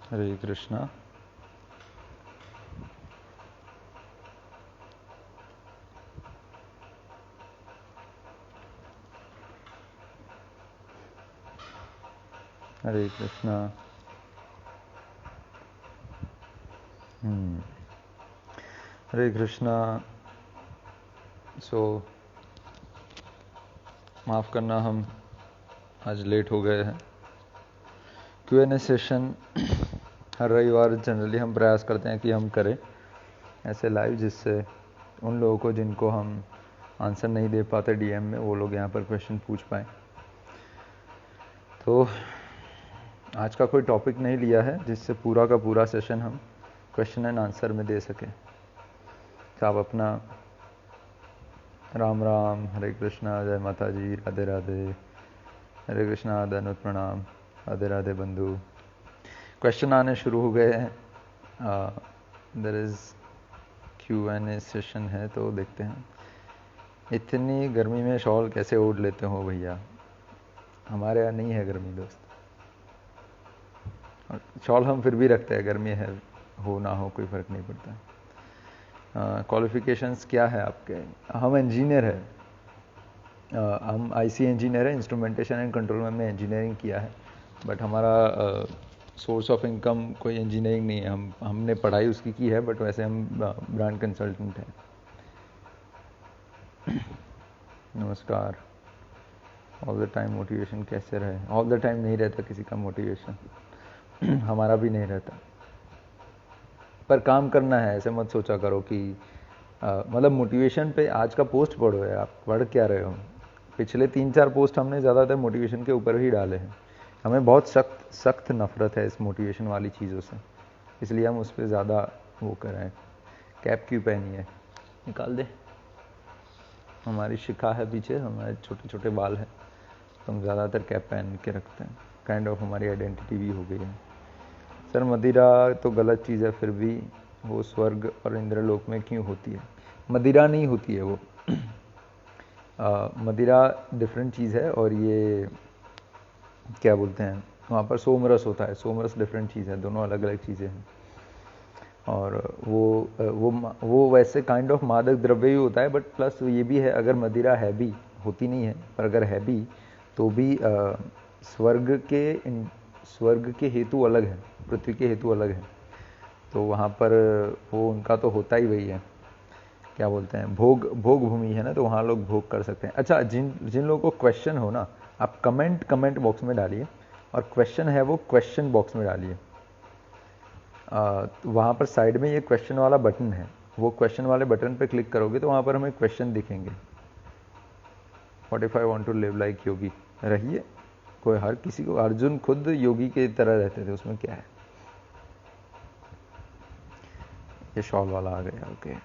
हरे कृष्णा। हरे कृष्णा। हरे कृष्णा। सो माफ़ करना, हम आज लेट हो गए हैं। Q&A सेशन हर रविवार जनरली हम प्रयास करते हैं कि हम करें ऐसे लाइव, जिससे उन लोगों को जिनको हम आंसर नहीं दे पाते DM में, वो लोग यहाँ पर क्वेश्चन पूछ पाएँ। तो आज का कोई टॉपिक नहीं लिया है जिससे पूरा का पूरा सेशन हम क्वेश्चन एंड आंसर में दे सकें। तो आप अपना राम राम, हरे कृष्णा, जय माता जी, राधे राधे, हरे कृष्णा, दंडवत प्रणाम, राधे राधे बंधु। क्वेश्चन आने शुरू हो गए हैं। देयर इज़ Q&A सेशन है, तो देखते हैं। इतनी गर्मी में शॉल कैसे ओढ़ लेते हो भैया? हमारे यहाँ नहीं है गर्मी दोस्त, और शॉल हम फिर भी रखते हैं, गर्मी है हो ना हो कोई फ़र्क नहीं पड़ता। क्वालिफिकेशंस क्या है आपके? हम इंजीनियर है, हम IC इंजीनियर है, इंस्ट्रूमेंटेशन एंड कंट्रोल में हमने इंजीनियरिंग किया है, बट हमारा सोर्स ऑफ इनकम कोई इंजीनियरिंग नहीं है। हमने पढ़ाई उसकी की है, बट वैसे हम ब्रांड कंसल्टेंट हैं। नमस्कार। ऑल द टाइम मोटिवेशन कैसे रहे? ऑल द टाइम नहीं रहता किसी का मोटिवेशन हमारा भी नहीं रहता, पर काम करना है। ऐसे मत सोचा करो कि मतलब मोटिवेशन पे आज का पोस्ट पढ़ो है, आप पढ़ क्या रहे हो? पिछले 3-4 पोस्ट हमने ज़्यादातर मोटिवेशन के ऊपर ही डाले हैं। हमें बहुत सख्त सख्त नफ़रत है इस मोटिवेशन वाली चीज़ों से, इसलिए हम उस पर ज़्यादा वो कर रहे हैं। कैप क्यों पहनी है? निकाल दे। हमारी शिखा है पीछे, हमारे छोटे छोटे बाल हैं, तो हम ज़्यादातर कैप पहन के रखते हैं। काइंड ऑफ हमारी आइडेंटिटी भी हो गई है। सर मदिरा तो गलत चीज़ है, फिर भी वो स्वर्ग और इंद्रलोक में क्यों होती है? मदिरा नहीं होती है वो। मदिरा डिफरेंट चीज़ है, और ये क्या बोलते हैं, वहाँ पर सोमरस होता है। सोमरस डिफरेंट चीज़ है, दोनों अलग अलग चीज़ें हैं। और वो वैसे काइंड ऑफ मादक द्रव्य ही होता है, बट प्लस ये भी है, अगर मदिरा है भी, होती नहीं है पर अगर है भी, तो भी स्वर्ग के हेतु अलग है, पृथ्वी के हेतु अलग है। तो वहाँ पर वो उनका तो होता ही वही है, क्या बोलते हैं, भोग भूमि है ना, तो वहाँ लोग भोग कर सकते हैं। अच्छा, जिन जिन लोगों को क्वेश्चन हो ना, आप कमेंट बॉक्स में डालिए, और क्वेश्चन है वो क्वेश्चन बॉक्स में डालिए। वहाँ पर साइड में ये क्वेश्चन वाला बटन है, वो क्वेश्चन वाले बटन पे क्लिक करोगे तो वहाँ पर हमें क्वेश्चन दिखेंगे। What if I want to live like yogi? रहिए, कोई हर किसी को, अर्जुन खुद योगी की तरह रहते थे, उसमें क्या है। ये शॉल वाला आ गया, ओके।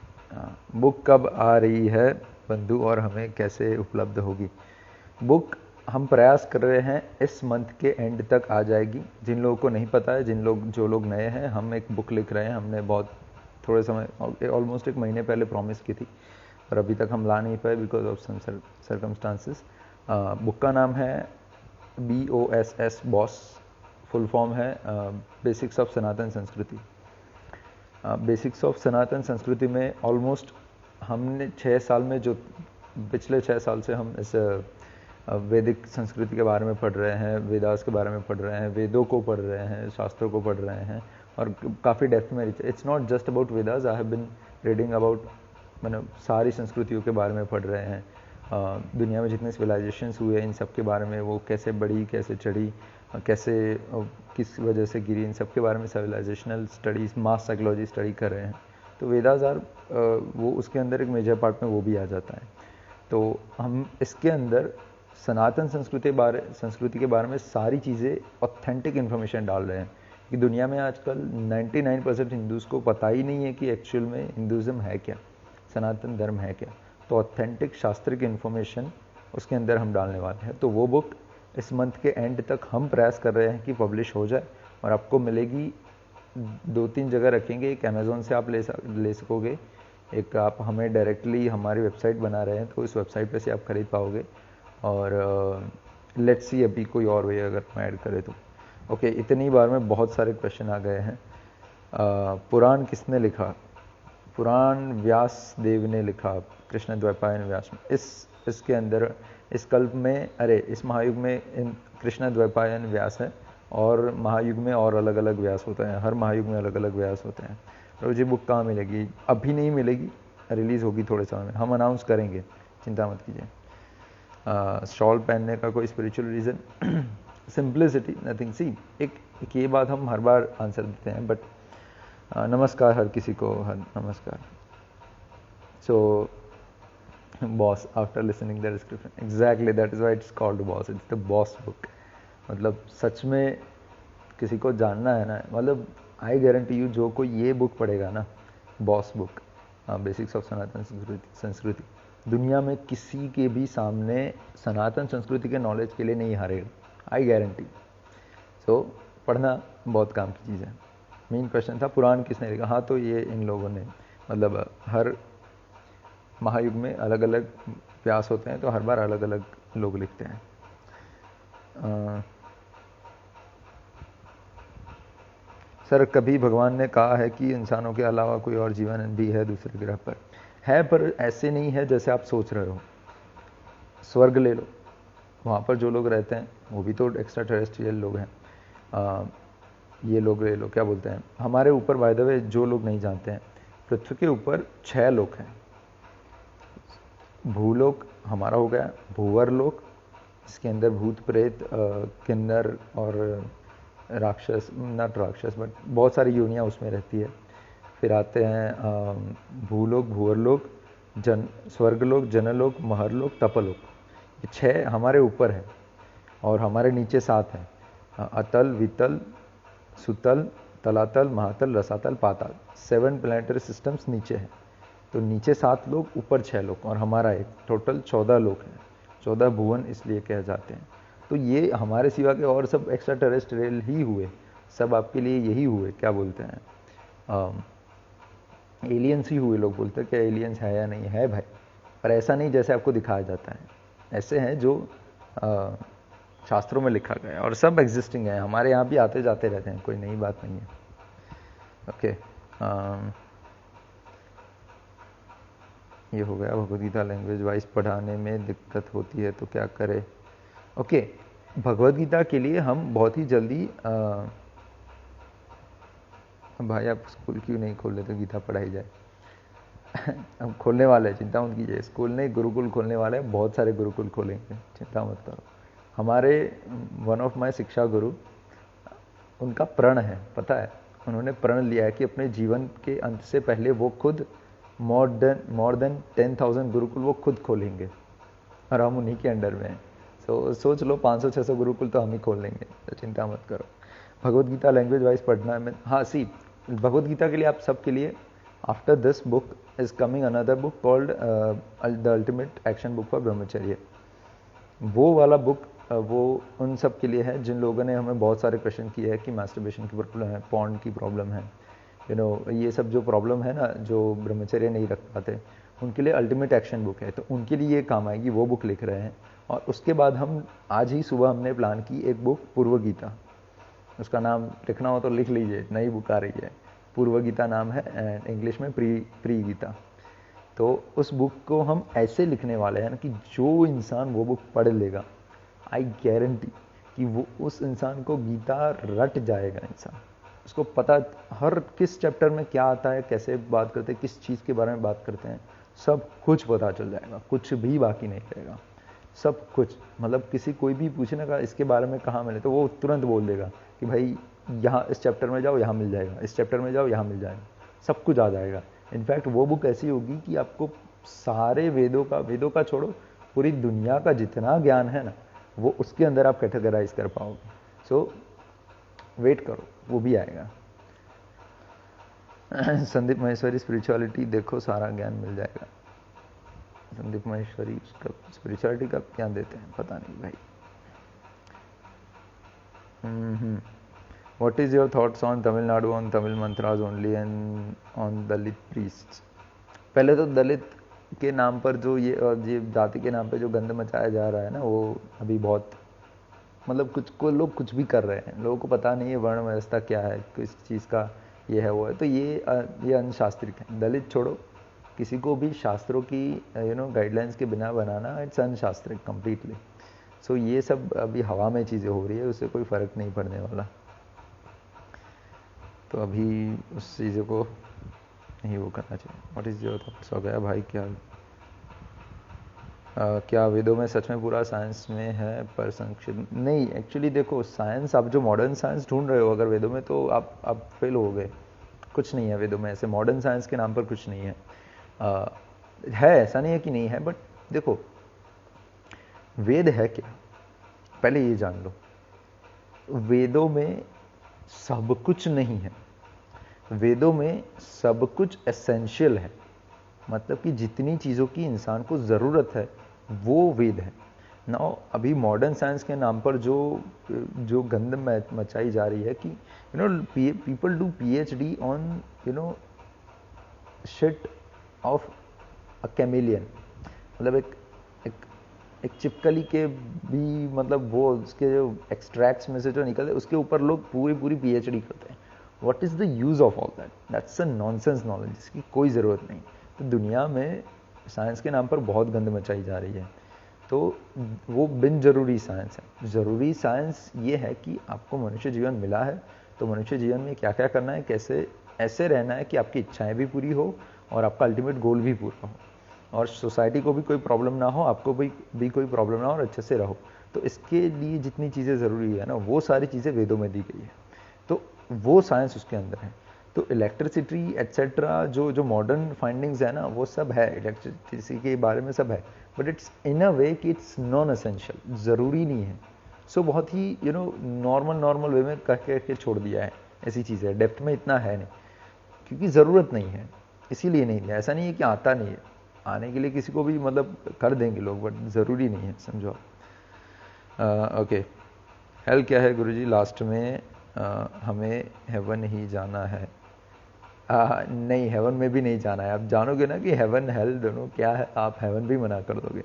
बुक कब आ रही है बंधु, और हमें कैसे उपलब्ध होगी? बुक हम प्रयास कर रहे हैं, इस मंथ के एंड तक आ जाएगी। जिन लोगों को नहीं पता है, जो लोग नए हैं, हम एक बुक लिख रहे हैं। हमने बहुत थोड़े समय, ऑलमोस्ट 1 महीने पहले प्रॉमिस की थी, पर अभी तक हम ला नहीं पाए because of some circumstances. Book का नाम है BOSS, बॉस। फुल फॉर्म है basics of Sanatan Sanskriti. Basics of Sanatan संस्कृति में ऑलमोस्ट हमने 6 साल में, जो पिछले 6 साल से हम इस वैदिक संस्कृति के बारे में पढ़ रहे हैं, वेदास के बारे में पढ़ रहे हैं, वेदों को पढ़ रहे हैं, शास्त्रों को पढ़ रहे हैं, और काफ़ी डेप्थ में। It's not just about Vedas, I have been reading about, मतलब सारी संस्कृतियों के बारे में पढ़ रहे हैं। दुनिया में जितने सिविलाइजेशंस हुए, इन सब के बारे में, वो कैसे बढ़ी, कैसे चढ़ी, कैसे किस वजह से गिरी, इन सब के बारे में सिविलाइजेशनल स्टडीज़, मास साइकोलॉजी स्टडी कर रहे हैं। तो वेदास आर वो उसके अंदर एक मेजर पार्ट में वो भी आ जाता है। तो हम इसके अंदर सनातन संस्कृति के बारे में सारी चीज़ें, ऑथेंटिक इन्फॉर्मेशन डाल रहे हैं, कि दुनिया में आजकल 99% हिंदूज़ को पता ही नहीं है कि एक्चुअल में हिंदुज़म है क्या, सनातन धर्म है क्या। तो ऑथेंटिक शास्त्रिक इन्फॉर्मेशन उसके अंदर हम डालने वाले हैं। तो वो बुक इस मंथ के एंड तक हम प्रयास कर रहे हैं कि पब्लिश हो जाए, और आपको मिलेगी 2-3 जगह रखेंगे। एक अमेज़ॉन से आप ले सकोगे, एक आप हमें डायरेक्टली हमारी वेबसाइट बना रहे हैं, तो इस वेबसाइट पे से आप खरीद पाओगे। और लेट्स सी अभी कोई और वे अगर मैं ऐड करे तो ओके, इतनी बार में बहुत सारे क्वेश्चन आ गए हैं। पुराण किसने लिखा? पुराण व्यास देव ने लिखा, कृष्ण द्वैपायन व्यास में। इसके अंदर इस कल्प में, अरे इस महायुग में कृष्ण द्वैपायन व्यास है, और महायुग में और अलग अलग व्यास होते हैं। हर महायुग में अलग अलग व्यास होते हैं। तो ये बुक कहाँ मिलेगी? अभी नहीं मिलेगी, रिलीज़ होगी थोड़े समय में, हम अनाउंस करेंगे, चिंता मत कीजिए। शॉल पहनने का कोई spiritual reason? Simplicity, nothing. See, एक ये बात हम हर बार आंसर देते हैं, बट नमस्कार हर किसी को, हर नमस्कार। So boss, after listening the description, exactly that is why it's called boss, it's the boss book. मतलब सच में किसी को जानना है ना, मतलब आई गारंटी यू, जो कोई ये बुक पढ़ेगा ना, boss book, basics of Sanatan संस्कृति, दुनिया में किसी के भी सामने सनातन संस्कृति के नॉलेज के लिए नहीं हारेगा, आई गारंटी। सो पढ़ना बहुत काम की चीज़ है। मेन क्वेश्चन था पुराण किसने लिखा? हाँ, तो ये इन लोगों ने, मतलब हर महायुग में अलग अलग व्यास होते हैं, तो हर बार अलग अलग लोग लिखते हैं। सर, कभी भगवान ने कहा है कि इंसानों के अलावा कोई और जीवन भी है दूसरे ग्रह पर? है, पर ऐसे नहीं है जैसे आप सोच रहे हो। स्वर्ग ले लो, वहाँ पर जो लोग रहते हैं वो भी तो एक्स्ट्रा टेरेस्ट्रियल लोग हैं। ये लोग ले लो, क्या बोलते हैं, हमारे ऊपर, बाय द वे, जो लोग नहीं जानते हैं, पृथ्वी के ऊपर 6 लोक हैं। भूलोक हमारा हो गया, भूवर लोक, इसके अंदर भूत प्रेत, किन्नर और राक्षस, नॉट राक्षस बट बहुत सारी योनियाँ उसमें रहती है। फिर आते हैं भूलोक, भूवरलोक, स्वर्गलोक, जनलोक, महरलोक, तपलोक। ये 6 हमारे ऊपर है, और हमारे नीचे 7 हैं, अतल, वितल, सुतल, तलातल, महातल, रसातल, पाताल। 7 प्लैनेटरी सिस्टम्स नीचे हैं। तो नीचे 7 लोग, ऊपर 6 लोग, और हमारा एक, टोटल 14 लोग हैं। 14 भुवन इसलिए कह जाते हैं। तो ये हमारे सिवा के और सब एक्स्ट्रा टेरेस्ट्रियल ही हुए, सब आपके लिए यही हुए, क्या बोलते हैं, एलियंस ही हुए। लोग बोलते हैं कि एलियंस है या नहीं है, भाई, पर ऐसा नहीं जैसे आपको दिखाया जाता है। ऐसे हैं जो शास्त्रों में लिखा गया है, और सब एग्जिस्टिंग है, हमारे यहाँ भी आते जाते रहते हैं, कोई नई बात नहीं है। ओके, ये हो गया। भगवद गीता लैंग्वेज वाइज पढ़ाने में दिक्कत होती है तो क्या करें? ओके, भगवद गीता के लिए हम बहुत ही जल्दी, भाई आप स्कूल क्यों नहीं खोल लेते, गीता पढ़ाई जाए। हम खोलने वाले हैं, चिंता मत कीजिए। स्कूल नहीं, गुरुकुल खोलने वाले हैं, बहुत सारे गुरुकुल खोलेंगे, चिंता मत करो। हमारे वन ऑफ माय शिक्षा गुरु, उनका प्रण है, पता है, उन्होंने प्रण लिया है कि अपने जीवन के अंत से पहले वो खुद मोर देन 10,000 गुरुकुल वो खुद खोलेंगे, और हम उन्हीं के अंडर में हैं। सोच लो, 500-600 गुरुकुल तो हम ही खोल लेंगे, तो चिंता मत करो। भगवद गीता लैंग्वेज वाइज पढ़ना है। हाँ, सी, भगवद गीता के लिए आप सबके लिए, after this book is coming another book called the ultimate action book for ब्रह्मचर्य। वो वाला बुक वो उन सब के लिए है जिन लोगों ने हमें बहुत सारे क्वेश्चन किए हैं कि मास्टरबेशन की प्रॉब्लम है, पॉर्न की प्रॉब्लम है, ये सब जो प्रॉब्लम है ना, जो ब्रह्मचर्य नहीं रख पाते, उनके लिए अल्टीमेट एक्शन बुक है। तो उनके लिए ये काम आएगी, वो बुक लिख रहे हैं। और उसके बाद हम आज ही सुबह हमने प्लान की एक बुक, पूर्व गीता, उसका नाम लिखना हो तो लिख लीजिए, नई बुक आ रही है, पूर्व गीता नाम है, एंड इंग्लिश में प्री गीता। तो उस बुक को हम ऐसे लिखने वाले हैं ना कि जो इंसान वो बुक पढ़ लेगा, आई गारंटी कि वो, उस इंसान को गीता रट जाएगा। इंसान, उसको पता हर किस चैप्टर में क्या आता है, कैसे बात करते हैं, किस चीज़ के बारे में बात करते हैं, सब कुछ पता चल जाएगा, कुछ भी बाकी नहीं रहेगा, सब कुछ। मतलब किसी कोई भी पूछने का इसके बारे में कहाँ मिले, तो वो तुरंत बोल देगा कि भाई यहाँ इस चैप्टर में जाओ, यहाँ मिल जाएगा, इस चैप्टर में जाओ, यहाँ मिल जाएगा, सब कुछ आ जाएगा। इनफैक्ट वो बुक ऐसी होगी कि आपको सारे वेदों का छोड़ो, पूरी दुनिया का जितना ज्ञान है ना, वो उसके अंदर आप कैटेगराइज कर पाओगे। सो वेट करो, वो भी आएगा। संदीप महेश्वरी स्पिरिचुअलिटी देखो, सारा ज्ञान मिल जाएगा। संदीप महेश्वरी स्पिरिचुअलिटी का क्या देते हैं पता नहीं भाई। What is your thoughts on Tamil Nadu on Tamil mantras only and on Dalit priests? पहले तो दलित के नाम पर जो ये जाति के नाम पे जो गंद मचाया जा रहा है ना, वो अभी बहुत मतलब कुछ को लोग कुछ भी कर रहे हैं, लोगों को पता नहीं है वर्ण व्यवस्था क्या है, किस चीज़ का ये है वो है, तो ये अनशास्त्रिक है। दलित छोड़ो, किसी को भी शास्त्रों की गाइडलाइंस के बिना बनाना, इट्स अनशास्त्रिक कंप्लीटली। सो ये सब अभी हवा में चीज़ें हो रही है, उससे कोई फ़र्क नहीं पड़ने वाला। तो अभी उस चीज़ों को नहीं वो करना चाहिए। What is your thoughts? हो गया भाई क्या? क्या वेदों में सच में पूरा साइंस में है पर संक्षिप्त नहीं? एक्चुअली देखो, साइंस, आप जो मॉडर्न साइंस ढूंढ रहे हो अगर वेदों में, तो आप फेल हो गए। कुछ नहीं है वेदों में ऐसे मॉडर्न साइंस के नाम पर, कुछ नहीं है। है, ऐसा नहीं है कि नहीं है, बट देखो वेद है क्या, पहले ये जान लो। वेदों में सब कुछ नहीं है, वेदों में सब कुछ एसेंशियल है, मतलब कि जितनी चीज़ों की इंसान को ज़रूरत है वो वेद है ना। अभी मॉडर्न साइंस के नाम पर जो गंद मचाई जा रही है कि people do PhD on shit of a chameleon, मतलब एक चिपकली के भी, मतलब वो उसके जो एक्सट्रैक्ट्स में से जो निकलते हैं उसके ऊपर लोग पूरी PhD करते हैं। What is the use of all that? That's a nonsense knowledge, जिसकी कोई ज़रूरत नहीं। तो दुनिया में साइंस के नाम पर बहुत गंद मचाई जा रही है, तो वो बिन ज़रूरी साइंस है। ज़रूरी साइंस ये है कि आपको मनुष्य जीवन मिला है, तो मनुष्य जीवन में क्या क्या करना है, कैसे ऐसे रहना है कि आपकी इच्छाएं भी पूरी हो और आपका अल्टीमेट गोल भी पूरा हो, और सोसाइटी को भी कोई प्रॉब्लम ना हो, आपको भी कोई प्रॉब्लम ना हो, और अच्छे से रहो। तो इसके लिए जितनी चीज़ें ज़रूरी है ना, वो सारी चीज़ें वेदों में दी गई है, तो वो साइंस उसके अंदर है। तो इलेक्ट्रिसिटी एट्सेट्रा जो मॉडर्न फाइंडिंग्स है ना, वो सब है, इलेक्ट्रिसिटी के बारे में सब है, बट इट्स इन अ वे कि इट्स नॉन एसेंशियल, ज़रूरी नहीं है। सो बहुत ही नॉर्मल वे में कह के छोड़ दिया है, ऐसी चीज़ है, डेप्थ में इतना है नहीं, क्योंकि ज़रूरत नहीं है, इसीलिए नहीं दिया। ऐसा नहीं है कि आता नहीं है, आने के लिए किसी को भी मतलब कर देंगे लोग, बट ज़रूरी नहीं है, समझो। ओके, हेल क्या है गुरुजी? लास्ट में हमें हेवन ही जाना है। नहीं, हेवन में भी नहीं जाना है। आप जानोगे ना कि हेवन हेल दोनों क्या है, आप हेवन भी मना कर दोगे।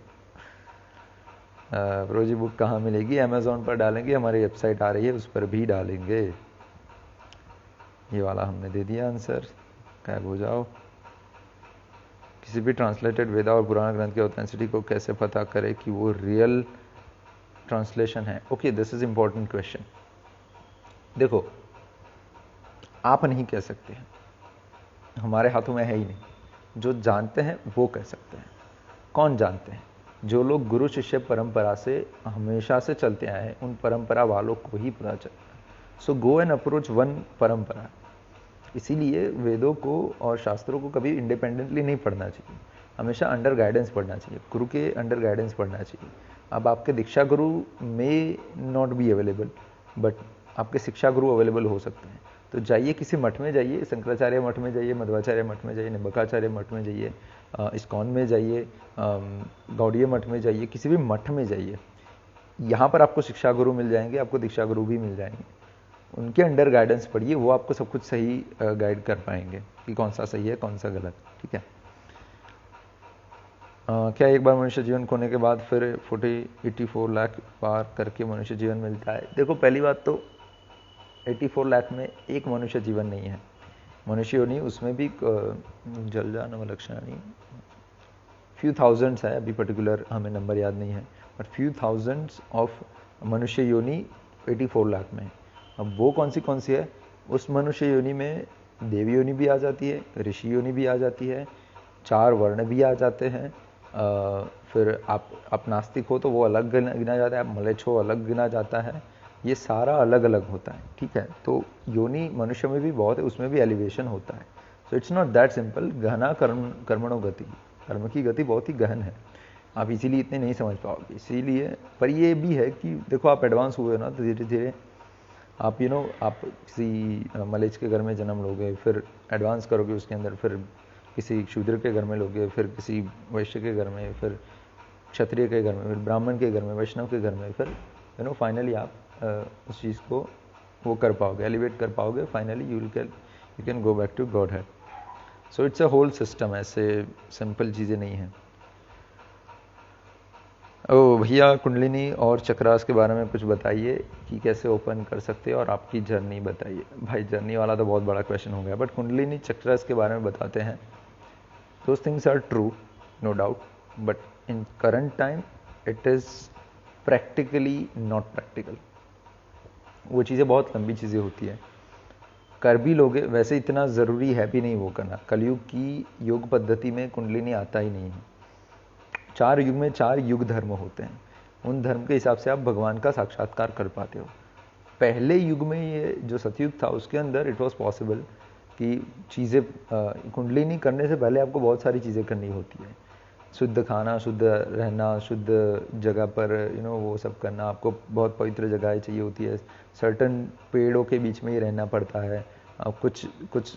रोजी बुक कहाँ मिलेगी? अमेज़ॉन पर डालेंगे, हमारी वेबसाइट आ रही है उस पर भी डालेंगे। ये वाला हमने दे दिया आंसर, गायब हो जाओ। किसी भी ट्रांसलेटेड वेदा और पुराना ग्रंथ की ऑथेंटिसिटी को कैसे पता करें कि वो रियल ट्रांसलेशन है? Okay, this is important question. देखो, आप नहीं कह सकते हैं, हमारे हाथों में है ही नहीं। जो जानते हैं वो कह सकते हैं। कौन जानते हैं? जो लोग गुरु शिष्य परंपरा से हमेशा से चलते आए हैं, उन परंपरा वालों को ही पता चलता है। सो गो एंड अप्रोच वन परंपरा। इसीलिए वेदों को और शास्त्रों को कभी इंडिपेंडेंटली नहीं पढ़ना चाहिए, हमेशा अंडर गाइडेंस पढ़ना चाहिए, गुरु के अंडर गाइडेंस पढ़ना चाहिए। अब आपके दीक्षा गुरु may not be available, but आपके शिक्षा गुरु अवेलेबल हो सकते हैं। तो जाइए किसी मठ में जाइए, शंकराचार्य मठ में जाइए, मध्वाचार्य मठ में जाइए, निम्बकाचार्य मठ में जाइए, इस्कॉन में जाइए, गौड़ीय मठ में जाइए, किसी भी मठ में जाइए। यहाँ पर आपको शिक्षा गुरु मिल जाएंगे, आपको दीक्षा गुरु भी मिल जाएंगे। उनके अंडर गाइडेंस पढ़िए, वो आपको सब कुछ सही गाइड कर पाएंगे कि कौन सा सही है कौन सा गलत। ठीक है। क्या एक बार मनुष्य जीवन खोने के बाद फिर 84 लाख पार करके मनुष्य जीवन मिलता है? देखो, पहली बात तो 84 लाख में एक मनुष्य जीवन नहीं है, मनुष्य योनि उसमें भी जल जान लक्षणानी फ्यू थाउजेंड्स है, अभी पर्टिकुलर हमें नंबर याद नहीं है, बट फ्यू थाउजेंड्स ऑफ मनुष्य योनि 84 लाख में। अब वो कौन सी है? उस मनुष्य योनि में देवी योनि भी आ जाती है, ऋषि योनि भी आ जाती है, 4 वर्ण भी आ जाते हैं, फिर आप नास्तिक हो तो वो अलग गिना जाता है, आप मलेच्छ हो अलग गिना जाता है, ये सारा अलग अलग होता है। ठीक है, तो योनि मनुष्य में भी बहुत है, उसमें भी एलिवेशन होता है। So it's not that simple. गहना कर्मणो गति, कर्म की गति बहुत ही गहन है, आप इसीलिए इतने नहीं समझ पाओगे। इसीलिए पर ये भी है कि देखो, आप एडवांस हुए ना तो धीरे धीरे आप आप किसी मलेच्छ के घर में जन्म लोगे, फिर एडवांस करोगे उसके अंदर, फिर किसी शूद्र के घर में लोगे, फिर किसी वैश्य के घर में, फिर क्षत्रिय के घर में, फिर ब्राह्मण के घर में, वैष्णव के घर में, फिर फाइनली आप उस चीज़ को वो कर पाओगे, एलिवेट कर पाओगे। Finally you can go back to godhead. So it's a whole system, ऐसे सिंपल चीज़ें नहीं हैं। ओ भैया, कुंडलिनी और चक्रास के बारे में कुछ बताइए कि कैसे ओपन कर सकते हैं और आपकी जर्नी बताइए। भाई जर्नी वाला तो बहुत बड़ा क्वेश्चन हो गया, बट कुंडलिनी चक्रास के बारे में बताते हैं। Those things are true, no doubt, but in current time it is practically not practical. वो चीज़ें बहुत लंबी चीज़ें होती है, कर भी लोगे, वैसे इतना ज़रूरी है भी नहीं वो करना। कलयुग की योग पद्धति में कुंडलिनी आता ही नहीं है। 4 युग में 4 युग धर्म होते हैं, उन धर्म के हिसाब से आप भगवान का साक्षात्कार कर पाते हो। पहले युग में ये जो सतयुग था उसके अंदर इट वॉज पॉसिबल कि चीज़ें कुंडलिनी करने से पहले आपको बहुत सारी चीज़ें करनी होती है। शुद्ध खाना, शुद्ध रहना, शुद्ध जगह पर वो सब करना, आपको बहुत पवित्र जगह चाहिए होती है, सर्टन पेड़ों के बीच में ही रहना पड़ता है, कुछ कुछ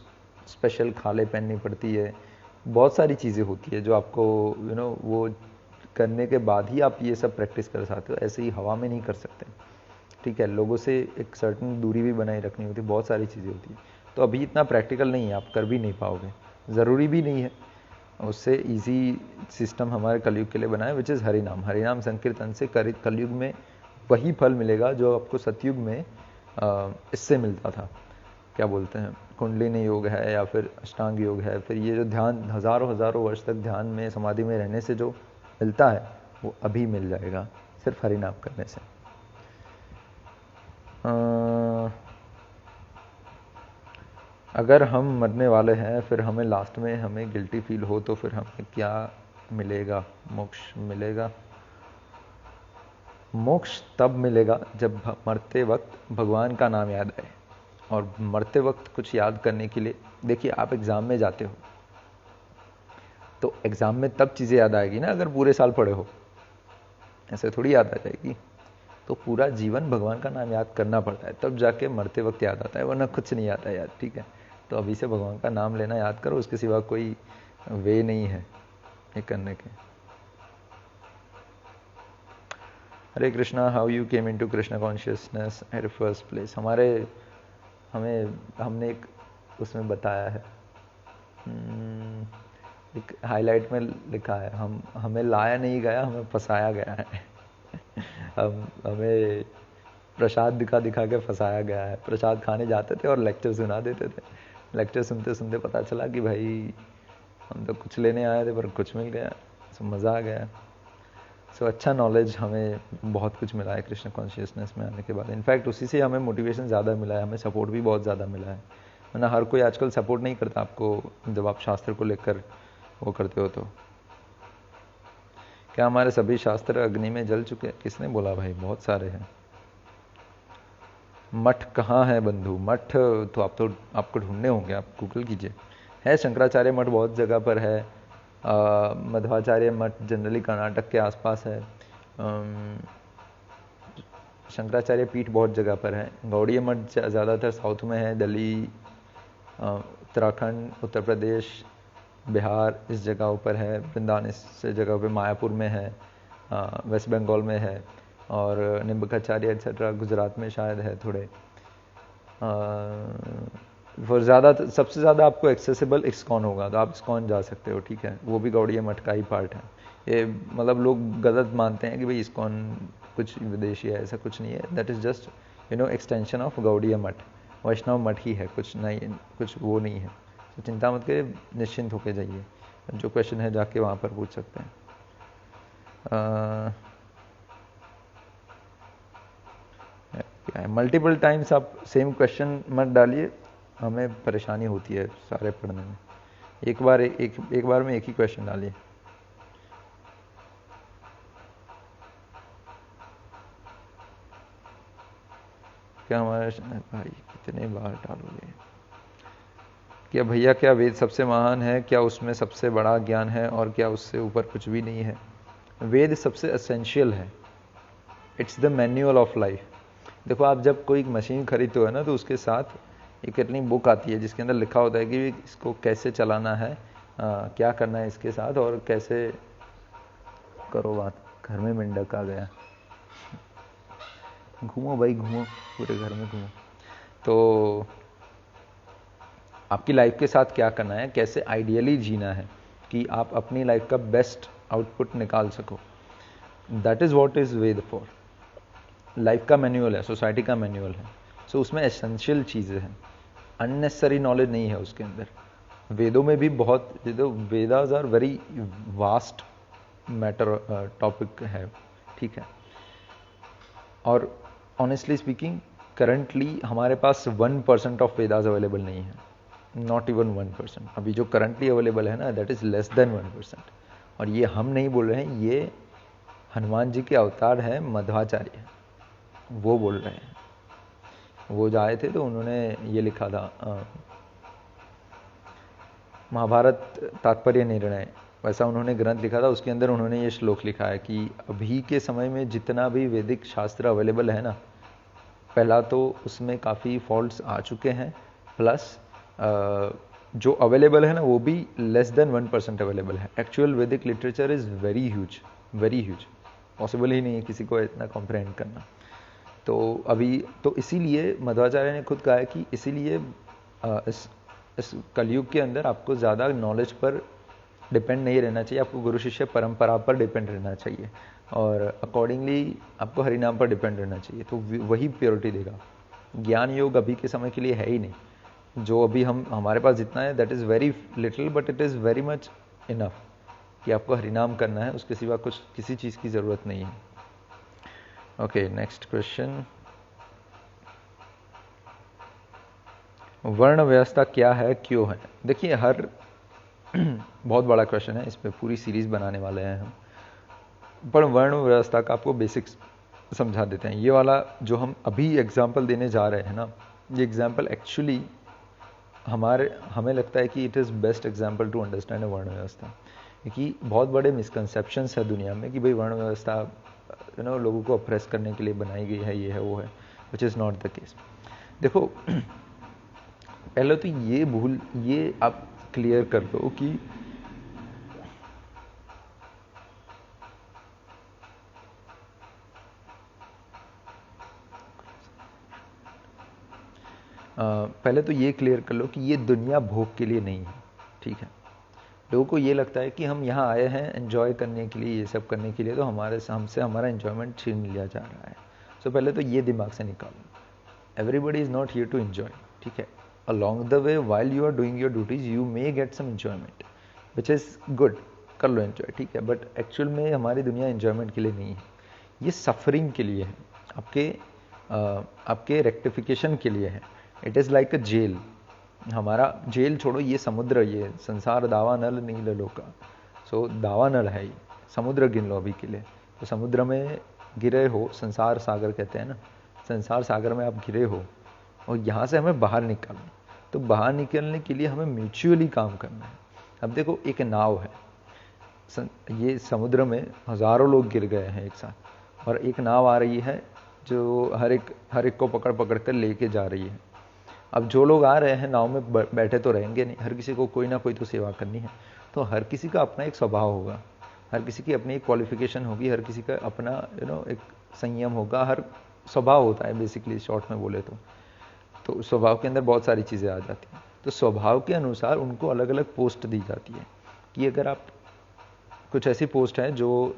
स्पेशल खाले पहननी पड़ती है, बहुत सारी चीज़ें होती है जो आपको वो करने के बाद ही आप ये सब प्रैक्टिस कर सकते हो। ऐसे ही हवा में नहीं कर सकते, ठीक है। लोगों से एक सर्टन दूरी भी बनाए रखनी होती है, बहुत सारी चीज़ें होती है। तो अभी इतना प्रैक्टिकल नहीं है, आप कर भी नहीं पाओगे, ज़रूरी भी नहीं है। उससे इजी सिस्टम हमारे कलयुग के लिए बना है, विच इज़ हरिनाम। हरिनाम संकीर्तन से कलयुग में वही फल मिलेगा जो आपको सतयुग में इससे मिलता था। क्या बोलते हैं, कुंडलिनी योग है या फिर अष्टांग योग है, फिर ये जो ध्यान हज़ारों हज़ारों वर्ष तक ध्यान में समाधि में रहने से जो मिलता है वो अभी मिल जाएगा सिर्फ हरिनाम करने से। अगर हम मरने वाले हैं फिर हमें लास्ट में हमें गिल्टी फील हो तो फिर हमें क्या मिलेगा? मोक्ष मिलेगा। मोक्ष तब मिलेगा जब मरते वक्त भगवान का नाम याद आए। और मरते वक्त कुछ याद करने के लिए, देखिए आप एग्ज़ाम में जाते हो तो एग्ज़ाम में तब चीज़ें याद आएगी ना अगर पूरे साल पढ़े हो, ऐसे थोड़ी याद आ जाएगी। तो पूरा जीवन भगवान का नाम याद करना पड़ता है, तब जाके मरते वक्त याद आता है, वरना कुछ नहीं आता है याद, ठीक है। तो अभी से भगवान का नाम लेना याद करो, उसके सिवा कोई वे नहीं है ये करने के। Hare Krishna, how you came into Krishna consciousness at first place. हमने एक उसमें बताया है, एक हाईलाइट में लिखा है, हमें लाया नहीं गया, हमें फंसाया गया है। हमें प्रसाद दिखा दिखा के फंसाया गया है। प्रसाद खाने जाते थे और लेक्चर सुना देते थे। लेक्चर सुनते सुनते पता चला कि भाई हम तो कुछ लेने आए थे पर कुछ मिल गया, सो मज़ा आ गया। सो अच्छा नॉलेज, हमें बहुत कुछ मिला है कृष्ण कॉन्शियसनेस में आने के बाद। इनफैक्ट उसी से हमें मोटिवेशन ज़्यादा मिला है, हमें सपोर्ट भी बहुत ज़्यादा मिला है। वरना हर कोई आजकल सपोर्ट नहीं करता आपको जब आप शास्त्र को लेकर वो करते हो। तो क्या हमारे सभी शास्त्र अग्नि में जल चुके हैं? किसने बोला भाई, बहुत सारे हैं। मठ कहाँ है बंधु? मठ तो आपको ढूंढने होंगे, आप गूगल कीजिए। है शंकराचार्य मठ बहुत जगह पर है, मध्वाचार्य मठ जनरली कर्नाटक के आसपास है, शंकराचार्य पीठ बहुत जगह पर है। गौड़ीय मठ ज़्यादातर साउथ में है, दिल्ली, उत्तराखंड, उत्तर प्रदेश, बिहार इस जगहों पर है। वृंदावन इस जगह पे, मायापुर में है, वेस्ट बंगाल में है, और निम्बकाचार्य एक्सेट्रा गुजरात में शायद है थोड़े। फिर सबसे ज़्यादा आपको एक्सेसिबल इस्कॉन होगा, तो आप इस्कॉन जा सकते हो, ठीक है। वो भी गौड़ीय मठ का ही पार्ट है। ये मतलब लोग गलत मानते हैं कि भाई इस्कॉन कुछ विदेशी है, ऐसा कुछ नहीं है। That is just extension of Gaudiya मठ, वैष्णव मठ ही है, कुछ नहीं, कुछ वो नहीं है। तो चिंता मत करिए, निश्चिंत होके जाइए। जो क्वेश्चन है जाके वहाँ पर पूछ सकते हैं। मल्टीपल टाइम्स आप सेम क्वेश्चन मत डालिए, हमें परेशानी होती है सारे पढ़ने में। एक बार में एक ही क्वेश्चन डालिए। क्या हमारे भाई कितने बार डालोगे? क्या भैया, क्या वेद सबसे महान है? क्या उसमें सबसे बड़ा ज्ञान है और क्या उससे ऊपर कुछ भी नहीं है? वेद सबसे एसेंशियल है, it's the manual of life. देखो, आप जब कोई मशीन खरीदते हो ना, तो उसके साथ एक इतनी बुक आती है जिसके अंदर लिखा होता है कि इसको कैसे चलाना है, क्या करना है इसके साथ, और कैसे करो बात। घर में मेंढक आ गया, घूमो भाई घूमो, पूरे घर में घूमो। तो आपकी लाइफ के साथ क्या करना है, कैसे आइडियली जीना है कि आप अपनी लाइफ का बेस्ट आउटपुट निकाल सको। That is what is Veda for. Life का मैनुअल है, सोसाइटी का मैनुअल है। सो उसमें एसेंशियल चीज़ें हैं, अननेसेसरी नॉलेज नहीं है उसके अंदर। वेदों में भी बहुत, Vedas are very vast matter, topic है, ठीक है। और ऑनेस्टली स्पीकिंग करंटली हमारे पास 1% ऑफ वेदास अवेलेबल नहीं है, नॉट इवन 1%। अभी जो करंटली अवेलेबल है ना, दैट इज लेस देन 1%। और ये हम नहीं बोल रहे हैं, ये हनुमान जी के अवतार हैं मध्वाचार्य, वो बोल रहे हैं। वो जो आए थे तो उन्होंने ये लिखा था महाभारत तात्पर्य निर्णय, वैसा उन्होंने ग्रंथ लिखा था। उसके अंदर उन्होंने ये श्लोक लिखा है कि अभी के समय में जितना भी वैदिक शास्त्र अवेलेबल है ना, पहला तो उसमें काफ़ी फॉल्ट्स आ चुके हैं, प्लस जो अवेलेबल है ना वो भी लेस देन 1% अवेलेबल है। Actual Vedic literature is very huge, very huge, possible ही नहीं है किसी को इतना कॉम्प्रहेंड करना। तो अभी तो इसीलिए मध्वाचार्य ने खुद कहा है कि इसीलिए इस कलयुग के अंदर आपको ज़्यादा नॉलेज पर डिपेंड नहीं रहना चाहिए, आपको गुरु शिष्य परंपरा पर डिपेंड रहना चाहिए, और अकॉर्डिंगली आपको हरिनाम पर डिपेंड रहना चाहिए। तो वही प्योरिटी देगा। ज्ञान योग अभी के समय के लिए है ही नहीं। जो अभी हमारे पास जितना है that is very little, but it is very much enough कि आपको हरिनाम करना है, उसके सिवा कुछ किसी चीज़ की ज़रूरत नहीं है। ओके, नेक्स्ट क्वेश्चन, वर्ण व्यवस्था क्या है, क्यों है? देखिए, हर बहुत बड़ा क्वेश्चन है, इस पर पूरी सीरीज बनाने वाले हैं हम, पर वर्ण व्यवस्था का आपको बेसिक्स समझा देते हैं। ये वाला जो हम अभी एग्जाम्पल देने जा रहे हैं ना, ये एग्जाम्पल एक्चुअली हमें लगता है कि it is best example to understand varna vyavastha, क्योंकि बहुत बड़े मिसकंसेप्शंस है दुनिया में कि भाई वर्ण व्यवस्था लोगों को अप्रेस करने के लिए बनाई गई है, ये है वो है, which is not the case. देखो, पहले तो ये आप क्लियर कर दो कि पहले तो ये क्लियर कर लो कि ये दुनिया भोग के लिए नहीं है, ठीक है। लोगों को ये लगता है कि हम यहाँ आए हैं एंजॉय करने के लिए, ये सब करने के लिए, तो हमसे हमारा एंजॉयमेंट छीन लिया जा रहा है। सो पहले तो ये दिमाग से निकालो, everybody is not here to enjoy, ठीक है। Along the way while you are doing your duties you may get some enjoyment which is good, कर लो एंजॉय, ठीक है। बट एक्चुअल में हमारी दुनिया एंजॉयमेंट के लिए नहीं है, ये सफरिंग के लिए है, आपके रेक्टिफिकेशन के लिए है। It is like a jail. हमारा जेल छोड़ो, ये समुद्र, ये संसार दावा नल नील लोका, सो दावा नल है ये, समुद्र गिन लो अभी के लिए। तो समुद्र में गिरे हो, संसार सागर कहते हैं ना, संसार सागर में आप गिरे हो और यहाँ से हमें बाहर निकालना। तो बाहर निकलने के लिए हमें म्यूचुअली काम करना है। अब देखो, एक नाव है, ये समुद्र में हज़ारों लोग गिर गए हैं एक साथ, और एक नाव आ रही है जो हर एक को पकड़ पकड़ कर लेके जा रही है। अब जो लोग आ रहे हैं नाव में बैठे तो रहेंगे नहीं, हर किसी को कोई ना कोई तो सेवा करनी है। तो हर किसी का अपना एक स्वभाव होगा, हर किसी की अपनी एक क्वालिफिकेशन होगी, हर किसी का अपना एक संयम होगा, हर स्वभाव होता है बेसिकली, शॉर्ट में बोले तो स्वभाव के अंदर बहुत सारी चीज़ें आ जाती हैं। तो स्वभाव के अनुसार उनको अलग अलग पोस्ट दी जाती है कि अगर आप कुछ ऐसी पोस्ट हैं जो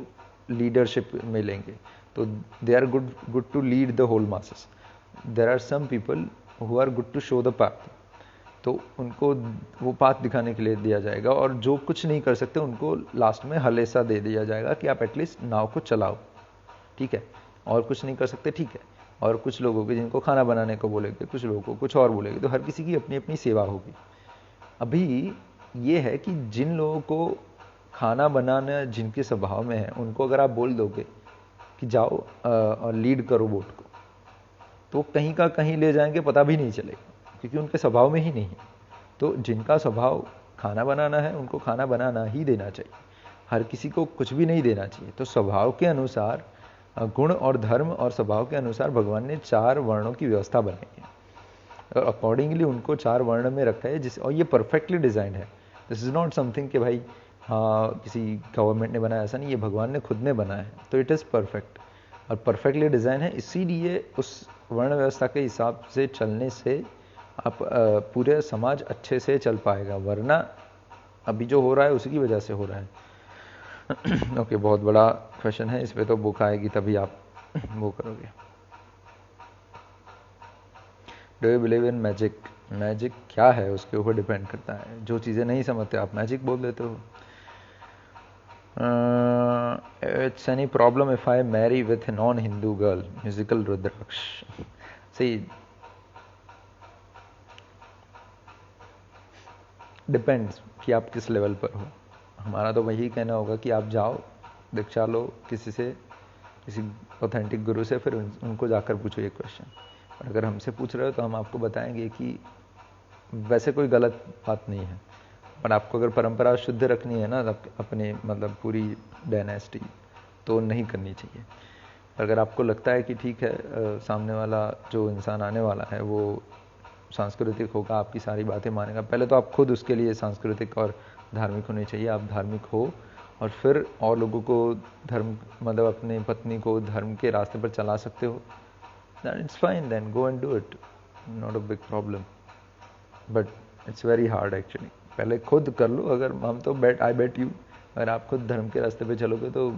लीडरशिप में लेंगे तो they are good to lead the whole masses. There are some people who are good to show the path, तो उनको वो पाथ दिखाने के लिए दिया जाएगा, और जो कुछ नहीं कर सकते उनको लास्ट में हलेसा दे दिया जाएगा कि आप एटलीस्ट नाव को चलाओ, ठीक है। और कुछ नहीं कर सकते, ठीक है। और कुछ लोगों के जिनको खाना बनाने को बोलेंगे, कुछ लोगों को कुछ और बोलेंगे, तो हर किसी की अपनी अपनी सेवा होगी। अभी ये है कि जिन लोगों को खाना बनाना जिनके स्वभाव में है, उनको अगर आप बोल दोगे कि जाओ और लीड करो बोट को, तो कहीं का कहीं ले जाएंगे, पता भी नहीं चलेगा, क्योंकि उनके स्वभाव में ही नहीं है। तो जिनका स्वभाव खाना बनाना है, उनको खाना बनाना ही देना चाहिए, हर किसी को कुछ भी नहीं देना चाहिए। तो स्वभाव के अनुसार, गुण और धर्म और स्वभाव के अनुसार भगवान ने 4 वर्णों की व्यवस्था बनाई है, और अकॉर्डिंगली उनको 4 वर्ण में रखा है, और ये परफेक्टली डिजाइंड है। दिस इज नॉट समथिंग कि भाई हाँ किसी गवर्नमेंट ने बनाया, ऐसा नहीं, ये भगवान ने खुद ने बनाया है। तो इट इज़ परफेक्ट और परफेक्टली डिज़ाइन है, इसीलिए उस वर्ण व्यवस्था के हिसाब से चलने से आप पूरे समाज अच्छे से चल पाएगा, वरना अभी जो हो रहा है उसी की वजह से हो रहा है। ओके, बहुत बड़ा क्वेश्चन है, इस पे तो बुक आएगी तभी आप वो करोगे। Do you believe in magic? Magic क्या है उसके ऊपर डिपेंड करता है। जो चीज़ें नहीं समझते आप मैजिक बोल देते हो। It's any problem if I marry with non Hindu girl? Musical rudraksha. सही, डिपेंड्स कि आप किस लेवल पर हो। हमारा तो वही कहना होगा कि आप जाओ, दीक्षा लो किसी से, किसी ऑथेंटिक गुरु से, फिर उनको जाकर पूछो ये क्वेश्चन। और अगर हमसे पूछ रहे हो तो हम आपको बताएंगे कि वैसे कोई गलत बात नहीं है, पर आपको अगर परंपरा शुद्ध रखनी है ना अपने मतलब पूरी डायनेस्टी, तो नहीं करनी चाहिए। अगर आपको लगता है कि ठीक है सामने वाला जो इंसान आने वाला है वो सांस्कृतिक होगा, आपकी सारी बातें मानेगा, पहले तो आप खुद उसके लिए सांस्कृतिक और धार्मिक होने चाहिए। आप धार्मिक हो और फिर और लोगों को धर्म मतलब अपने पत्नी को धर्म के रास्ते पर चला सकते हो, then it's fine, then go and do it, not a big problem, but it's very hard actually। पहले खुद कर लो। अगर हम तो आई बेट यू, अगर आप खुद धर्म के रास्ते पे चलोगे तो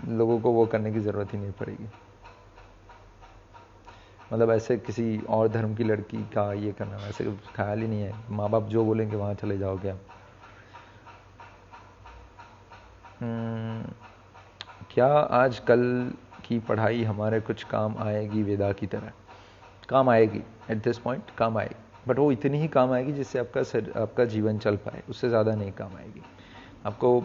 लोगों को वो करने की ज़रूरत ही नहीं पड़ेगी। मतलब ऐसे किसी और धर्म की लड़की का ये करना वैसे ख्याल ही नहीं है। माँ बाप जो बोलेंगे वहाँ चले जाओगे आप। क्या आजकल की पढ़ाई हमारे कुछ काम आएगी वेदा की तरह? काम आएगी, एट दिस पॉइंट काम आएगी, बट वो इतनी ही काम आएगी जिससे आपका जीवन चल पाए, उससे ज़्यादा नहीं काम आएगी। आपको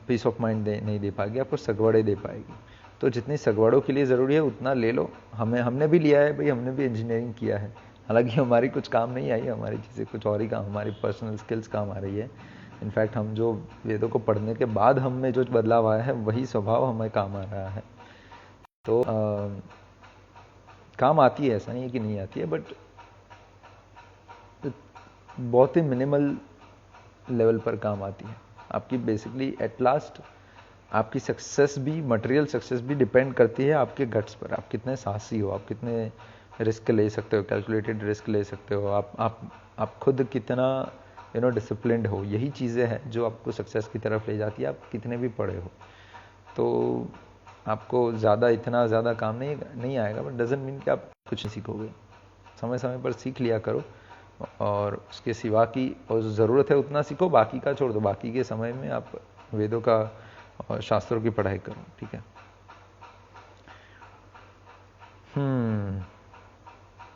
पीस ऑफ माइंड नहीं दे पाएगी, आपको सगवड़े दे पाएगी। तो जितनी सगवड़ों के लिए ज़रूरी है उतना ले लो। हमने भी लिया है भाई, हमने भी इंजीनियरिंग किया है, हालांकि हमारी कुछ काम नहीं आई, हमारी चीज़ें कुछ और ही काम, हमारी पर्सनल स्किल्स काम आ रही है। इनफैक्ट हम जो वेदों को पढ़ने के बाद हम में जो बदलाव आया है वही स्वभाव हमें काम आ रहा है। तो काम आती है, ऐसा नहीं है कि नहीं आती है, बट बहुत ही मिनिमल लेवल पर काम आती है। आपकी बेसिकली एट लास्ट आपकी सक्सेस भी, मटेरियल सक्सेस भी डिपेंड करती है आपके गट्स पर। आप कितने साहसी हो, आप कितने रिस्क ले सकते हो, कैलकुलेटेड रिस्क ले सकते हो, आप खुद कितना डिसिप्लिन्ड हो। यही चीज़ें हैं जो आपको सक्सेस की तरफ ले जाती है, आप कितने भी पढ़े हो। तो आपको इतना ज़्यादा काम नहीं आएगा, बट डजंट मीन कि आप कुछ नहीं सीखोगे। समय समय पर सीख लिया करो, और उसके सिवा की और ज़रूरत है उतना सीखो, बाकी का छोड़ दो। बाकी के समय में आप वेदों का और शास्त्रों की पढ़ाई करो, ठीक है।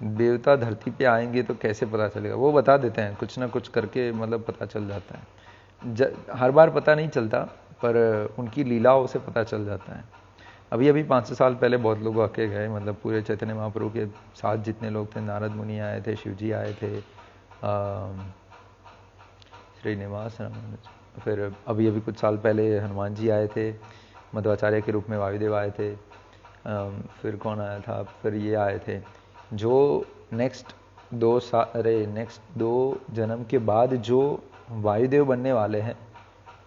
देवता धरती पे आएंगे तो कैसे पता चलेगा? वो बता देते हैं कुछ ना कुछ करके, मतलब पता चल जाता है। हर बार पता नहीं चलता, पर उनकी लीलाओं से पता चल जाता है। अभी 500 साल पहले बहुत लोग आके गए, मतलब पूरे चैतन्य महाप्रभु के साथ जितने लोग थे, नारद मुनि आए थे, शिवजी आए थे, श्रीनिवास रामानुज, फिर अभी कुछ साल पहले हनुमान जी आए थे, मध्वाचार्य के रूप में वायुदेव आए थे, फिर कौन आया था, फिर ये आए थे। जो नेक्स्ट 2 जन्म के बाद जो वायुदेव बनने वाले हैं,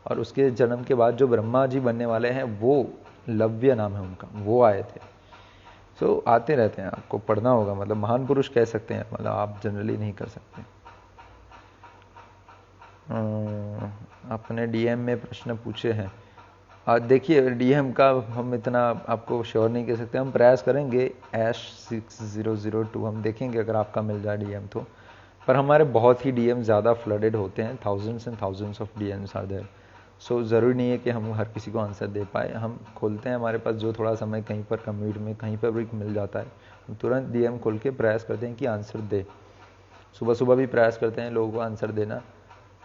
और उसके जन्म के बाद जो ब्रह्मा जी बनने वाले हैं, वो लव्य नाम है उनका, वो आए थे। सो आते रहते हैं, आपको पढ़ना होगा। मतलब महान पुरुष कह सकते हैं, मतलब आप जनरली नहीं कर सकते। अपने डीएम में प्रश्न पूछे हैं। देखिए डीएम का हम इतना आपको श्योर नहीं कह सकते, हम प्रयास करेंगे। #6002 हम देखेंगे अगर आपका मिल जाए डीएम तो। पर हमारे बहुत ही डीएम ज़्यादा फ्लडेड होते हैं, thousands and thousands of DMs are there. So ज़रूरी नहीं है कि हम हर किसी को आंसर दे पाए। हम खोलते हैं, हमारे पास जो थोड़ा समय कहीं पर कम्यूट में कहीं पर भी मिल जाता है, हम तुरंत डीएम खोल के प्रयास करते हैं कि आंसर दे। सुबह सुबह भी प्रयास करते हैं लोगों को आंसर देना,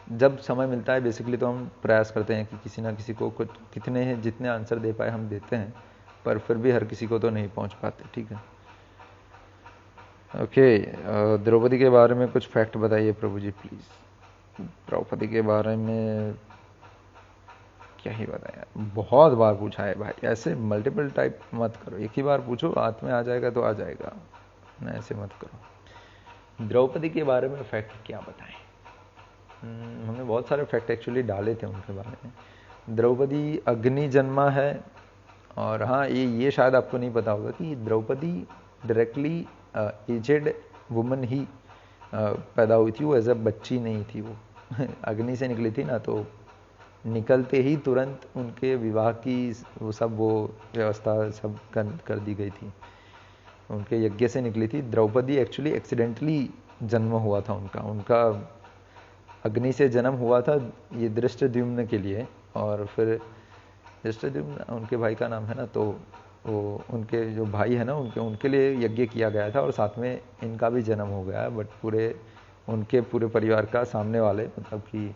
जब समय मिलता है बेसिकली। तो हम प्रयास करते हैं कि किसी ना किसी को कुछ, जितने आंसर दे पाए हम देते हैं, पर फिर भी हर किसी को तो नहीं पहुंच पाते, ठीक है। ओके, द्रौपदी के बारे में कुछ फैक्ट बताइए प्रभु जी प्लीज़। द्रौपदी के बारे में क्या ही बताया, बहुत बार पूछा है भाई, ऐसे मल्टीपल टाइप मत करो, एक ही बार पूछो, हाथ में आ जाएगा तो आ जाएगा ना, ऐसे मत करो। द्रौपदी के बारे में फैक्ट क्या बताएं? हमने बहुत सारे फैक्ट एक्चुअली डाले थे उनके बारे में। द्रौपदी अग्नि जन्मा है, और हाँ ये शायद आपको नहीं पता होगा कि द्रौपदी डायरेक्टली एजेड वुमन ही पैदा हुई थी, वो एज अ बच्ची नहीं थी, वो अग्नि से निकली थी ना, तो निकलते ही तुरंत उनके विवाह की वो व्यवस्था सब कर दी गई थी। उनके यज्ञ से निकली थी। द्रौपदी एक्चुअली एक्सीडेंटली जन्म हुआ था उनका अग्नि से जन्म हुआ था ये धृष्टद्युम्न के लिए, और फिर धृष्टद्युम्न उनके भाई का नाम है ना, तो वो उनके जो भाई है ना उनके लिए यज्ञ किया गया था, और साथ में इनका भी जन्म हो गया। बट उनके पूरे परिवार का सामने वाले मतलब कि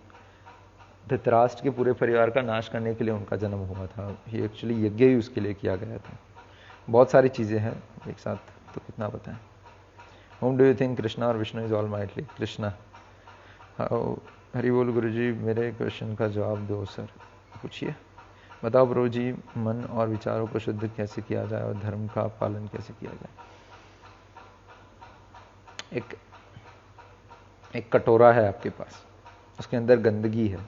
धृतराष्ट्र के पूरे परिवार का नाश करने के लिए उनका जन्म हुआ था। ये एक्चुअली यज्ञ ही उसके लिए किया गया था। बहुत सारी चीज़ें हैं एक साथ, तो कितना बताएं। How do you think Krishna और Vishnu is almighty? Krishna. Hari बोल गुरुजी, मेरे क्वेश्चन का जवाब दो सर। पूछिए। बताओ प्रभु जी, मन और विचारों को शुद्ध कैसे किया जाए और धर्म का पालन कैसे किया जाए? एक कटोरा है आपके पास, उसके अंदर गंदगी है।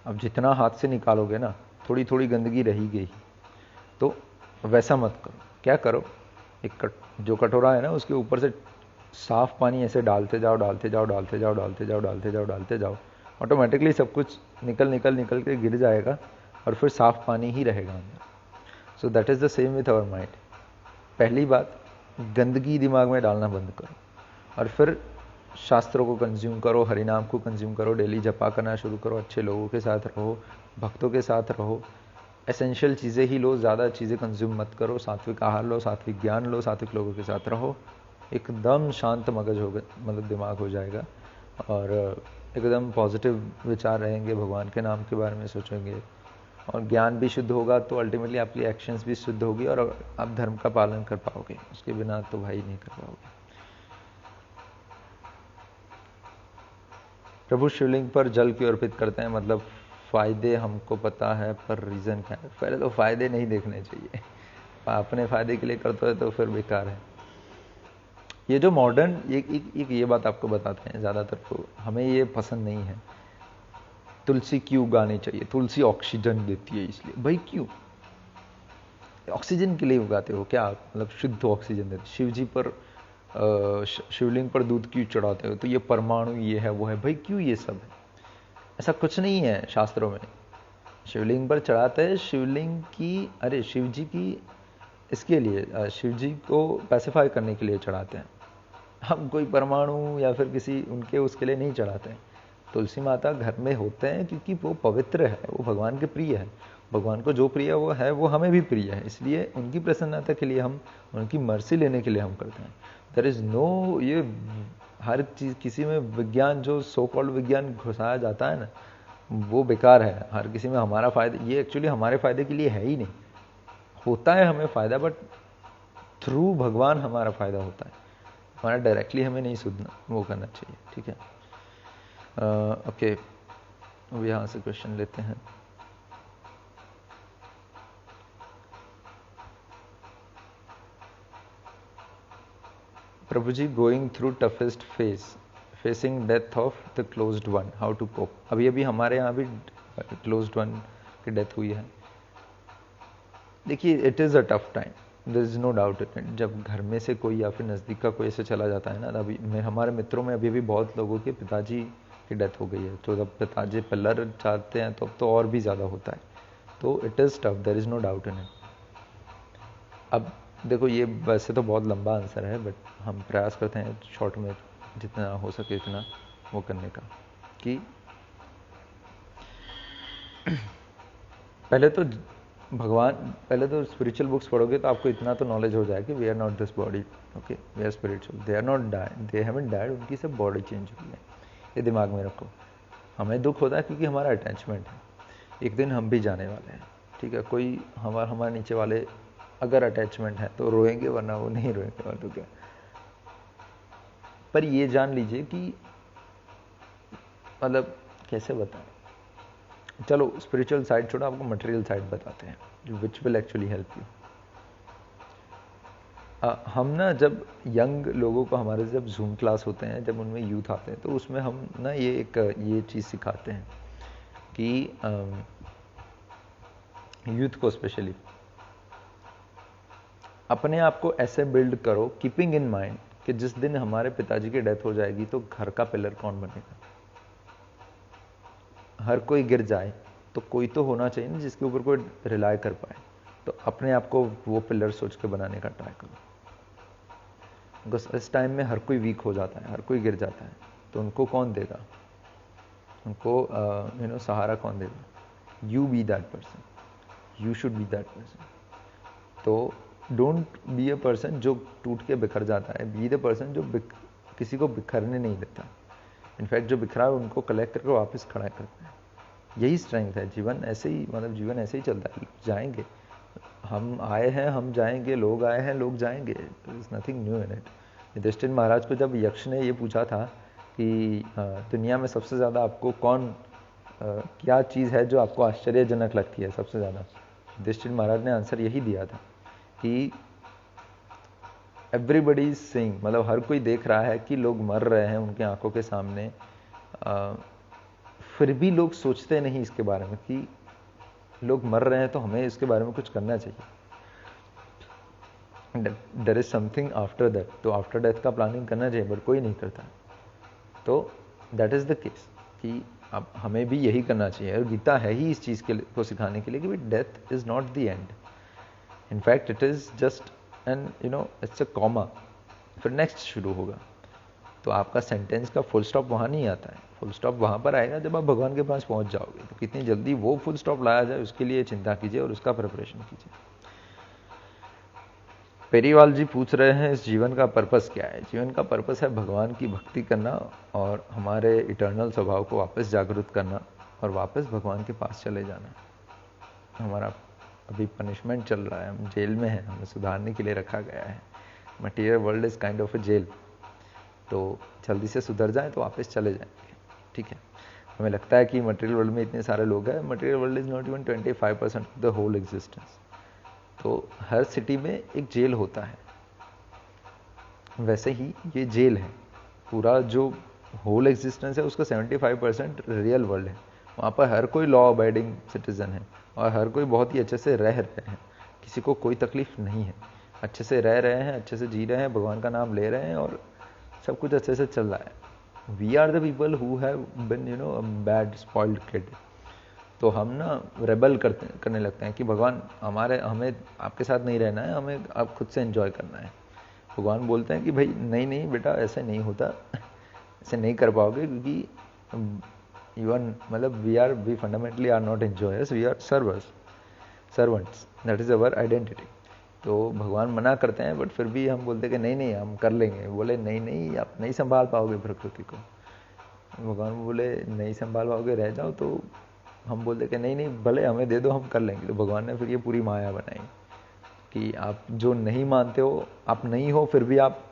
अब जितना हाथ से निकालोगे ना, थोड़ी थोड़ी गंदगी रही गई, तो वैसा मत करो। क्या करो, जो कटोरा है ना उसके ऊपर से साफ पानी ऐसे डालते जाओ डालते जाओ डालते जाओ डालते जाओ डालते जाओ डालते जाओ, ऑटोमेटिकली सब कुछ निकल के गिर जाएगा और फिर साफ पानी ही रहेगा अंदर। So that is the same with our mind. पहली बात, गंदगी दिमाग में डालना बंद करो, और फिर शास्त्रों को कंज्यूम करो, हरिनाम को कंज्यूम करो, डेली जपा करना शुरू करो, अच्छे लोगों के साथ रहो, भक्तों के साथ रहो, एसेंशियल चीज़ें ही लो, ज़्यादा चीज़ें कंज्यूम मत करो, सात्विक आहार लो, सात्विक ज्ञान लो, सात्विक लोगों के साथ रहो, एकदम शांत मगज होगा, मतलब दिमाग हो जाएगा, और एकदम पॉजिटिव विचार रहेंगे, भगवान के नाम के बारे में सोचेंगे, और ज्ञान भी शुद्ध होगा, तो अल्टीमेटली आपकी एक्शंस भी शुद्ध होगी और आप धर्म का पालन कर पाओगे। उसके बिना तो भाई नहीं कर पाओगे। प्रभु शिवलिंग पर जल क्यों अर्पित करते हैं? मतलब फ़ायदे हमको पता है, पर रीज़न क्या है? पहले तो फ़ायदे नहीं देखने चाहिए, अपने फ़ायदे के लिए करते हो तो फिर बेकार है। ये जो मॉडर्न एक ये बात आपको बताते हैं, ज़्यादातर को हमें ये पसंद नहीं है। तुलसी क्यों उगानी चाहिए? तुलसी ऑक्सीजन देती है इसलिए। भाई क्यों? ऑक्सीजन के लिए उगाते हो क्या? मतलब शुद्ध ऑक्सीजन देते। शिव जी पर शिवलिंग पर दूध क्यों चढ़ाते हो? तो ये परमाणु ये है वो है। भाई क्यों ये सब है? ऐसा कुछ नहीं है शास्त्रों में। शिवलिंग पर चढ़ाते हैं शिवलिंग की, अरे शिव जी की इसके लिए, शिव जी को पैसिफाई करने के लिए चढ़ाते हैं। हम कोई परमाणु या फिर किसी उनके उसके लिए नहीं चढ़ाते हैं। तुलसी माता घर में होते हैं क्योंकि वो पवित्र है, वो भगवान के प्रिय है। भगवान को जो प्रिय है वो हमें भी प्रिय है, इसलिए उनकी प्रसन्नता के लिए हम, उनकी मर्सी लेने के लिए हम करते हैं। देयर इज नो, ये हर चीज़ किसी में विज्ञान, जो सो कॉल्ड विज्ञान घुसाया जाता है ना, वो बेकार है। हर किसी में हमारा फ़ायदा, ये एक्चुअली हमारे फ़ायदे के लिए है ही नहीं। होता है हमें फ़ायदा, बट थ्रू भगवान हमारा फ़ायदा होता है, हमारा डायरेक्टली हमें नहीं सुनना वो करना चाहिए। ठीक है, ओके, अब यहाँ से क्वेश्चन लेते हैं। प्रभु जी, going through toughest phase, facing death of the closed one, how to cope? अभी हमारे यहाँ भी क्लोज्ड वन की डेथ हुई है। देखिए, it is a tough time, there is no doubt in it. जब घर में से कोई या फिर नज़दीक का कोई ऐसे चला जाता है ना, अभी हमारे मित्रों में अभी भी बहुत लोगों के पिताजी की डेथ हो गई है, तो जब पिताजी पिलर चाहते हैं तो और भी ज़्यादा होता है। तो it is tough, there is no doubt in it. अब देखो, ये वैसे तो बहुत लंबा आंसर है, बट हम प्रयास करते हैं शॉर्ट में जितना हो सके इतना वो करने का, कि पहले तो स्पिरिचुअल बुक्स पढ़ोगे तो आपको इतना तो नॉलेज हो जाए कि we are not this body, okay, we are spiritual, they are not died, they haven't died, उनकी सब बॉडी चेंज हुई है, ये दिमाग में रखो। हमें दुख होता है क्योंकि हमारा अटैचमेंट है, एक दिन हम भी जाने वाले हैं। ठीक है, कोई हमारे नीचे वाले अगर अटैचमेंट है तो रोएंगे, वरना वो नहीं रोएंगे, और तो क्या। पर ये जान लीजिए कि मतलब कैसे बताएं, चलो स्पिरिचुअल साइड छोड़ो, आपको मटेरियल साइड बताते हैं which will actually help you. हम ना जब यंग लोगों को, हमारे जब जूम क्लास होते हैं, जब उनमें यूथ आते हैं, तो उसमें हम ना ये चीज़ सिखाते हैं कि यूथ को स्पेशली अपने आप को ऐसे बिल्ड करो, कीपिंग इन माइंड कि जिस दिन हमारे पिताजी की डेथ हो जाएगी तो घर का पिलर कौन बनेगा? हर कोई गिर जाए, तो कोई तो होना चाहिए ना जिसके ऊपर कोई रिलाय कर पाए। तो अपने आप को वो पिलर सोच के बनाने का ट्राई करो, बिकॉज इस टाइम में हर कोई वीक हो जाता है, हर कोई गिर जाता है, तो उनको कौन देगा, उनको सहारा कौन देगा? You be that person, you should be that person. तो डोंट बी अ पर्सन जो टूट के बिखर जाता है, बी द पर्सन जो किसी को बिखरने नहीं देता। इनफैक्ट जो बिखरा है उनको कलेक्ट करके वापस खड़ा करता है। यही स्ट्रेंथ है। जीवन ऐसे ही, मतलब जीवन ऐसे ही चलता है, जाएंगे, हम आए हैं, हम जाएंगे, लोग आए हैं, लोग जाएंगे, is nothing new in it. Yudhishthira Maharaj को जब यक्ष ने ये पूछा था कि दुनिया में सबसे ज़्यादा आपको क्या चीज़ है जो आपको आश्चर्यजनक लगती है सबसे ज़्यादा, युधिष्ठिर महाराज ने आंसर यही दिया था कि एवरीबडी इज सीइंग, मतलब हर कोई देख रहा है कि लोग मर रहे हैं उनकी आंखों के सामने, फिर भी लोग सोचते नहीं इसके बारे में कि लोग मर रहे हैं तो हमें इसके बारे में कुछ करना चाहिए। There is something after that, तो आफ्टर डेथ का प्लानिंग करना चाहिए, बट कोई नहीं करता। तो दैट इज द केस कि अब हमें भी यही करना चाहिए, और गीता है ही इस चीज़ को सिखाने के लिए कि death is not the end, in fact it is just and it's a comma, फिर नेक्स्ट शुरू होगा। तो आपका सेंटेंस का फुल स्टॉप वहाँ नहीं आता है, फुल स्टॉप वहाँ पर आएगा जब आप भगवान के पास पहुँच जाओगे। तो कितनी जल्दी वो फुल स्टॉप लाया जाए उसके लिए चिंता कीजिए और उसका प्रिपरेशन कीजिए। पेरीवाल जी पूछ रहे हैं इस जीवन का पर्पस क्या है? जीवन का पर्पस है भगवान की भक्ति करना और हमारे इटर्नल स्वभाव को वापस जागरूक करना और वापस भगवान के पास चले जाना। हमारा अभी पनिशमेंट चल रहा है, हम जेल में हैं, हमें सुधारने के लिए रखा गया है। Material world is kind of a jail, तो जल्दी से सुधर जाएं तो वापस चले जाएंगे। ठीक है, हमें लगता है कि मटेरियल वर्ल्ड में इतने सारे लोग हैं, material world is not even 25% of the whole existence. तो हर सिटी में एक जेल होता है, वैसे ही ये जेल है। पूरा जो होल एग्जिस्टेंस है उसका 75% रियल वर्ल्ड है। वहाँ पर हर कोई लॉ अबाइडिंग सिटीजन है और हर कोई बहुत ही अच्छे से रह रहे हैं, किसी को कोई तकलीफ नहीं है, अच्छे से रह रहे हैं, अच्छे से जी रहे हैं, भगवान का नाम ले रहे हैं और सब कुछ अच्छे से चल रहा है। We are the people who have been bad spoiled kid. तो हम ना रेबल करने लगते हैं कि भगवान हमें आपके साथ नहीं रहना है, हमें आप खुद से एंजॉय करना है। भगवान बोलते हैं कि भाई नहीं नहीं बेटा, ऐसे नहीं होता, ऐसे नहीं कर पाओगे, क्योंकि यू आर, मतलब we fundamentally are not enjoyers, we are servants, that is our identity. तो भगवान मना करते हैं, बट फिर भी हम बोलते हैं कि नहीं नहीं हम कर लेंगे। बोले नहीं नहीं, आप नहीं संभाल पाओगे प्रकृति को। भगवान बोले नहीं संभाल पाओगे, रह जाओ। तो हम बोलते कि नहीं नहीं भले हमें दे दो, हम कर लेंगे। तो भगवान ने फिर ये पूरी माया बनाई कि आप जो नहीं मानते हो, आप नहीं हो, फिर भी आप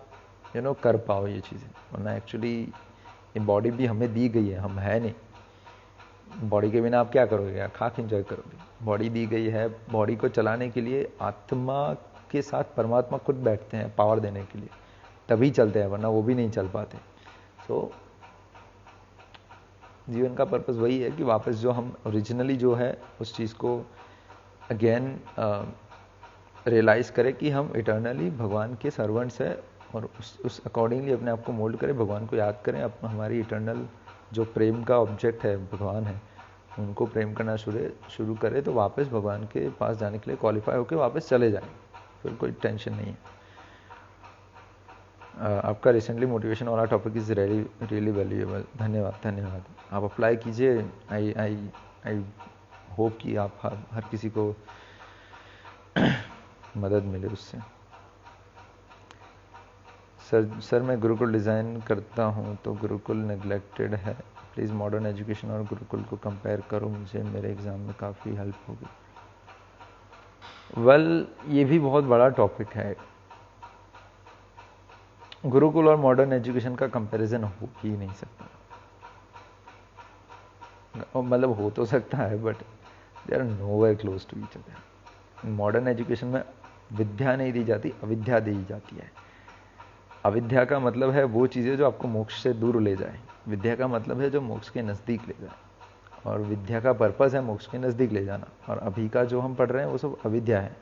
कर पाओ ये चीज़ें। वरना एक्चुअली ये बॉडी भी हमें दी गई है, हम है नहीं। बॉडी के बिना आप क्या करोगे? आप खाक एंजॉय करोगे। बॉडी दी गई है, बॉडी को चलाने के लिए आत्मा के साथ परमात्मा खुद बैठते हैं पावर देने के लिए, तभी चलते हैं, वरना वो भी नहीं चल पाते। सो जीवन का पर्पस वही है कि वापस जो हम ओरिजिनली जो है उस चीज़ को अगेन रियलाइज़ करें कि हम इटर्नली भगवान के सर्वेंट्स हैं और उस अकॉर्डिंगली अपने आप को मोल्ड करें, भगवान को याद करें। हमारी इटर्नल जो प्रेम का ऑब्जेक्ट है भगवान है, उनको प्रेम करना शुरू करें, तो वापस भगवान के पास जाने के लिए क्वालिफाई होकर वापस चले जाएं, फिर कोई टेंशन नहीं है। आपका रिसेंटली मोटिवेशन वाला टॉपिक इज़ रियली वैल्यूएबल। धन्यवाद। आप अप्लाई कीजिए। आई होप कि आप हर किसी को मदद मिले उससे। सर मैं गुरुकुल डिज़ाइन करता हूँ तो गुरुकुल नेग्लेक्टेड है, प्लीज़ मॉडर्न एजुकेशन और गुरुकुल को कंपेयर करो, मुझे मेरे एग्ज़ाम में काफ़ी हेल्प होगी। वेल, ये भी बहुत बड़ा टॉपिक है। गुरुकुल और मॉडर्न एजुकेशन का कंपैरिजन हो ही नहीं सकता, मतलब हो तो सकता है but they are nowhere close to each other. Modern education में विद्या नहीं दी जाती, अविद्या दी जाती है। अविद्या का मतलब है वो चीज़ें जो आपको मोक्ष से दूर ले जाए, विद्या का मतलब है जो मोक्ष के नज़दीक ले जाए, और विद्या का पर्पस है मोक्ष के नज़दीक ले जाना। और अभी का जो हम पढ़ रहे हैं वो सब अविद्या है,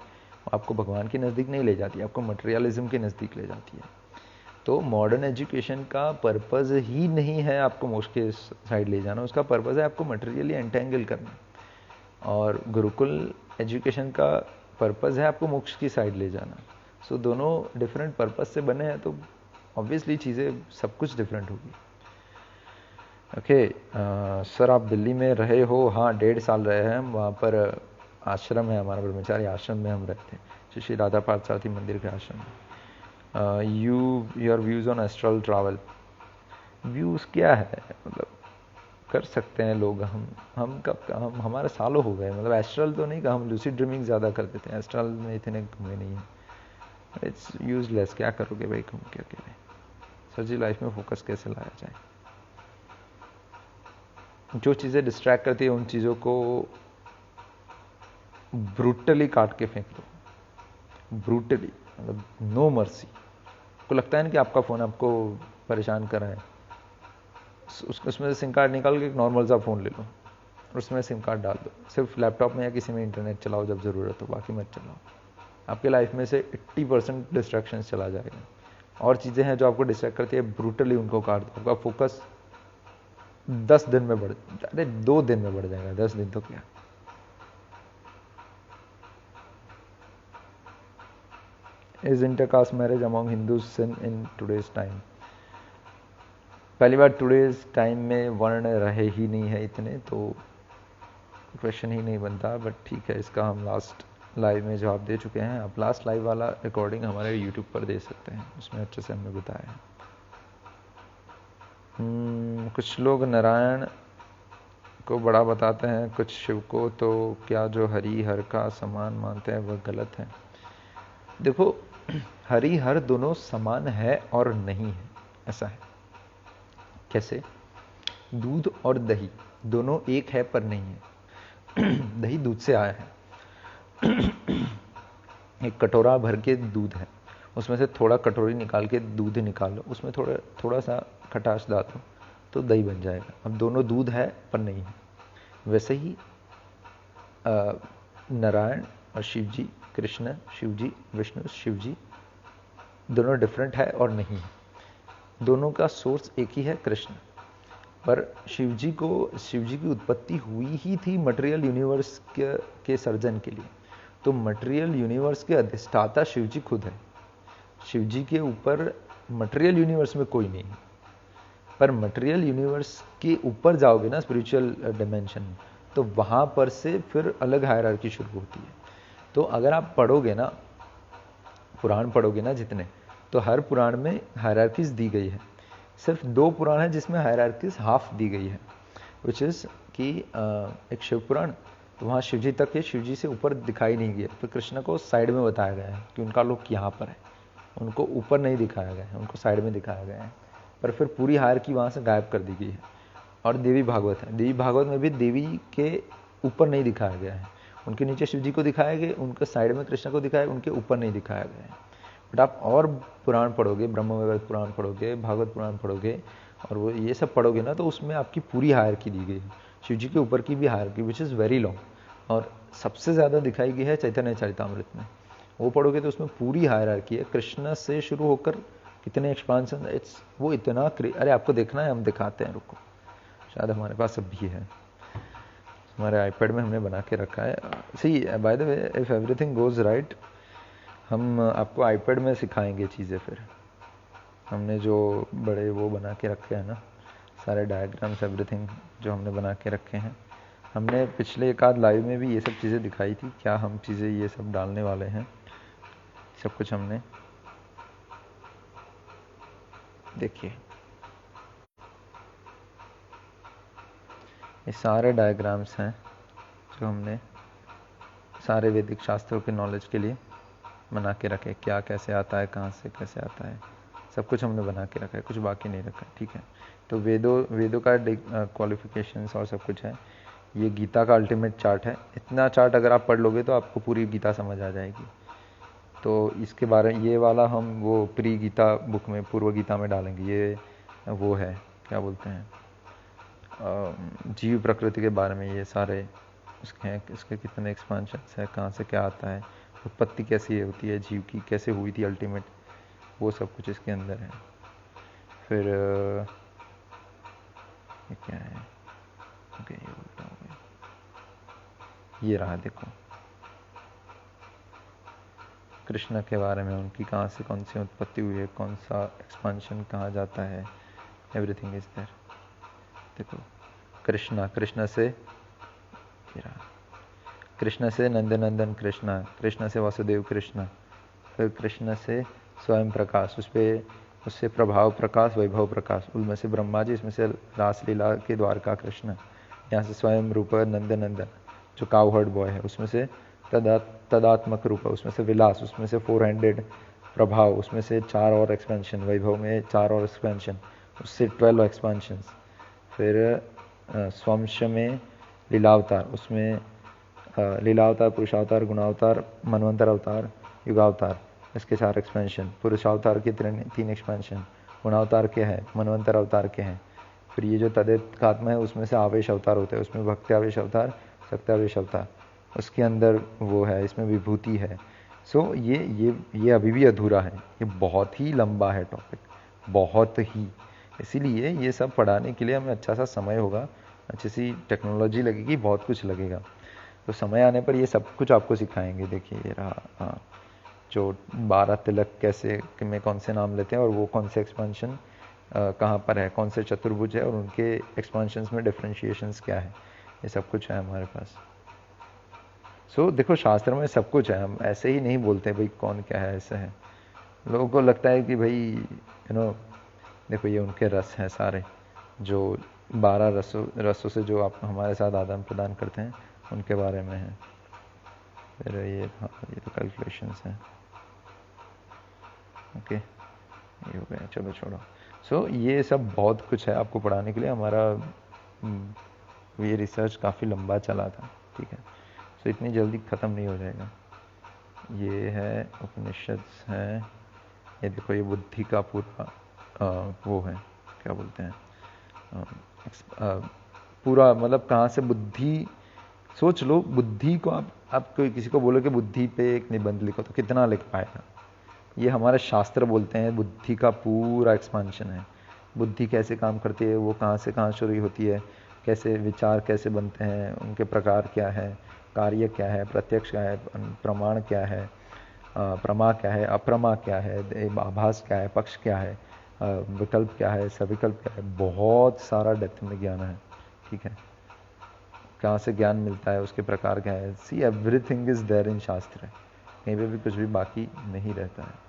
आपको भगवान के नज़दीक नहीं ले जाती, आपको मटेरियलिज्म के नज़दीक ले जाती है। तो मॉडर्न एजुकेशन का पर्पज़ ही नहीं है आपको मोक्ष के साइड ले जाना, उसका पर्पज़ है आपको मटेरियली एंटेंगल करना। और गुरुकुल एजुकेशन का पर्पज़ है आपको मोक्ष की साइड ले जाना। सो दोनों डिफरेंट पर्पज़ से बने हैं, तो ऑब्वियसली चीज़ें सब कुछ डिफरेंट होगी। ओके, सर आप दिल्ली में रहे हो? हाँ, 1.5 साल रहे हैं हम। वहाँ पर आश्रम है हमारा, ब्रह्मचारी आश्रम में हम रहते हैं, श्री राधा पार्थसारथी मंदिर के आश्रम में। Your views on astral travel. Views क्या है, मतलब कर सकते हैं लोग। हम हमारे सालों हो गए, मतलब एस्ट्रल तो नहीं, हम लूसिड ड्रीमिंग ज़्यादा करते थे, एस्ट्रल में इतने घूमे नहीं हैं। इट्स यूजलेस, क्या करोगे भाई घूम के अकेले। सर जी लाइफ में फोकस कैसे लाया जाए? जो चीज़ें डिस्ट्रैक्ट करती है उन चीज़ों को ब्रूटली काट के फेंक दो, ब्रूटली, मतलब नो मर्सी। आपको लगता है ना कि आपका फ़ोन आपको परेशान कर रहा है, उसमें से सिम कार्ड निकाल के एक नॉर्मल सा फ़ोन ले लो, उसमें सिम कार्ड डाल दो, सिर्फ लैपटॉप में या किसी में इंटरनेट चलाओ जब ज़रूरत हो, बाकी मत चलाओ। आपके लाइफ में से 80% डिस्ट्रैक्शंस चला जाएगा। और चीज़ें हैं जो आपको डिस्ट्रैक्ट करती है, ब्रूटली उनको काट दो। आपका फोकस 10 दिन में बढ़, अरे 2 दिन में बढ़ जाएगा, 10 दिन तो क्या। Is intercaste marriage among Hindus sin in today's time? पहली बार टुडेज टाइम में वर्ण रहे ही नहीं है इतने, तो क्वेश्चन ही नहीं बनता। बट ठीक है, इसका हम लास्ट लाइव में जवाब दे चुके हैं। आप लास्ट लाइव वाला रिकॉर्डिंग हमारे यूट्यूब पर दे सकते हैं, उसमें अच्छे से हमने बताया है। कुछ लोग नारायण को बड़ा बताते हैं, कुछ शिव को, तो क्या जो हरि हर का समान मानते हैं वह गलत है? देखो, हरि हर दोनों समान है और नहीं है, ऐसा है। कैसे? दूध और दही दोनों एक है पर नहीं है। दही दूध से आया है। एक कटोरा भर के दूध है, उसमें से थोड़ा कटोरी निकाल के दूध निकालो, उसमें थोड़ा थोड़ा सा खटास डाल दो तो दही बन जाएगा। अब दोनों दूध है पर नहीं है। वैसे ही नारायण और शिव जी, कृष्ण शिव जी, विष्णु शिव जी, दोनों डिफरेंट है और नहीं है। दोनों का सोर्स एक ही है, कृष्ण। पर शिव जी की उत्पत्ति हुई ही थी मटेरियल यूनिवर्स के सर्जन के लिए। तो मटेरियल यूनिवर्स के अधिष्ठाता शिव जी खुद है। शिव जी के ऊपर मटेरियल यूनिवर्स में कोई नहीं है। पर मटेरियल यूनिवर्स के ऊपर जाओगे ना, स्पिरिचुअल डिमेंशन में, तो वहाँ पर से फिर अलग हायरार्की शुरू होती है। तो अगर आप पढ़ोगे ना, पुराण पढ़ोगे ना जितने, तो हर पुराण में हायरार्कीज दी गई है। सिर्फ 2 पुराण है जिसमें हायरार्कीज हाफ दी गई है, विच इज़ कि एक शिव पुराण, तो वहाँ शिव जी तक है, शिव जी से ऊपर दिखाई नहीं गया। फिर कृष्ण को साइड में बताया गया है कि उनका लोक यहाँ पर है, उनको ऊपर नहीं दिखाया गया है, उनको साइड में दिखाया गया है। पर फिर पूरी हायरार्की वहाँ से गायब कर दी गई है। और देवी भागवत है, देवी भागवत में भी देवी के ऊपर नहीं दिखाया गया है, उनके नीचे शिव जी को दिखाया गया, उनके साइड में कृष्ण को दिखाया, उनके ऊपर नहीं दिखाया गया है। बट आप और पुराण पढ़ोगे, ब्रह्मवैवर्त पुराण पढ़ोगे, भागवत पुराण पढ़ोगे, और वो ये सब पढ़ोगे ना, तो उसमें आपकी पूरी हायरार्की दी गई है, शिव जी के ऊपर की भी hierarchy, which is very long. और सबसे ज़्यादा दिखाई गई है चैतन्य चरितामृत में। वो पढ़ोगे तो उसमें पूरी हायरार्की है, कृष्ण से शुरू होकर कितने एक्सपांशन, इट्स वो इतना अरे आपको देखना है, हम दिखाते हैं, रुको, शायद हमारे पास अब भी है, हमारे आईपैड में हमने बना के रखा है। See by the way, if everything goes right, हम आपको आईपैड में सिखाएंगे चीज़ें। फिर हमने जो बड़े वो बना के रखे हैं ना, सारे डायग्राम्स एवरीथिंग जो हमने बना के रखे हैं, हमने पिछले एक आध लाइव में भी ये सब चीज़ें दिखाई थी, क्या हम चीज़ें ये सब डालने वाले हैं, सब कुछ हमने, देखिए ये सारे डायग्राम्स हैं जो हमने सारे वैदिक शास्त्रों के नॉलेज के लिए बना के रखे, क्या कैसे आता है, कहाँ से कैसे आता है, सब कुछ हमने बना के रखा है, कुछ बाकी नहीं रखा है, ठीक है। तो वेदों का क्वालिफिकेशंस और सब कुछ है। ये गीता का अल्टीमेट चार्ट है। इतना चार्ट अगर आप पढ़ लोगे तो आपको पूरी गीता समझ आ जाएगी। तो इसके बारे में ये वाला हम वो प्री गीता बुक में, पूर्व गीता में डालेंगे। ये वो है, क्या बोलते हैं, जीव प्रकृति के बारे में ये सारे उसके हैं, इसके कितने एक्सपांशंस है, कहाँ से क्या आता है, उत्पत्ति कैसी होती है जीव की, कैसे हुई थी अल्टीमेट, वो सब कुछ इसके अंदर है। फिर ये क्या है, ओके, ये उल्टा हो गया। ये रहा देखो, कृष्ण के बारे में, उनकी कहाँ से कौन सी उत्पत्ति हुई है, कौन सा एक्सपांशन कहाँ जाता है, एवरीथिंग इज देयर। देखो कृष्णा, कृष्ण से नंदनंदन कृष्णा, कृष्ण से वासुदेव कृष्ण, फिर कृष्ण से स्वयं प्रकाश, उससे प्रभाव प्रकाश, वैभव प्रकाश, उनमें से ब्रह्मा जी, इसमें से रासलीला के द्वारका कृष्ण, यहाँ से स्वयं रूप नंदनंदन जो काउहर्ड बॉय है, उसमें से तदात्मक रूप, उसमें से विलास, उसमें से 4 हैंडेड प्रभाव, उसमें से 4 और एक्सपेंशन, वैभव में 4 और एक्सपेंशन, उससे 12 एक्सपेंशन, फिर स्वंश में लीलावतार, उसमें लीलावतार, पुरुषावतार, गुणावतार, मनवंतर अवतार, युगावतार, इसके 4 एक्सपेंशन, पुरुषावतार के 3 एक्सपेंशन, गुणावतार के हैं, मनवंतर अवतार के हैं, फिर ये जो तदेकात्मा है उसमें से आवेश अवतार होते हैं, उसमें भक्त्यावेश अवतार, सत्यावेश अवतार, उसके अंदर वो है, इसमें विभूति है। सो ये अभी भी अधूरा है, ये बहुत ही लंबा है टॉपिक, बहुत ही, इसीलिए ये सब पढ़ाने के लिए हमें अच्छा सा समय होगा, अच्छी सी टेक्नोलॉजी लगेगी, बहुत कुछ लगेगा। तो समय आने पर ये सब कुछ आपको सिखाएंगे। देखिए ये रहा, हाँ, जो 12 तिलक कैसे में कौन से नाम लेते हैं और वो कौन से एक्सपेंशन कहाँ पर है, कौन से चतुर्भुज है और उनके एक्सपेंशंस में डिफरेंशिएशंस क्या है, ये सब कुछ है हमारे पास। सो देखो शास्त्र में सब कुछ है, हम ऐसे ही नहीं बोलते भाई कौन क्या है, ऐसे है। लोगों को लगता है कि भाई देखो ये उनके रस हैं सारे, जो 12 रसों से जो आप हमारे साथ आदान प्रदान करते हैं उनके बारे में है। फिर ये तो कैलकुलेशंस हैं, ओके, ये हो गया, चलो छोड़ो। सो ये सब बहुत कुछ है आपको पढ़ाने के लिए, हमारा ये रिसर्च काफ़ी लंबा चला था, ठीक है। सो इतनी जल्दी ख़त्म नहीं हो जाएगा। ये है उपनिषद हैं, ये देखो ये बुद्धि का पूरा वो है, क्या बोलते हैं, पूरा मतलब कहाँ से बुद्धि, सोच लो बुद्धि को आप कोई किसी को बोलो कि बुद्धि पे एक निबंध लिखो तो कितना लिख पाएगा। ये हमारे शास्त्र बोलते हैं बुद्धि का पूरा एक्सपांशन है, बुद्धि कैसे काम करती है, वो कहाँ से कहाँ शुरू होती है, कैसे विचार कैसे बनते हैं, उनके प्रकार क्या है, कार्य क्या है, प्रत्यक्ष क्या है, प्रमाण क्या है, प्रमा क्या है, अप्रमा क्या है, आभास क्या है, पक्ष क्या है, विकल्प क्या है, सविकल्प क्या है, बहुत सारा डेप्थ में ज्ञान है, ठीक है। कहाँ से ज्ञान मिलता है, उसके प्रकार क्या है, see everything is there in shastra, कहीं पे भी कुछ भी बाकी नहीं रहता है।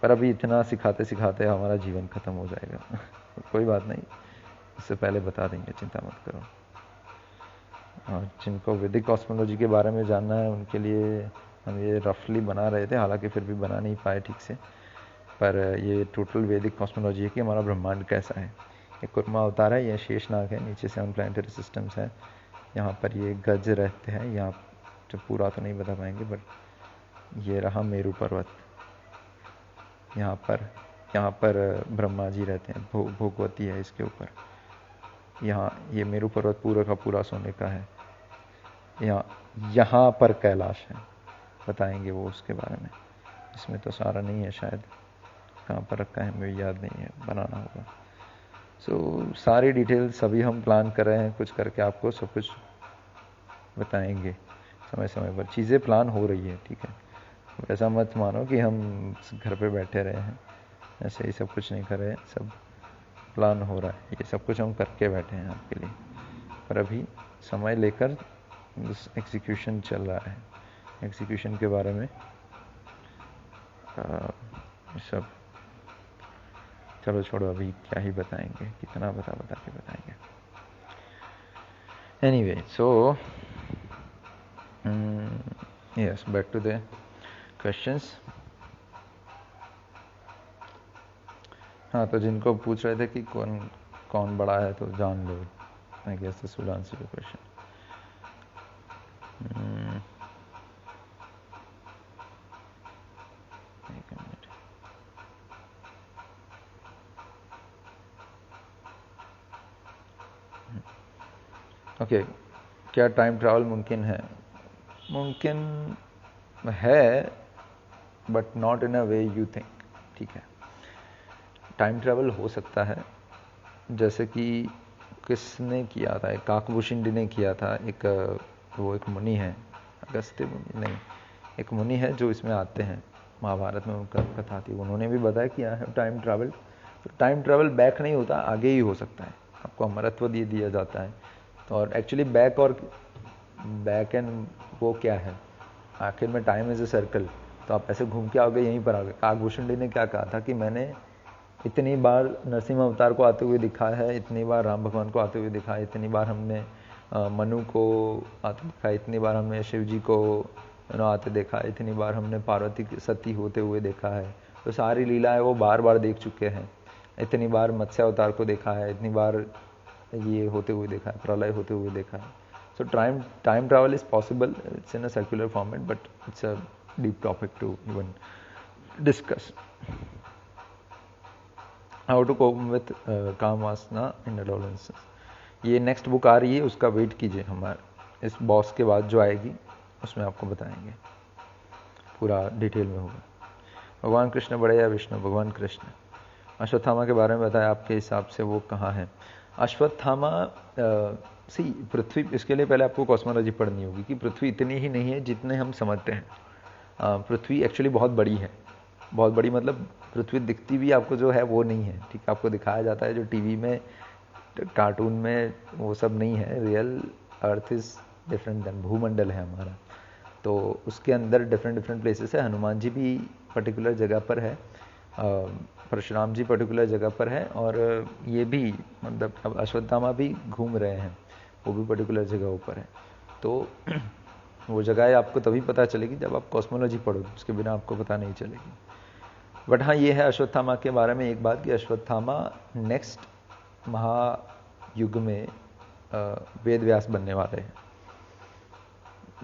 पर अभी इतना सिखाते सिखाते हमारा जीवन खत्म हो जाएगा कोई बात नहीं, इससे पहले बता देंगे, चिंता मत करो। और जिनको वैदिक कॉस्मोलॉजी के बारे में जानना है उनके लिए हम ये रफली बना रहे थे, हालांकि फिर भी बना नहीं पाए ठीक से, पर ये टोटल वैदिक कॉस्मोलॉजी है कि हमारा ब्रह्मांड कैसा है। ये कुर्मा अवतार है, ये शेषनाग है, नीचे 7 प्लानिटरी सिस्टम्स है, यहाँ पर ये गज रहते हैं, यहाँ जो पूरा तो नहीं बता पाएंगे, बट ये रहा मेरू पर्वत, यहाँ पर ब्रह्मा जी रहते हैं, भोगवती है इसके ऊपर, यहाँ ये मेरू पर्वत पूरा का पूरा सोने का है, यहाँ पर कैलाश है, बताएंगे वो उसके बारे में, इसमें तो सारा नहीं है शायद, कहाँ पर रखा है मुझे याद नहीं है, बनाना होगा। सो सारी डिटेल्स अभी हम प्लान कर रहे हैं, कुछ करके आपको सब कुछ बताएंगे समय समय पर, चीज़ें प्लान हो रही है, ठीक है। ऐसा मत मानो कि हम घर पे बैठे रहे हैं, ऐसे ही सब कुछ नहीं कर रहे हैं, सब प्लान हो रहा है, ये सब कुछ हम करके बैठे हैं आपके लिए, पर अभी समय लेकर एग्जीक्यूशन चल रहा है, एग्जीक्यूशन के बारे में सब, चलो छोड़ो, अभी क्या ही बताएंगे, कितना बता के बताएंगे। Anyway, so yes, back to the questions. हाँ, तो जिनको पूछ रहे थे कि कौन बड़ा है, तो जान लो, I guess this will answer the question. Okay, क्या टाइम ट्रैवल मुमकिन है? मुमकिन है, but not in a way you think, ठीक है। टाइम ट्रैवल हो सकता है, जैसे कि किसने किया था, एक काकभूषिंडी ने किया था, एक वो एक मुनि है, अगस्त्य मुनि नहीं, एक मुनि है जो इसमें आते हैं, महाभारत में उनका कथा थी। उन्होंने भी बताया कि यहाँ है टाइम ट्रैवल, तो टाइम ट्रैवल बैक नहीं होता, आगे ही हो सकता है, आपको अमरत्व दिया जाता है। तो और एक्चुअली बैक एंड वो क्या है, आखिर में टाइम इज ए सर्कल, तो आप ऐसे घूम के आओगे यहीं पर आओगे। काकभूषण जी ने क्या कहा था कि मैंने इतनी बार नरसिंह अवतार को आते हुए दिखा है, इतनी बार राम भगवान को आते हुए दिखा है, इतनी बार हमने मनु को आते देखा, इतनी बार हमने शिव जी को आते देखा, इतनी बार हमने पार्वती की सती होते हुए देखा है। तो सारी लीलाएं वो बार बार देख चुके हैं। इतनी बार मत्स्य अवतार को देखा है, इतनी बार ये होते हुए देखा है, प्रलय होते हुए देखा है। So time travel is possible, it's in a circular format, but it's a deep topic to even discuss. How to cope with kaam vasna इन एडोलेंसेंस, ये नेक्स्ट बुक आ रही है, उसका वेट कीजिए, हमारे इस बॉस के बाद जो आएगी उसमें आपको बताएंगे, पूरा डिटेल में होगा। भगवान कृष्ण बड़े या विष्णु? भगवान कृष्ण। अश्वत्थामा के बारे में बताया, आपके हिसाब से वो कहाँ है? अश्वत्थामा सी पृथ्वी, इसके लिए पहले आपको कॉस्मोलॉजी पढ़नी होगी कि पृथ्वी इतनी ही नहीं है जितने हम समझते हैं। पृथ्वी एक्चुअली बहुत बड़ी है, बहुत बड़ी मतलब पृथ्वी दिखती भी आपको जो है वो नहीं है, ठीक, आपको दिखाया जाता है जो टीवी में कार्टून में वो सब नहीं है। Real earth is different than, भूमंडल है हमारा, तो उसके अंदर डिफरेंट प्लेसेस है। हनुमान जी भी पर्टिकुलर जगह पर है, परशुराम जी पर्टिकुलर जगह पर है, और ये भी मतलब अब अश्वत्थामा भी घूम रहे हैं, वो भी पर्टिकुलर जगहों पर है। तो वो जगह आपको तभी पता चलेगी जब आप कॉस्मोलॉजी पढ़ोगे, उसके बिना आपको पता नहीं चलेगी। बट हाँ, ये है अश्वत्थामा के बारे में एक बात कि अश्वत्थामा नेक्स्ट महायुग में वेद व्यास बनने वाले हैं।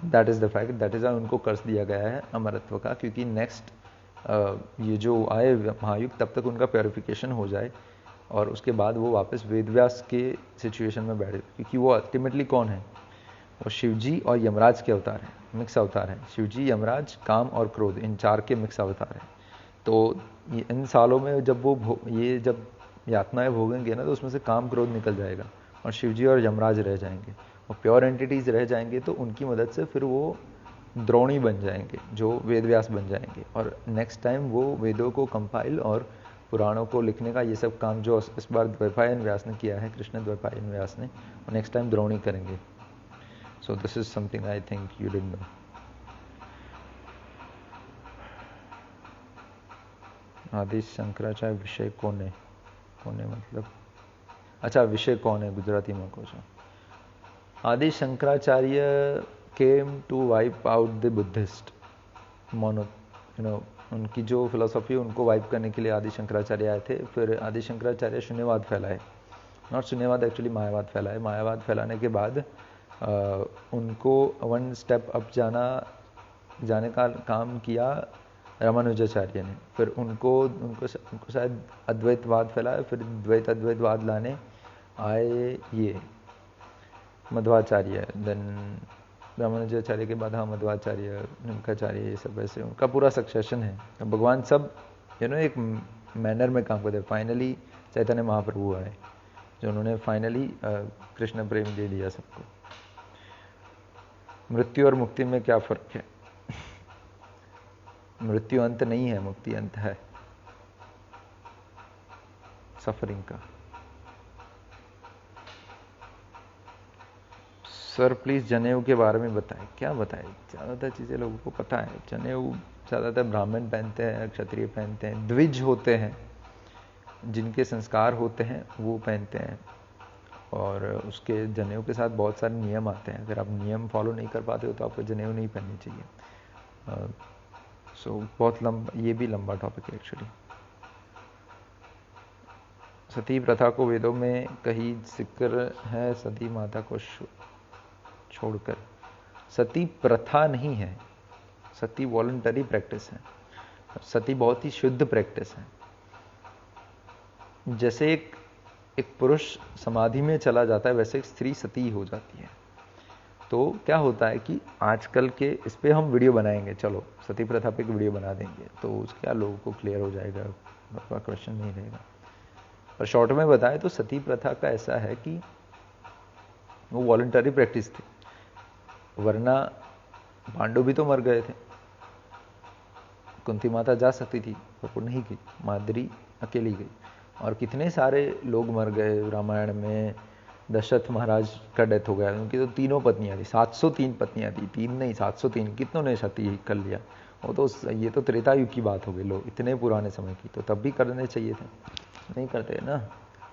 That is the fact, that is उनको कर्ज दिया गया है अमरत्व का, क्योंकि नेक्स्ट ये जो आए महायुग तब तक उनका प्योरिफिकेशन हो जाए और उसके बाद वो वापस वेद व्यास के सिचुएशन में बैठे, क्योंकि वो अल्टीमेटली कौन है? वो शिवजी और यमराज के अवतार हैं, मिक्स अवतार हैं। शिवजी, यमराज, काम और क्रोध, इन चार के मिक्स अवतार हैं। तो इन सालों में जब वो ये जब यातनाएं भोगेंगे ना, तो उसमें से काम क्रोध निकल जाएगा और शिवजी और यमराज रह जाएंगे, और प्योर एंटिटीज रह जाएंगे। तो उनकी मदद से फिर वो द्रोणी बन जाएंगे, जो वेद व्यास बन जाएंगे, और नेक्स्ट टाइम वो वेदों को कंपाइल और पुराणों को लिखने का ये सब काम जो इस बार द्वैपायन व्यास ने किया है, कृष्ण द्वैपायन व्यास ने, और नेक्स्ट टाइम द्रोणी करेंगे। So this is something I think you didn't know. आदि शंकराचार्य विषय कौन है? कौन है मतलब, अच्छा विषय कौन है गुजराती में को? Adi Shankaracharya came to wipe out the Buddhist mono, उनकी जो फिलोसॉफी उनको वाइप करने के लिए आदि शंकराचार्य आए थे। फिर आदि शंकराचार्य शून्यवाद फैलाए, नॉट शून्यवाद एक्चुअली मायावाद फैलाए। मायावाद फैलाने के बाद उनको वन स्टेप अप जाने का काम किया रामानुजाचार्य ने। फिर उनको शायद अद्वैतवाद फैलाया, फिर द्वैत अद्वैतवाद लाने आए ये मध्वाचार्य, देन रामानुजाचार्य के बाद हाँ मध्वाचार्य, निमकाचार्य, ये सब ऐसे उनका पूरा सक्सेशन है। तो भगवान सब एक मैनर में काम करते हैं। फाइनली चैतन्य महाप्रभु आए, जो उन्होंने फाइनली कृष्ण प्रेम दे दिया सबको। मृत्यु और मुक्ति में क्या फर्क है? मृत्यु अंत नहीं है, मुक्ति अंत है सफरिंग का। सर प्लीज जनेऊ के बारे में बताएं। क्या बताएं, ज़्यादातर चीज़ें लोगों को पता है। जनेऊ ज़्यादातर ब्राह्मण पहनते हैं, क्षत्रिय पहनते हैं, द्विज होते हैं, जिनके संस्कार होते हैं वो पहनते हैं, और उसके जनेऊ के साथ बहुत सारे नियम आते हैं। अगर आप नियम फॉलो नहीं कर पाते हो तो आपको जनेऊ नहीं पहननी चाहिए। सो बहुत लंबा, ये भी लंबा टॉपिक है एक्चुअली। सती प्रथा को वेदों में कहीं जिक्र है सती माता को छोड़कर? सती प्रथा नहीं है, सती वॉलंटरी प्रैक्टिस है। सती बहुत ही शुद्ध प्रैक्टिस है। जैसे एक पुरुष समाधि में चला जाता है, वैसे एक स्त्री सती हो जाती है। तो क्या होता है कि आजकल के, इस पे हम वीडियो बनाएंगे, चलो सती प्रथा पे एक वीडियो बना देंगे, तो उसके लोगों को क्लियर हो जाएगा, आपका क्वेश्चन नहीं रहेगा। पर शॉर्ट में बताएं तो सती प्रथा का ऐसा है कि वो वॉलंटरी प्रैक्टिस थी। वरना पांडव भी तो मर गए थे। कुंती माता जा सकती थी पर वो नहीं गई, माद्री अकेली गई। और कितने सारे लोग मर गए रामायण में। दशरथ महाराज का डेथ हो गया, उनकी तो तीनों पत्नियां थी, 703 पत्नियां थी, 3 नहीं 703, कितनों ने सती कर लिया। वो तो ये तो त्रेता युग की बात हो गई, लोग इतने पुराने समय की, तो तब भी करने चाहिए थे, नहीं करते ना।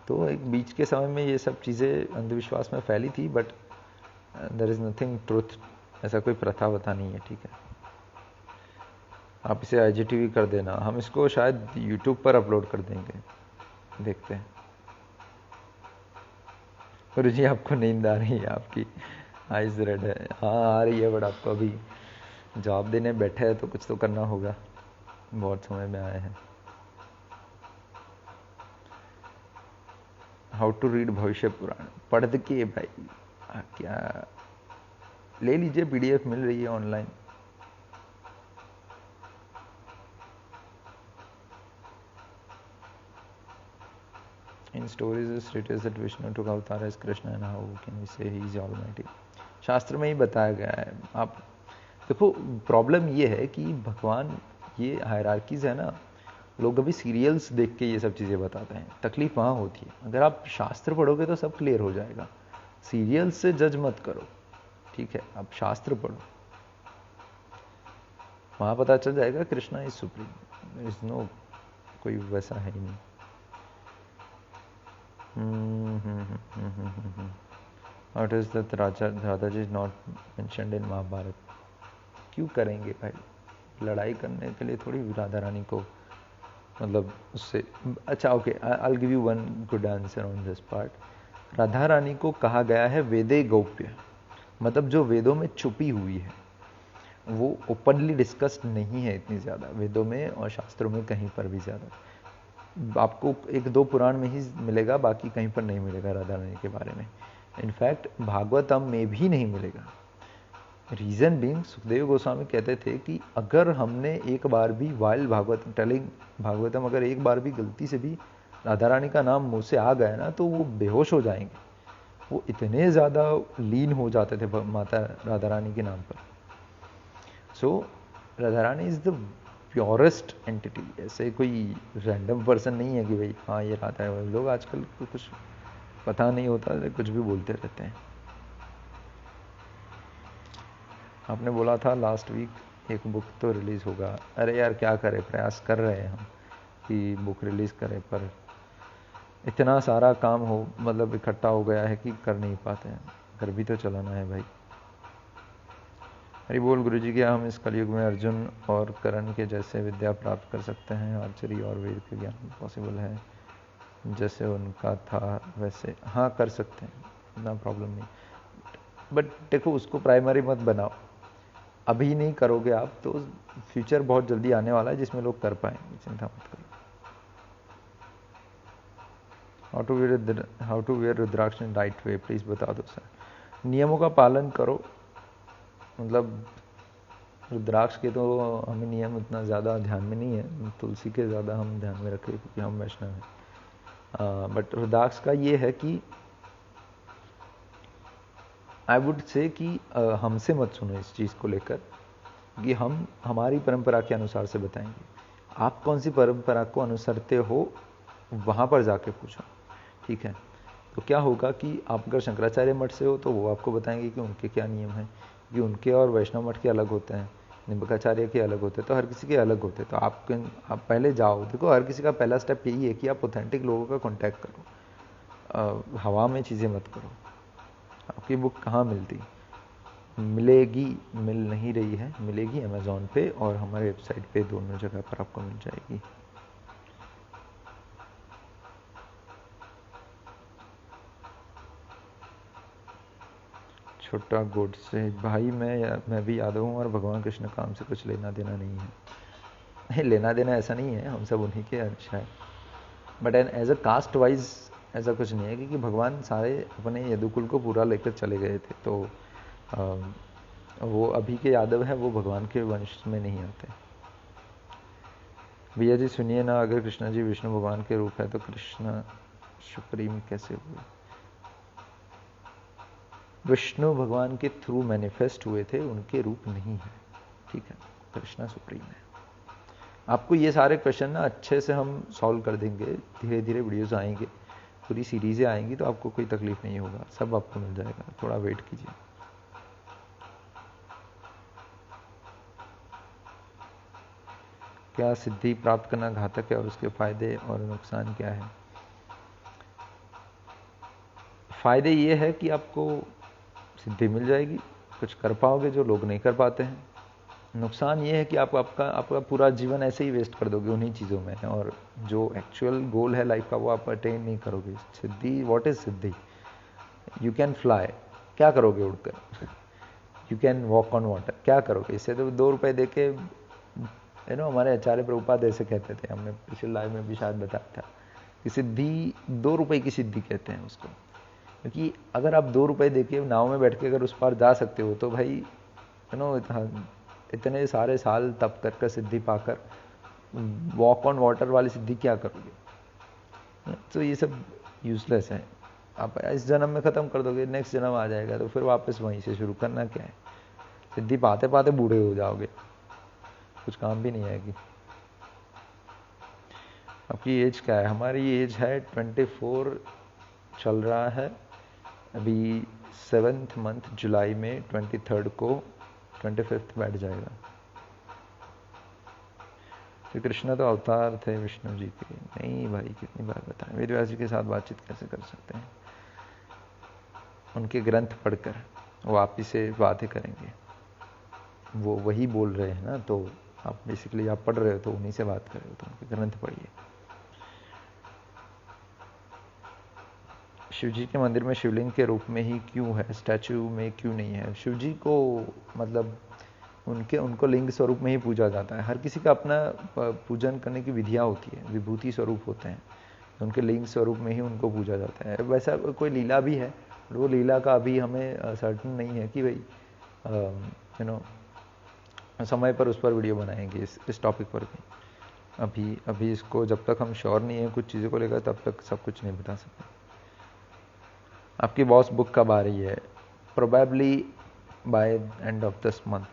तो एक बीच के समय में ये सब चीज़ें अंधविश्वास में फैली थी, but there is nothing truth, ऐसा कोई प्रथा वथा नहीं है, ठीक है। आप इसे IGTV कर देना, हम इसको शायद YouTube पर अपलोड कर देंगे, देखते हैं। गुरु जी आपको नींद आ रही है, आपकी आइज रेड है। हाँ आ रही है, बट आपको अभी जवाब देने बैठे हैं तो कुछ तो करना होगा, बहुत समय में आए हैं। हाउ टू रीड भविष्य पुराण, पढ़ के भाई क्या ले लीजिए, PDF मिल रही है online. In stories it states that Vishnu took avatar as Krishna and how can we say he is almighty? शास्त्र में ही बताया गया है। आप देखो, प्रॉब्लम ये है कि भगवान, ये हायरार्कीज है ना, लोग अभी सीरियल्स देख के ये सब चीज़ें बताते हैं, तकलीफ वहाँ होती है। अगर आप शास्त्र पढ़ोगे तो सब क्लियर हो जाएगा। सीरियल्स से जज मत करो, ठीक है, आप शास्त्र पढ़ो, वहाँ पता चल जाएगा Krishna is supreme, is no कोई वैसा है ही नहीं। What is that Radha ji is not mentioned in Mahabharat? क्यों करेंगे भाई, लड़ाई करने के लिए थोड़ी राधा रानी को, मतलब उससे अच्छा okay, I will give you one good answer on this part. Radha Rani को कहा गया है वेदे गौप्य, मतलब जो वेदों में छुपी हुई है, वो ओपनली डिस्कस्ड नहीं है इतनी ज़्यादा वेदों में और शास्त्रों में कहीं पर भी ज़्यादा। आपको 1-2 पुराण में ही मिलेगा, बाकी कहीं पर नहीं मिलेगा राधा रानी के बारे में। इनफैक्ट भागवतम में भी नहीं मिलेगा। रीज़न बीइंग, सुखदेव गोस्वामी कहते थे कि अगर हमने एक बार भी वाइल्ड भागवतम अगर एक बार भी गलती से भी राधा रानी का नाम मुंह से आ गया ना, तो वो बेहोश हो जाएंगे। वो इतने ज़्यादा लीन हो जाते थे माता राधा रानी के नाम पर। सो Radha Rani is the purest entity. ऐसे कोई रैंडम पर्सन नहीं है कि भाई हाँ ये राधा है। लोग आजकल कुछ पता नहीं होता, कुछ भी बोलते रहते हैं। आपने बोला था लास्ट वीक एक बुक तो रिलीज़ होगा। अरे यार क्या करें, प्रयास कर रहे हैं हम कि बुक रिलीज़ करें, पर इतना सारा काम हो, मतलब इकट्ठा हो गया है कि कर नहीं पाते हैं। घर भी तो चलाना है भाई। हरि बोल गुरु जी, क्या हम इस कलयुग में अर्जुन और करण के जैसे विद्या प्राप्त कर सकते हैं? आर्चरी और वेद के ज्ञान पॉसिबल है जैसे उनका था वैसे? हाँ कर सकते हैं, इतना प्रॉब्लम नहीं। बट देखो, उसको प्राइमरी मत बनाओ। अभी नहीं करोगे आप तो फ्यूचर बहुत जल्दी आने वाला है जिसमें लोग कर पाएंगे, चिंता मत करो। How to wear rudraksha in right way, please बता दो सर। नियमों का पालन करो, मतलब रुद्राक्ष के तो हमें नियम उतना ज़्यादा ध्यान में नहीं है, तुलसी के ज़्यादा हम ध्यान में रखें क्योंकि हम वैष्णव हैं। बट रुद्राक्ष का ये है कि आई वुड से कि हमसे मत सुनो इस चीज़ को लेकर, कि हम हमारी परंपरा के अनुसार से बताएंगे। आप कौन सी परंपरा को अनुसरते हो वहाँ पर जाके पूछो, ठीक है। तो क्या होगा कि आप अगर शंकराचार्य मठ से हो तो वो आपको बताएंगे कि उनके क्या नियम हैं, कि उनके और वैष्णव मठ के अलग होते हैं, निम्बकाचार्य के अलग होते हैं, तो हर किसी के अलग होते हैं। तो आप पहले जाओ, देखो हर किसी का पहला स्टेप यही है कि आप ऑथेंटिक लोगों का कॉन्टैक्ट करो, हवा में चीज़ें मत करो। आपकी बुक कहाँ मिलती? मिलेगी, मिल नहीं रही है, मिलेगी अमेज़ॉन पे और हमारे वेबसाइट पे, दोनों जगह पर आपको मिल जाएगी। छोटा गोड से भाई, मैं भी यादव हूँ और भगवान कृष्ण काम से कुछ लेना देना नहीं है। नहीं, लेना देना ऐसा नहीं है, हम सब उन्हीं के अंश हैं। But as a caste wise ऐसा कुछ नहीं है, क्योंकि भगवान सारे अपने यदुकुल को पूरा लेकर चले गए थे, तो वो अभी के यादव हैं, वो भगवान के वंश में नहीं आते। भैया जी सुनिए ना, अगर कृष्णा जी विष्णु भगवान के रूप है तो कृष्ण सुप्रीम कैसे हुए? विष्णु भगवान के थ्रू मैनिफेस्ट हुए थे, उनके रूप नहीं है। ठीक है, कृष्णा सुप्रीम है। आपको ये सारे क्वेश्चन ना अच्छे से हम सॉल्व कर देंगे, धीरे धीरे वीडियोस आएंगे, पूरी सीरीजें आएंगी, तो आपको कोई तकलीफ नहीं होगा, सब आपको मिल जाएगा, थोड़ा वेट कीजिए। क्या सिद्धि प्राप्त करना घातक है और उसके फायदे और नुकसान क्या है? फायदे ये है कि आपको सिद्धि मिल जाएगी, कुछ कर पाओगे जो लोग नहीं कर पाते हैं। नुकसान ये है कि आप आपका पूरा जीवन ऐसे ही वेस्ट कर दोगे उन्हीं चीज़ों में, और जो एक्चुअल गोल है लाइफ का वो आप अटेन नहीं करोगे। Siddhi, what is siddhi? You can fly, क्या करोगे उड़कर? You can walk on water, क्या करोगे? इससे तो 2 रुपए दे के, हमारे आचार्य प्रभुपाद ऐसे कहते थे, हमने पिछले लाइव में भी शायद बताया था कि सिद्धि 2 रुपए की सिद्धि कहते हैं उसको। क्योंकि अगर आप 2 रुपए दे के नाव में बैठ के अगर उस पार जा सकते हो तो भाई इतने सारे साल तप कर सिद्धि पाकर वॉक ऑन वाटर वाली सिद्धि क्या करोगे? तो ये सब यूजलेस है। आप इस जन्म में खत्म कर दोगे, नेक्स्ट जन्म आ जाएगा तो फिर वापस वहीं से शुरू करना क्या है? सिद्धि पाते पाते बूढ़े हो जाओगे, कुछ काम भी नहीं आएगी। आपकी एज क्या है? हमारी एज है 24 चल रहा है अभी। 7th मंथ जुलाई में 23rd को 25th बैठ जाएगा। श्री कृष्ण तो अवतार थे विष्णु जी के। नहीं भाई, कितनी बार बताएं, वेद व्यास जी के साथ बातचीत कैसे कर सकते हैं? उनके ग्रंथ पढ़कर वो आप ही से बातें करेंगे, वो वही बोल रहे हैं ना, तो आप बेसिकली आप पढ़ रहे हो तो उन्हीं से बात कर रहे हो, तो उनके ग्रंथ पढ़िए। शिव जी के मंदिर में शिवलिंग के रूप में ही क्यों है, स्टैचू में क्यों नहीं है? शिव जी को मतलब उनको लिंग स्वरूप में ही पूजा जाता है। हर किसी का अपना पूजन करने की विधियां होती है, विभूति स्वरूप होते हैं, उनके लिंग स्वरूप में ही उनको पूजा जाता है। वैसा कोई लीला भी है, वो लीला का अभी हमें सर्टन नहीं है कि भाई समय पर उस पर वीडियो बनाएंगे इस टॉपिक पर भी। अभी इसको जब तक हम श्योर नहीं है कुछ चीज़ों को लेकर, तब तक सब कुछ नहीं बता सकते। आपकी बॉस बुक कब आ रही है? Probably bye end of this month,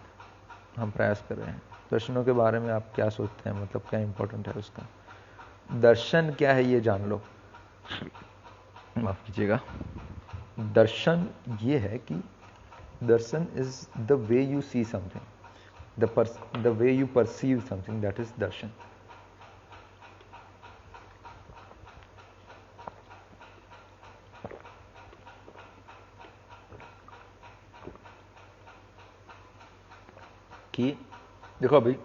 हम प्रयास कर रहे हैं। दर्शनों के बारे में आप क्या सोचते हैं, मतलब क्या इंपॉर्टेंट है उसका? दर्शन क्या है ये जान लो। माफ कीजिएगा, दर्शन ये है कि darshan is the way you see something, the way you perceive something, that is darshan. कि देखो, अभी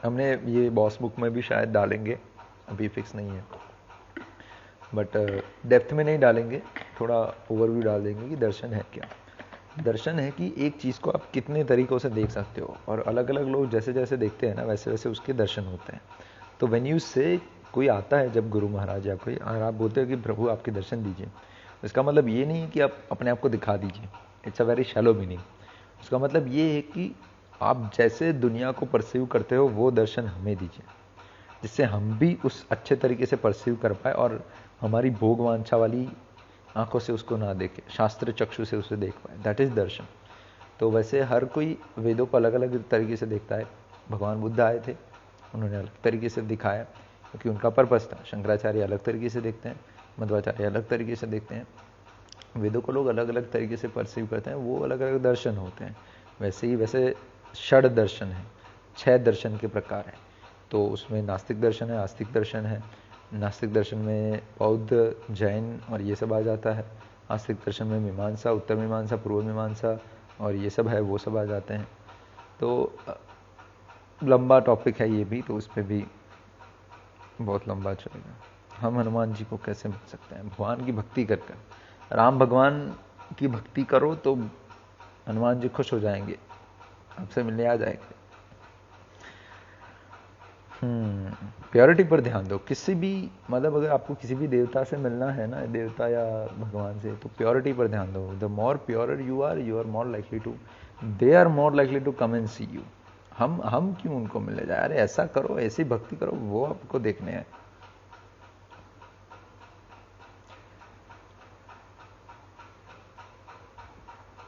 हमने ये बॉस बुक में भी शायद डालेंगे, अभी फिक्स नहीं है, बट डेप्थ में नहीं डालेंगे, थोड़ा ओवरव्यू डाल देंगे कि दर्शन है क्या। दर्शन है कि एक चीज़ को आप कितने तरीक़ों से देख सकते हो, और अलग अलग लोग जैसे जैसे देखते हैं ना, वैसे वैसे उसके दर्शन होते हैं। तो वेन यू से कोई आता है जब गुरु महाराज या कोई, और आप बोलते हो कि प्रभु आपके दर्शन दीजिए, इसका मतलब ये नहीं है कि आप अपने आप को दिखा दीजिए, it's a very shallow meaning. उसका मतलब ये है कि आप जैसे दुनिया को परसीव करते हो वो दर्शन हमें दीजिए, जिससे हम भी उस अच्छे तरीके से परसीव कर पाए और हमारी भोग वांछा वाली आंखों से उसको ना देखे, शास्त्र चक्षु से उसे देख पाए, दैट इज दर्शन। तो वैसे हर कोई वेदों को अलग अलग तरीके से देखता है। भगवान बुद्ध आए थे, उन्होंने अलग तरीके से दिखाया क्योंकि उनका पर्पस था। शंकराचार्य अलग तरीके से देखते हैं, मध्वाचार्य अलग तरीके से देखते हैं। वेदों को लोग अलग अलग तरीके से परसीव करते हैं, वो अलग अलग दर्शन होते हैं। वैसे ही वैसे षड दर्शन है, 6 दर्शन के प्रकार हैं। तो उसमें नास्तिक दर्शन है, आस्तिक दर्शन है। नास्तिक दर्शन में बौद्ध, जैन और ये सब आ जाता है। आस्तिक दर्शन में मीमांसा, उत्तर मीमांसा, पूर्व मीमांसा और ये सब है, वो सब आ जाते हैं। तो लंबा टॉपिक है ये भी, तो उस पर भी बहुत लंबा चलेगा। हम हनुमान जी को कैसे मिल सकते हैं? भगवान की भक्ति कर कर। राम भगवान की भक्ति करो तो हनुमान जी खुश हो जाएंगे, आपसे मिलने आ जाएंगे। प्योरिटी पर ध्यान दो। किसी भी मतलब अगर आपको किसी भी देवता से मिलना है ना, देवता या भगवान से, तो प्योरिटी पर ध्यान दो। The more purer you are more likely to, they are more likely to come and see you. हम क्यों उनको मिलने जाए? अरे ऐसा करो, ऐसी भक्ति करो, वो आपको देखने हैं।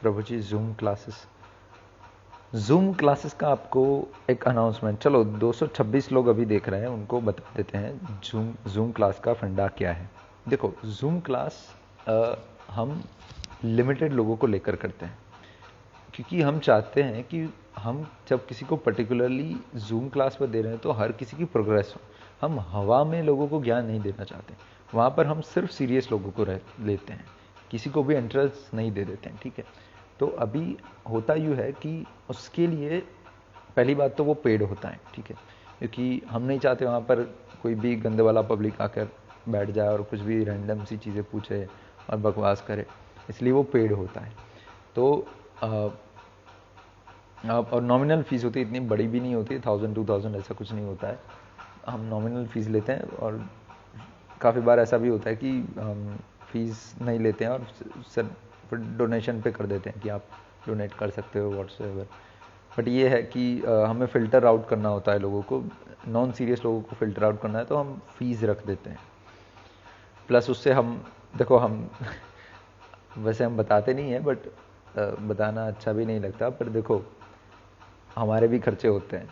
प्रभु जी जूम क्लासेस का आपको एक अनाउंसमेंट, चलो 226 लोग अभी देख रहे हैं, उनको बता देते हैं जूम क्लास का फंडा क्या है। देखो, जूम क्लास हम लिमिटेड लोगों को लेकर करते हैं, क्योंकि हम चाहते हैं कि हम जब किसी को पर्टिकुलरली जूम क्लास पर दे रहे हैं तो हर किसी की प्रोग्रेस हो। हम हवा में लोगों को ज्ञान नहीं देना चाहते, वहाँ पर हम सिर्फ सीरियस लोगों को लेते हैं, किसी को भी इंटरेस्ट नहीं दे देते हैं, ठीक है। तो अभी होता यूँ है कि उसके लिए पहली बात तो वो पेड होता है, ठीक है, क्योंकि हम नहीं चाहते वहाँ पर कोई भी गंदे वाला पब्लिक आकर बैठ जाए और कुछ भी रैंडम सी चीज़ें पूछे और बकवास करे, इसलिए वो पेड होता है। तो और नॉमिनल फ़ीस होती है, इतनी बड़ी भी नहीं होती है, 1000-2000 ऐसा कुछ नहीं होता है, हम नॉमिनल फ़ीस लेते हैं। और काफ़ी बार ऐसा भी होता है कि हम फ़ीस नहीं लेते हैं और सिर्फ डोनेशन पे कर देते हैं कि आप डोनेट कर सकते हो व्हाट्सएवर। बट ये है कि हमें फ़िल्टर आउट करना होता है लोगों को, नॉन सीरियस लोगों को फ़िल्टर आउट करना है, तो हम फ़ीस रख देते हैं। प्लस उससे हम देखो, हम वैसे हम बताते नहीं हैं, बट बताना अच्छा भी नहीं लगता, पर देखो हमारे भी खर्चे होते हैं।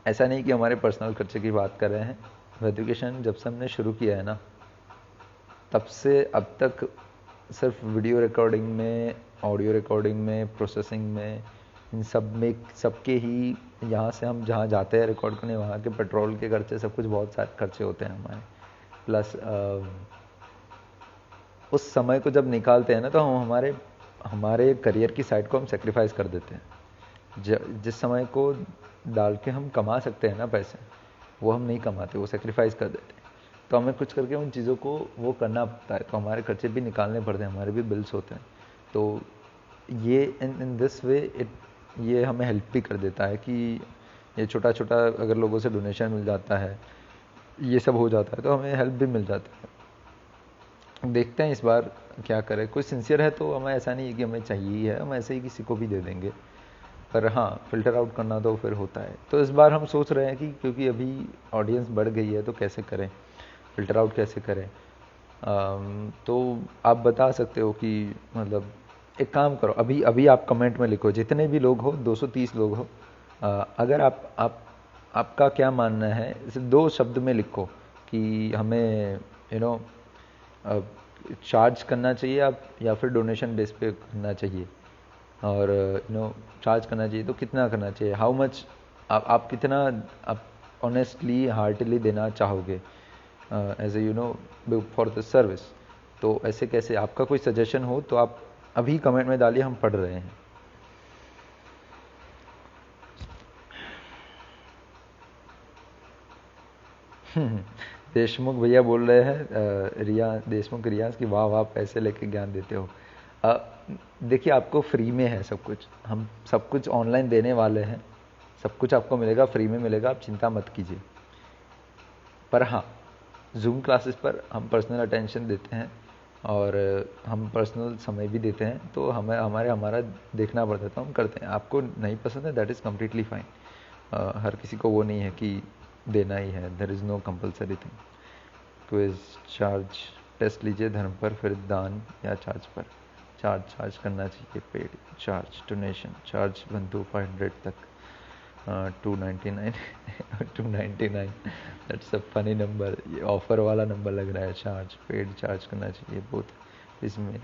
ऐसा नहीं कि हमारे पर्सनल खर्चे की बात कर रहे हैं। एजुकेशन जब से हमने शुरू किया है ना, तब से अब तक सिर्फ वीडियो रिकॉर्डिंग में, ऑडियो रिकॉर्डिंग में, प्रोसेसिंग में, इन सब में, सबके ही यहाँ से हम जहाँ जाते हैं रिकॉर्ड करने, वहाँ के पेट्रोल के खर्चे, सब कुछ बहुत सारे खर्चे होते हैं हमारे। प्लस उस समय को जब निकालते हैं ना, तो हम हमारे करियर की साइड को हम सेक्रीफाइस कर देते हैं। जिस समय को डाल के हम कमा सकते हैं ना पैसे, वो हम नहीं कमाते, वो सेक्रीफाइस कर देते हैं। तो हमें कुछ करके उन चीज़ों को वो करना पड़ता है, तो हमारे खर्चे भी निकालने पड़ते हैं, हमारे भी बिल्स होते हैं। तो ये इन दिस वे ये हमें हेल्प भी कर देता है कि ये छोटा छोटा अगर लोगों से डोनेशन मिल जाता है, ये सब हो जाता है, तो हमें हेल्प भी मिल जाता है। देखते हैं इस बार क्या करें। कोई सिंसियर है तो हमें ऐसा नहीं है कि हमें चाहिए ही है, हम ऐसे ही किसी को भी दे देंगे, पर हाँ फ़िल्टर आउट करना तो फिर होता है। तो इस बार हम सोच रहे हैं कि क्योंकि अभी ऑडियंस बढ़ गई है, तो कैसे करें, फ़िल्टर आउट कैसे करें। तो आप बता सकते हो कि मतलब एक काम करो, अभी अभी आप कमेंट में लिखो, जितने भी लोग हो, 230 लोग हो, अगर आपका क्या मानना है, इसे 2 शब्द में लिखो कि हमें चार्ज करना चाहिए आप, या फिर डोनेशन बेस पे करना चाहिए। और चार्ज करना चाहिए तो कितना करना चाहिए, हाउ मच, आप कितना आप ऑनेस्टली हार्टली देना चाहोगे as a for the service. तो ऐसे कैसे, आपका कोई सजेशन हो तो आप अभी कमेंट में डालिए, हम पढ़ रहे हैं। देशमुख भैया बोल रहे हैं, देशमुख रियाज की वाह वाह पैसे लेके ज्ञान देते हो। देखिए, आपको फ्री में है सब कुछ, हम सब कुछ ऑनलाइन देने वाले हैं, सब कुछ आपको मिलेगा, फ्री में मिलेगा, आप चिंता मत कीजिए। पर हाँ, जूम क्लासेस पर हम पर्सनल अटेंशन देते हैं और हम पर्सनल समय भी देते हैं, तो हमारा देखना पड़ता है, तो हम करते हैं। आपको नहीं पसंद है, दैट इज़ कम्प्लीटली फाइन। हर किसी को वो नहीं है कि देना ही है, there is no compulsory thing. Quiz, charge, test लीजिए धर्म पर, फिर दान या चार्ज पर। चार्ज करना चाहिए, पेड, चार्ज, डोनेशन, चार्ज बंधु 500 तक, 299 299, दैट्स अ फनी नंबर, ये ऑफर वाला नंबर लग रहा है। चार्ज, पेड, चार्ज करना चाहिए बोथ इसमें।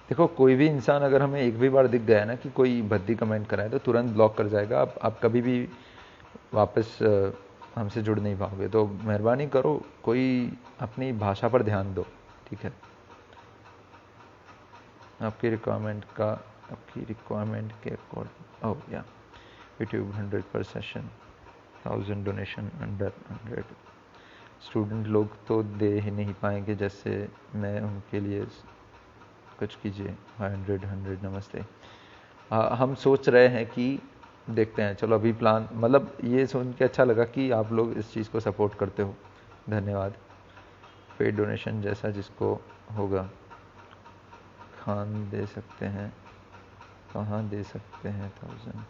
देखो, कोई भी इंसान अगर हमें एक भी बार दिख गया है ना कि कोई भद्दी कमेंट कराए, तो तुरंत ब्लॉक कर जाएगा। आप कभी भी वापस हमसे जुड़ नहीं पाओगे। तो मेहरबानी करो, कोई अपनी भाषा पर ध्यान दो, ठीक है। आपकी रिक्वायरमेंट के अकॉर्डिंग, ओह या यूट्यूब 100 पर सेशन, 1000 डोनेशन अंडर 100। स्टूडेंट लोग तो दे ही नहीं पाएंगे, जैसे मैं उनके लिए कुछ कीजिए। 100 नमस्ते। हम सोच रहे हैं कि देखते हैं, चलो अभी प्लान, मतलब ये सुन के अच्छा लगा कि आप लोग इस चीज़ को सपोर्ट करते हो, धन्यवाद। पेड डोनेशन जैसा जिसको होगा खान दे सकते हैं, कहाँ दे सकते हैं 1000?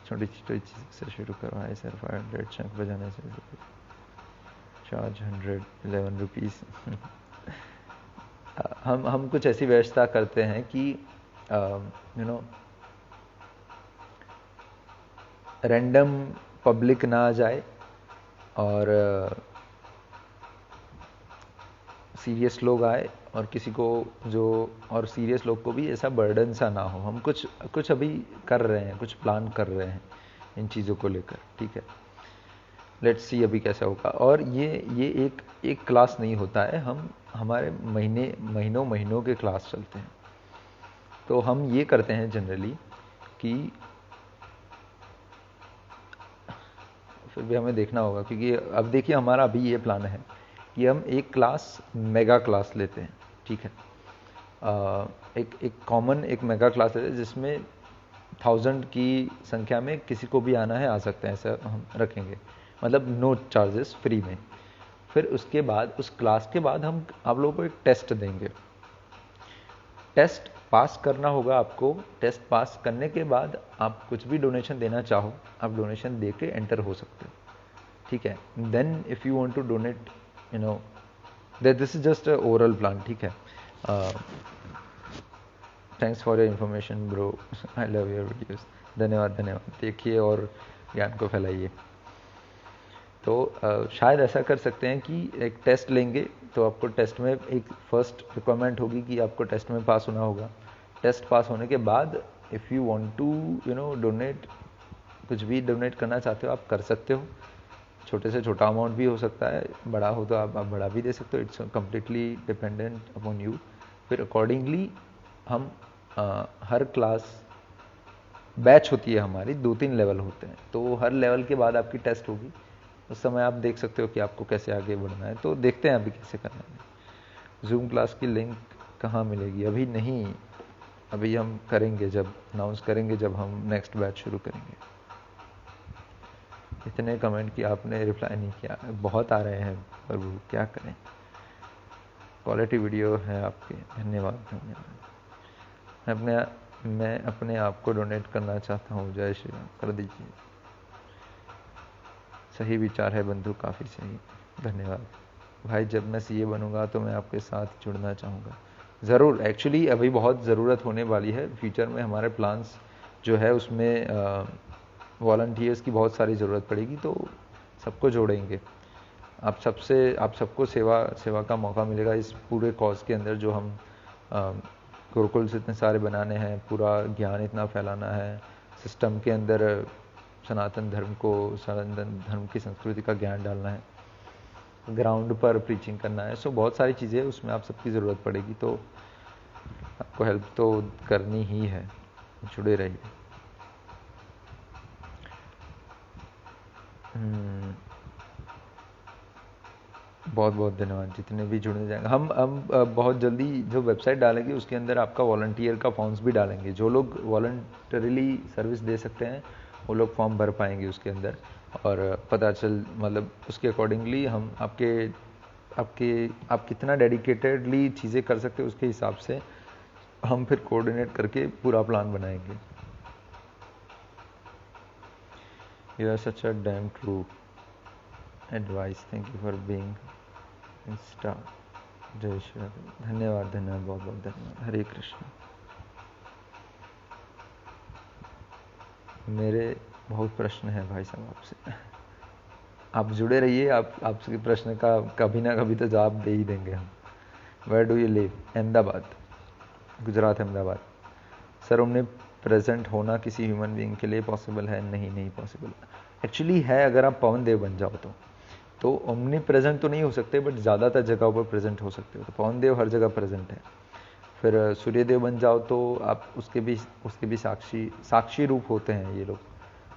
छोटी छोटी चीज़ से शुरू करो। हाई सर 500 शंख बजाने से चार्ज 111 रुपीज़। हम कुछ ऐसी व्यवस्था करते हैं कि रैंडम पब्लिक ना आ जाए और सीरियस लोग आए और किसी को जो और सीरियस लोग को भी ऐसा बर्डन सा ना हो। हम कुछ अभी कर रहे हैं, कुछ प्लान कर रहे हैं इन चीज़ों को लेकर, ठीक है। लेट्स सी अभी कैसा होगा। और ये एक क्लास नहीं होता है, हमारे महीनों के क्लास चलते हैं। तो हम ये करते हैं जनरली कि फिर भी हमें देखना होगा, क्योंकि अब देखिए हमारा अभी ये प्लान है कि हम एक क्लास मेगा क्लास लेते हैं, ठीक है। एक कॉमन एक मेगा क्लास लेते हैं जिसमें 1000 की संख्या में किसी को भी आना है, आ सकते हैं, ऐसा हम रखेंगे, मतलब नो चार्जेस, फ्री में। फिर उसके बाद उस क्लास के बाद हम आप लोगों को एक टेस्ट देंगे। टेस्ट पास करना होगा आपको। टेस्ट पास करने के बाद आप कुछ भी डोनेशन देना चाहो, आप डोनेशन दे के एंटर हो सकते हो, ठीक है। Then if you want to donate, you know this is just a overall plan, ठीक है। Thanks for your information bro, I love your videos. धन्यवाद धन्यवाद। देखिए और ज्ञान को फैलाइए। तो शायद ऐसा कर सकते हैं कि एक टेस्ट लेंगे, तो आपको टेस्ट में एक फर्स्ट रिक्वायरमेंट होगी कि आपको टेस्ट में पास होना होगा। टेस्ट पास होने के बाद if you want to donate, कुछ भी डोनेट करना चाहते हो आप कर सकते हो। छोटे से छोटा अमाउंट भी हो सकता है, बड़ा हो तो आप बड़ा भी दे सकते हो। It's completely dependent upon you. फिर अकॉर्डिंगली हम हर क्लास बैच होती है हमारी, 2-3 लेवल होते हैं, तो हर लेवल के बाद आपकी टेस्ट होगी। उस समय आप देख सकते हो कि आपको कैसे आगे बढ़ना है। तो देखते हैं अभी कैसे करना है। जूम क्लास की लिंक कहाँ मिलेगी? अभी नहीं, अभी हम करेंगे, जब अनाउंस करेंगे, जब हम नेक्स्ट बैच शुरू करेंगे। इतने कमेंट कि आपने रिप्लाई नहीं किया, बहुत आ रहे हैं प्रभु, क्या करें। क्वालिटी वीडियो है आपके, धन्यवाद धन्यवाद। मैं अपने आप को डोनेट करना चाहता हूँ। जय श्री राम, कर दीजिए। सही विचार है बंधु, काफ़ी सही, धन्यवाद भाई। जब मैं सीए बनूंगा तो मैं आपके साथ जुड़ना चाहूँगा। ज़रूर, एक्चुअली अभी बहुत ज़रूरत होने वाली है। फ्यूचर में हमारे प्लान्स जो है उसमें वॉलंटियर्स की बहुत सारी ज़रूरत पड़ेगी, तो सबको जोड़ेंगे। आप सबको सेवा का मौका मिलेगा इस पूरे कॉज के अंदर, जो हम गुरुकुल इतने सारे बनाने हैं, पूरा ज्ञान इतना फैलाना है सिस्टम के अंदर, सनातन धर्म की संस्कृति का ज्ञान डालना है, ग्राउंड पर प्रीचिंग करना है। सो बहुत सारी चीज़ें उसमें आप सबकी ज़रूरत पड़ेगी, तो आपको हेल्प तो करनी ही है। जुड़े रहिए। बहुत बहुत धन्यवाद जितने भी जुड़ने जाएंगे। हम बहुत जल्दी जो वेबसाइट डालेंगे उसके अंदर आपका वॉलंटियर का फॉर्म्स भी डालेंगे। जो लोग वॉलंटरीली सर्विस दे सकते हैं वो लोग फॉर्म भर पाएंगे उसके अंदर, और पता चल मतलब उसके अकॉर्डिंगली हम आप कितना डेडिकेटेडली चीज़ें कर सकते हो उसके हिसाब से हम फिर कोऑर्डिनेट करके पूरा प्लान बनाएंगे। You are such a damn true advice, thank you for being insta. जय श्री राम, धन्यवाद धन्यवाद, बहुत बहुत धन्यवाद। हरे कृष्ण। मेरे बहुत प्रश्न हैं भाई साहब आपसे। आप जुड़े रहिए, आपके प्रश्न का कभी ना कभी तो जवाब दे ही देंगे हम। Where do you live? Ahmedabad, Gujarat, Ahmedabad. Sir उन्हें प्रेजेंट होना किसी ह्यूमन बीइंग के लिए पॉसिबल है? नहीं पॉसिबल एक्चुअली है, अगर आप पवन देव बन जाओ तो ओमनी प्रेजेंट तो नहीं हो सकते, बट ज़्यादातर जगहों पर प्रेजेंट हो सकते हो। तो पवन देव हर जगह प्रेजेंट है। फिर सूर्य देव बन जाओ तो आप उसके भी साक्षी रूप होते हैं ये लोग।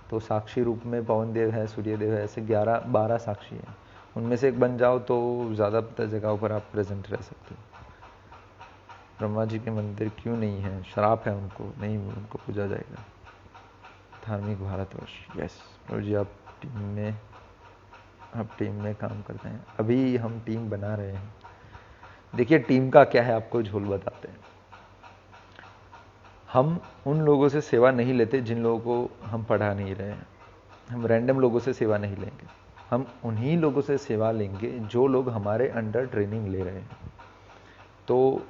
तो साक्षी रूप में पवन देव है, सूर्य देव है, ऐसे 11-12 साक्षी हैं। उनमें से एक बन जाओ तो ज़्यादातर जगहों पर आप प्रेजेंट रह सकते हो। ब्रह्मा जी के मंदिर क्यों नहीं है? श्राप है उनको, नहीं उनको पूजा जाएगा। धार्मिक भारतवर्ष, यस जी। आप टीम में काम करते हैं? अभी हम टीम बना रहे हैं। देखिए टीम का क्या है, आपको झोल बताते हैं। हम उन लोगों से सेवा नहीं लेते जिन लोगों को हम पढ़ा नहीं रहे हैं। हम रैंडम लोगों से सेवा नहीं लेंगे, हम उन्हीं लोगों से सेवा लेंगे जो लोग हमारे अंडर ट्रेनिंग ले रहे हैं। तो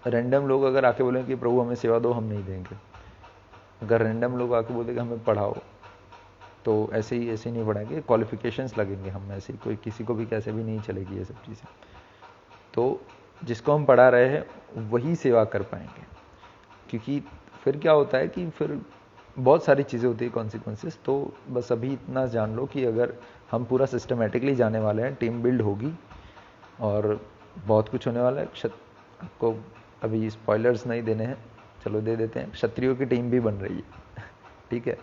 रैंडम लोग अगर आके बोलें कि प्रभु हमें सेवा दो, हम नहीं देंगे। अगर रैंडम लोग आके बोले कि हमें पढ़ाओ, तो ऐसे ही नहीं पढ़ाएंगे, क्वालिफिकेशंस लगेंगे हम, ऐसे कोई किसी को भी कैसे भी नहीं चलेगी ये सब चीज़ें। तो जिसको हम पढ़ा रहे हैं वही सेवा कर पाएंगे, क्योंकि फिर क्या होता है कि फिर बहुत सारी चीज़ें होती है कॉन्सिक्वेंसेस। तो बस अभी इतना जान लो कि अगर हम पूरा सिस्टमेटिकली जाने वाले हैं, टीम बिल्ड होगी और बहुत कुछ होने वाला है। आपको अभी स्पॉयलर्स नहीं देने हैं, चलो दे देते हैं, क्षत्रियों की टीम भी बन रही है ठीक है।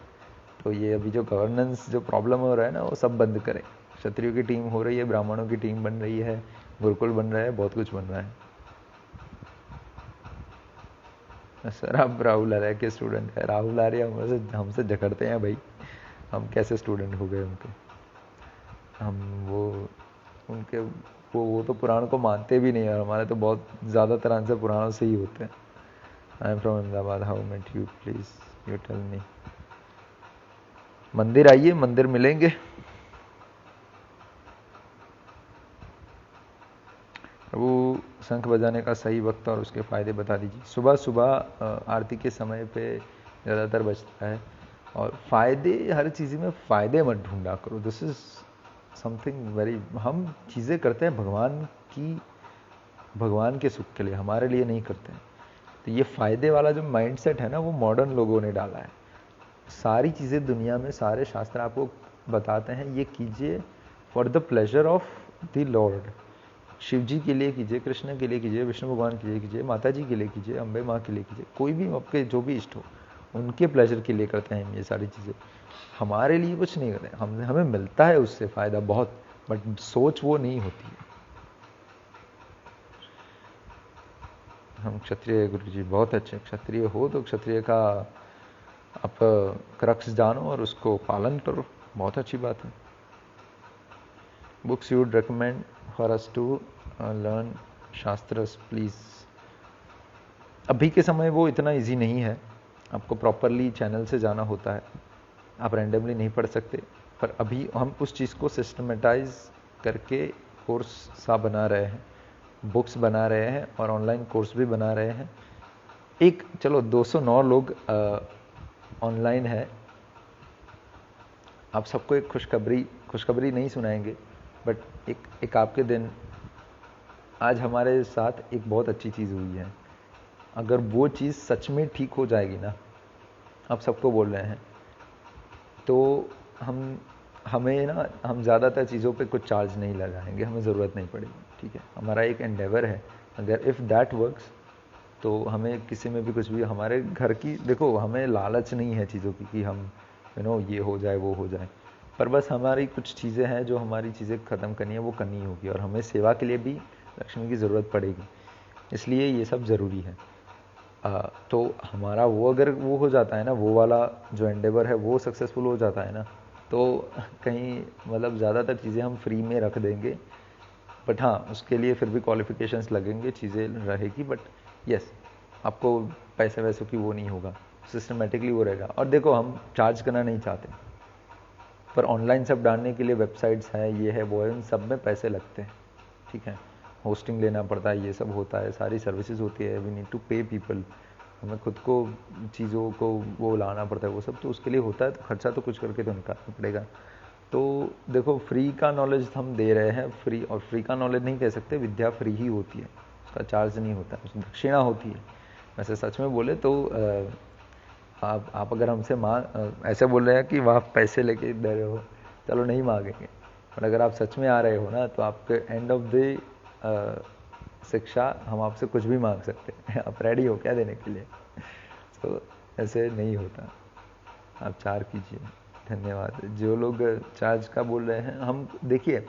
तो ये अभी जो गवर्नेंस जो प्रॉब्लम हो रहा है ना, वो सब बंद करें। क्षत्रियों की टीम हो रही है, ब्राह्मणों की टीम बन रही है, गुरुकुल बन रहा है, बहुत कुछ बन रहा है। सर आप राहुल आर्या के स्टूडेंट है। राहुल आर्या हमसे झगड़ते हैं भाई, हम कैसे स्टूडेंट हो गए उनके। हम उनके वो तो पुराण को मानते भी नहीं है, हमारे तो बहुत ज़्यादातर आंसर पुराणों से ही होते हैं। I am from Ahmedabad, how met you, please you tell me. मंदिर आइए, मंदिर मिलेंगे। प्रभु शंख बजाने का सही वक्त और उसके फ़ायदे बता दीजिए। सुबह सुबह आरती के समय पे ज़्यादातर बजता है। और फ़ायदे, हर चीज़ में फ़ायदे मत ढूंढा करो। दिस इज़ समथिंग वेरी, हम चीज़ें करते हैं भगवान के सुख के लिए, हमारे लिए नहीं करते हैं। तो ये फ़ायदे वाला जो माइंडसेट है ना, वो मॉडर्न लोगों ने डाला है। सारी चीज़ें दुनिया में, सारे शास्त्र आपको बताते हैं ये कीजिए for the pleasure of the Lord. Shiv ji के लिए कीजिए, कृष्ण के लिए कीजिए, विष्णु भगवान के लिए कीजिए, माता जी के लिए कीजिए, अम्बे माँ के लिए कीजिए, कोई भी आपके जो भी इष्ट हो उनके प्लेजर के लिए करते हैं ये सारी चीज़ें। हमारे लिए कुछ नहीं करते, हमें मिलता है उससे फ़ायदा बहुत, बट सोच वो नहीं होती है। हम क्षत्रिय, गुरु जी बहुत अच्छे। क्षत्रिय हो तो क्षत्रिय का आप क्रक्स जानो और उसको पालन करो, बहुत अच्छी बात है। Books you would recommend for us to learn shastras please. अभी के समय वो इतना इजी नहीं है, आपको प्रॉपरली चैनल से जाना होता है, आप रैंडमली नहीं पढ़ सकते। पर अभी हम उस चीज़ को सिस्टमेटाइज करके कोर्स सा बना रहे हैं, बुक्स बना रहे हैं और ऑनलाइन कोर्स भी बना रहे हैं। एक चलो 209 लोग ऑनलाइन है। आप सबको एक खुशखबरी नहीं सुनाएंगे, बट एक आपके दिन, आज हमारे साथ एक बहुत अच्छी चीज़ हुई है। अगर वो चीज़ सच में ठीक हो जाएगी ना, आप सबको बोल रहे हैं, तो हम ज़्यादातर चीज़ों पे कुछ चार्ज नहीं लगाएंगे, हमें ज़रूरत नहीं पड़ेगी। ठीक है, हमारा एक एंडेवर है, अगर इफ़ दैट वर्क्स तो हमें किसी में भी कुछ भी, हमारे घर की, देखो हमें लालच नहीं है चीज़ों की कि हम ये हो जाए वो हो जाए, पर बस हमारी कुछ चीज़ें हैं जो हमारी चीज़ें ख़त्म करनी है, वो करनी होगी। और हमें सेवा के लिए भी लक्ष्मी की ज़रूरत पड़ेगी, इसलिए ये सब ज़रूरी है। तो हमारा वो अगर वो हो जाता है ना, वो वाला जो एंडेवर है वो सक्सेसफुल हो जाता है ना, तो कहीं मतलब ज़्यादातर चीज़ें हम फ्री में रख देंगे। बट हाँ, उसके लिए फिर भी क्वालिफिकेशंस लगेंगे, चीज़ें रहेगी, बट यस, आपको पैसे वैसों की वो नहीं होगा, सिस्टमेटिकली वो रहेगा। और देखो हम चार्ज करना नहीं चाहते, पर ऑनलाइन सब डालने के लिए वेबसाइट्स हैं, ये है वो है, उन सब में पैसे लगते हैं। ठीक है, होस्टिंग लेना पड़ता है, ये सब होता है, सारी सर्विसेज होती है, वी नीड टू पे पीपल, हमें खुद को चीज़ों को वो लाना पड़ता है, वो सब तो उसके लिए होता है, तो खर्चा तो कुछ करके तो निकालना पड़ेगा। तो देखो फ्री का नॉलेज हम दे रहे हैं, फ्री, और फ्री का नॉलेज नहीं कह सकते, विद्या फ्री ही होती है, उसका चार्ज नहीं होता है, उसकी दक्षिणा होती है। वैसे सच में बोले तो आप अगर हमसे ऐसे बोल रहे हैं कि वहाँ पैसे लेके दे रहे हो, चलो नहीं मांगेंगे, पर अगर आप सच में आ रहे हो ना, तो आपके एंड ऑफ द शिक्षा हम आपसे कुछ भी मांग सकते हैं आप रेडी हो क्या देने के लिए? तो ऐसे नहीं होता, आप चार्ज कीजिए। धन्यवाद। जो लोग चार्ज का बोल रहे हैं, हम देखिए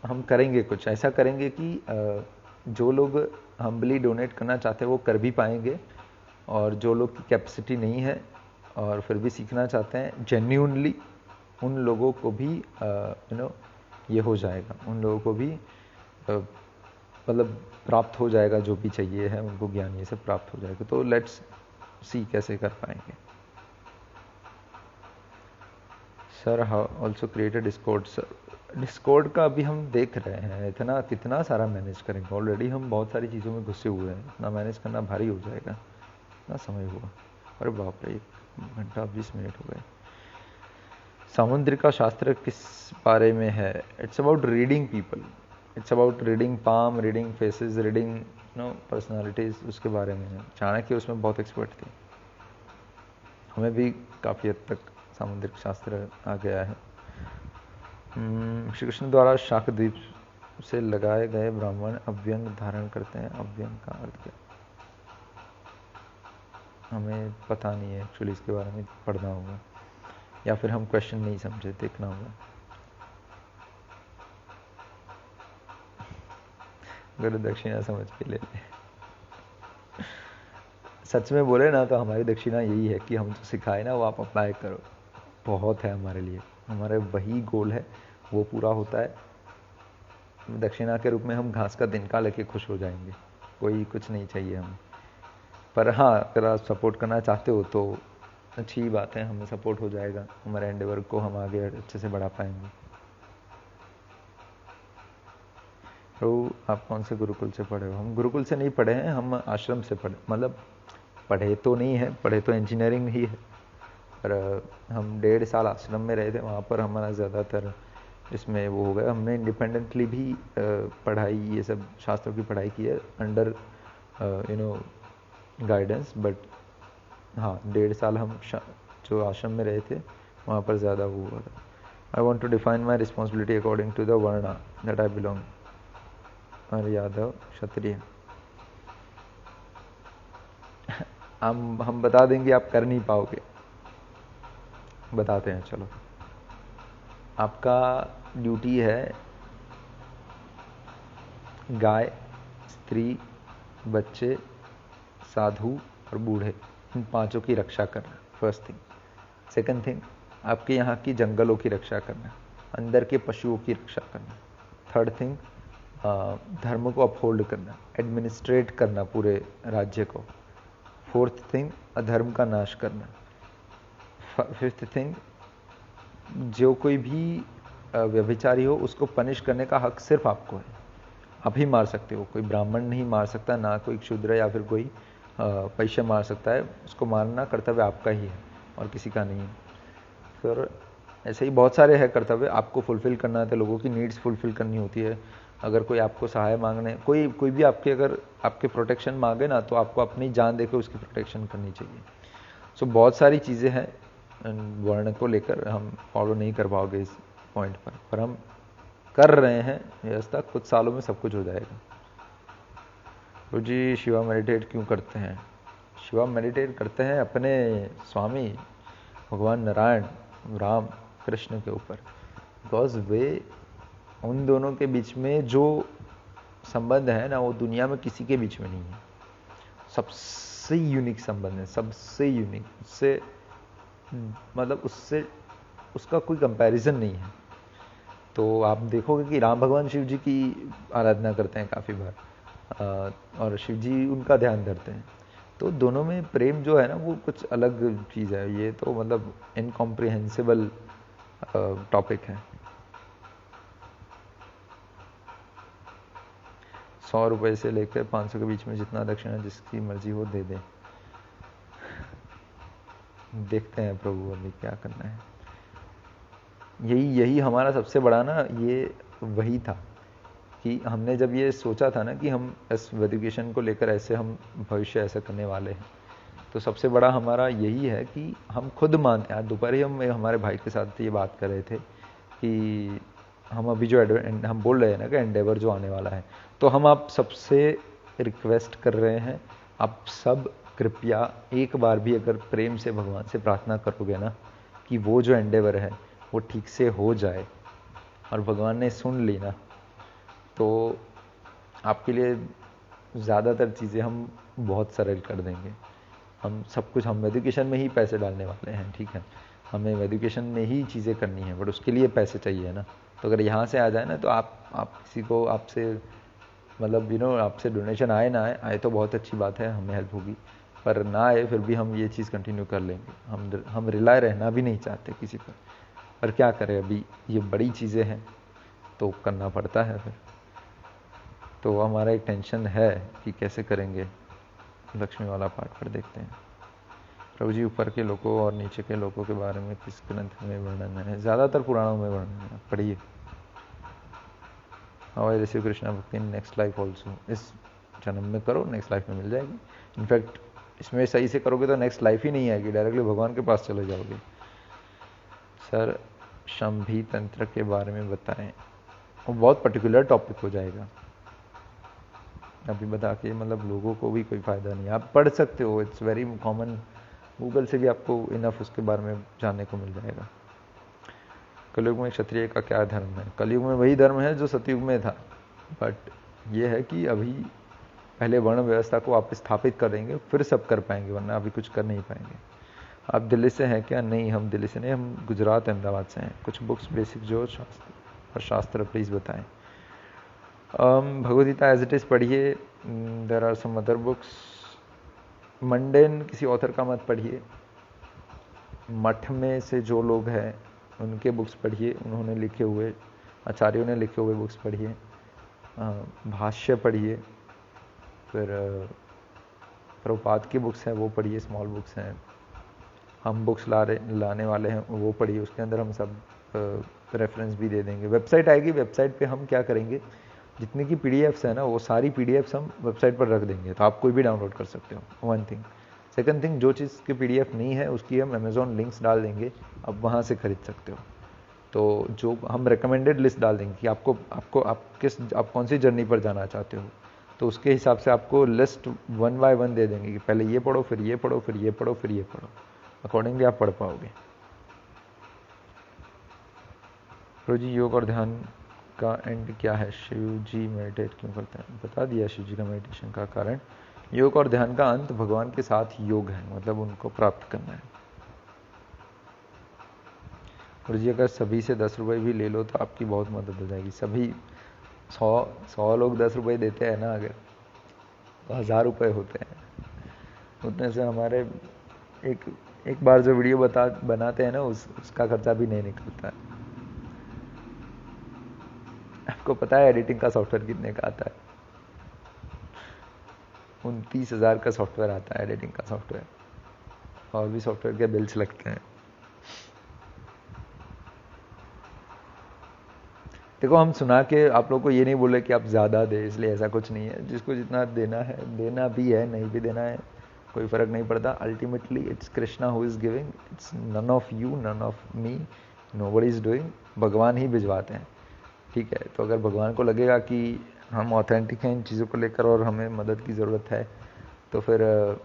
हम करेंगे, कुछ ऐसा करेंगे कि जो लोग हम्बली डोनेट करना चाहते हैं वो कर भी पाएंगे, और जो लोग की कैपेसिटी नहीं है और फिर भी सीखना चाहते हैं जेन्यूनली, उन लोगों को भी ये हो जाएगा, उन लोगों को भी मतलब प्राप्त हो जाएगा, जो भी चाहिए है उनको ज्ञान ये सब प्राप्त हो जाएगा। तो लेट्स सी कैसे कर पाएंगे। Sir how also created Discord. Sir Discord का अभी हम देख रहे हैं, इतना कितना सारा मैनेज करेंगे, ऑलरेडी हम बहुत सारी चीज़ों में घुसे हुए हैं, इतना मैनेज करना भारी हो जाएगा, इतना समय हुआ। अरे बाप रे, 1 घंटा 20 मिनट हो गए। सामुद्रिका शास्त्र किस बारे में है? It's about reading people, it's about reading palm, reading faces, reading personalities, उसके बारे में है। चाणक्य उसमें बहुत एक्सपर्ट थे, हमें भी काफ़ी हद तक सामुद्रिक शास्त्र आ गया है। श्री कृष्ण द्वारा शाकद्वीप से लगाए गए ब्राह्मण अव्यंग धारण करते हैं, अव्यंग का अर्थ क्या? हमें पता नहीं है एक्चुअली, इसके बारे में पढ़ना होगा, या फिर हम क्वेश्चन नहीं समझे, देखना होगा। गुरु दक्षिणा समझ के ले ले। सच में बोले ना तो हमारी दक्षिणा यही है कि हम जो सिखाए ना वो आप अप्लाई करो, बहुत है हमारे लिए, हमारे वही गोल है, वो पूरा होता है। दक्षिणा के रूप में हम घास का तिनका लेके खुश हो जाएंगे, कोई कुछ नहीं चाहिए हमें। पर हाँ, अगर आप सपोर्ट करना चाहते हो तो अच्छी बात है, हमें सपोर्ट हो जाएगा, हमारे एंडेवर को हम आगे अच्छे से बढ़ा पाएंगे। तो आप कौन से गुरुकुल से पढ़े हो? हम गुरुकुल से नहीं पढ़े हैं, हम आश्रम से पढ़े, मतलब पढ़े तो नहीं है, पढ़े तो इंजीनियरिंग ही है, पर हम 1.5 साल आश्रम में रहे थे, वहाँ पर हमारा ज़्यादातर इसमें वो हो गया। हमने इंडिपेंडेंटली भी पढ़ाई, ये सब शास्त्रों की पढ़ाई की है अंडर गाइडेंस, बट हाँ 1.5 साल हम जो आश्रम में रहे थे वहाँ पर ज़्यादा वो हुआ था। I want to define my responsibility according to the varna that I belong. और यादव क्षत्रिय। हम बता देंगे, आप कर नहीं पाओगे, बताते हैं। चलो, आपका ड्यूटी है गाय, स्त्री, बच्चे, साधु और बूढ़े, इन 5 की रक्षा करना, फर्स्ट थिंग। सेकंड थिंग, आपके यहाँ की जंगलों की रक्षा करना, अंदर के पशुओं की रक्षा करना। थर्ड थिंग, धर्म को अपहोल्ड करना, एडमिनिस्ट्रेट करना पूरे राज्य को। फोर्थ थिंग, अधर्म का नाश करना। फिफ्थ थिंग, जो कोई भी व्यभिचारी हो उसको पनिश करने का हक सिर्फ आपको है, आप ही मार सकते हो, कोई ब्राह्मण नहीं मार सकता, ना कोई क्षुद्र या फिर कोई वैश्य मार सकता है, उसको मारना कर्तव्य आपका ही है और किसी का नहीं है। फिर ऐसे ही बहुत सारे हैं कर्तव्य, आपको फुलफिल करना है, तो लोगों की नीड्स फुलफिल करनी होती है। अगर कोई आपको सहाय मांगने, कोई भी आपके अगर आपके प्रोटेक्शन मांगे ना, तो आपको अपनी जान देकर उसकी प्रोटेक्शन करनी चाहिए। सो बहुत सारी चीज़ें हैं वर्ण को लेकर, हम फॉलो नहीं कर पाओगे इस पॉइंट पर हम कर रहे हैं व्यवस्था, कुछ सालों में सब कुछ हो जाएगा। तो जी, शिवा मेडिटेट क्यों करते हैं? शिवा मेडिटेट करते हैं अपने स्वामी भगवान नारायण, राम कृष्ण के ऊपर, बिकॉज वे, उन दोनों के बीच में जो संबंध है ना, वो दुनिया में किसी के बीच में नहीं है। सबसे यूनिक संबंध है, सबसे यूनिक, उससे मतलब उससे उसका कोई कंपैरिजन नहीं है। तो आप देखोगे कि राम भगवान शिव जी की आराधना करते हैं काफ़ी बार, और शिव जी उनका ध्यान धरते हैं, तो दोनों में प्रेम जो है ना वो कुछ अलग चीज़ है। ये तो मतलब इनकॉम्प्रिहेंसिबल टॉपिक है। 100 रुपये से लेकर 500 के बीच में जितना दक्षिणा जिसकी मर्जी हो दे दे। देखते हैं प्रभु अभी क्या करना है। यही हमारा सबसे बड़ा ना, ये वही था कि हमने जब ये सोचा था ना कि हम इस एजुकेशन को लेकर ऐसे हम भविष्य ऐसा करने वाले हैं, तो सबसे बड़ा हमारा यही है कि हम खुद मानते हैं। आज दोपहर ही हम हमारे भाई के साथ ये बात कर रहे थे कि हम अभी जो हम बोल रहे हैं ना कि एंडेवर जो आने वाला है, तो हम आप सबसे रिक्वेस्ट कर रहे हैं, आप सब कृपया एक बार भी अगर प्रेम से भगवान से प्रार्थना करोगे ना कि वो जो एंडेवर है वो ठीक से हो जाए, और भगवान ने सुन ली ना, तो आपके लिए ज़्यादातर चीज़ें हम बहुत सरल कर देंगे। हम सब कुछ, हम एजुकेशन में ही पैसे डालने वाले हैं, ठीक है, हमें एजुकेशन में ही चीज़ें करनी है, बट उसके लिए पैसे चाहिए ना। तो अगर यहाँ से आ जाए ना, तो आप किसी को आपसे मतलब आपसे डोनेशन आए ना आए तो बहुत अच्छी बात है, हमें हेल्प होगी, पर ना आए फिर भी हम ये चीज़ कंटिन्यू कर लेंगे। हम रिलाय रहना भी नहीं चाहते किसी पर क्या करें, अभी ये बड़ी चीज़ें हैं तो करना पड़ता है फिर। तो हमारा एक टेंशन है कि कैसे करेंगे। लक्ष्मी वाला पार्ट पर देखते हैं। प्रभु जी, ऊपर के लोगों और नीचे के लोगों के बारे में किस ग्रंथ में वर्णन है? ज़्यादातर पुराणों में वर्णन है, पढ़िए। हाउ आई रिसीव कृष्णा भक्ति इन नेक्स्ट लाइफ ऑल्सो। इस जन्म में करो, नेक्स्ट लाइफ में मिल जाएगी। इनफैक्ट इसमें सही से करोगे तो नेक्स्ट लाइफ ही नहीं आएगी, डायरेक्टली भगवान के पास चले जाओगे। सर, शंभी तंत्र के बारे में बताएं। वो बहुत पर्टिकुलर टॉपिक हो जाएगा, अभी बता के मतलब लोगों को भी कोई फ़ायदा नहीं। आप पढ़ सकते हो, इट्स वेरी कॉमन, गूगल से भी आपको इनफ उसके बारे में जानने को मिल जाएगा। कलयुग में क्षत्रिय का क्या धर्म है? कलयुग में वही धर्म है जो सतयुग में था, बट ये है कि अभी पहले वर्ण व्यवस्था को वापस स्थापित कर देंगे, फिर सब कर पाएंगे, वरना अभी कुछ कर नहीं पाएंगे। आप दिल्ली से हैं क्या? नहीं, हम दिल्ली से नहीं, हम गुजरात अहमदाबाद से हैं। कुछ बुक्स बेसिक जो शास्त्र प्लीज़ बताएं। Bhagavad Gita as it is पढ़िए। There are some other books. Mundane किसी ऑथर का मत पढ़िए। मठ में से जो लोग हैं उनके बुक्स पढ़िए, उन्होंने लिखे हुए, आचार्यों ने लिखे हुए बुक्स पढ़िए। भाष्य पढ़िए, फिर प्रभुपाद की बुक्स हैं वो पढ़िए, स्मॉल बुक्स हैं। हम बुक्स लाने वाले हैं वो पढ़िए, उसके अंदर हम सब रेफरेंस भी दे देंगे। वेबसाइट आएगी, वेबसाइट पे हम क्या करेंगे, जितनी की पीडीएफ्स है ना वो सारी पीडीएफ्स हम वेबसाइट पर रख देंगे, तो आप कोई भी डाउनलोड कर सकते हो। One thing. सेकंड थिंग, जो चीज़ की पीडीएफ नहीं है उसकी हम अमेजोन लिंक्स डाल देंगे, आप वहाँ से खरीद सकते हो। तो जो हम रिकमेंडेड लिस्ट डाल देंगे कि आप कौन सी जर्नी पर जाना चाहते हो, तो उसके हिसाब से आपको लिस्ट 1 बाय 1 दे देंगे कि पहले ये पढ़ो, फिर ये पढ़ो, फिर ये पढ़ो, फिर ये पढ़ो। अकॉर्डिंगली आप पढ़ पाओगे। प्रभु जी, योग और ध्यान का एंड क्या है? शिव जी मेडिटेट क्यों करते हैं? बता दिया शिव जी का मेडिटेशन का कारण। योग और ध्यान का अंत भगवान के साथ योग है, मतलब उनको प्राप्त करना है। प्रभु जी, अगर सभी से 10 रुपये भी ले लो तो आपकी बहुत मदद हो जाएगी। सभी 100 लोग 10 रुपये देते हैं ना, अगर तो 1000 रुपये होते हैं। उतने से हमारे एक बार जो वीडियो बनाते हैं ना उसका खर्चा भी नहीं निकलता है। आपको पता है एडिटिंग का सॉफ्टवेयर कितने का आता है? 29,000 का सॉफ्टवेयर आता है एडिटिंग का सॉफ्टवेयर, और भी सॉफ्टवेयर के बिल्स लगते हैं। देखो, हम सुना के आप लोग को ये नहीं बोले कि आप ज़्यादा दे, इसलिए ऐसा कुछ नहीं है। जिसको जितना देना है, देना भी है, नहीं भी देना है, कोई फ़र्क नहीं पड़ता। Ultimately it's Krishna who is giving, it's none of you, none of me, nobody is doing. भगवान ही भिजवाते हैं, ठीक है? तो अगर भगवान को लगेगा कि हम ऑथेंटिक हैं इन चीज़ों को लेकर और हमें मदद की ज़रूरत है, तो फिर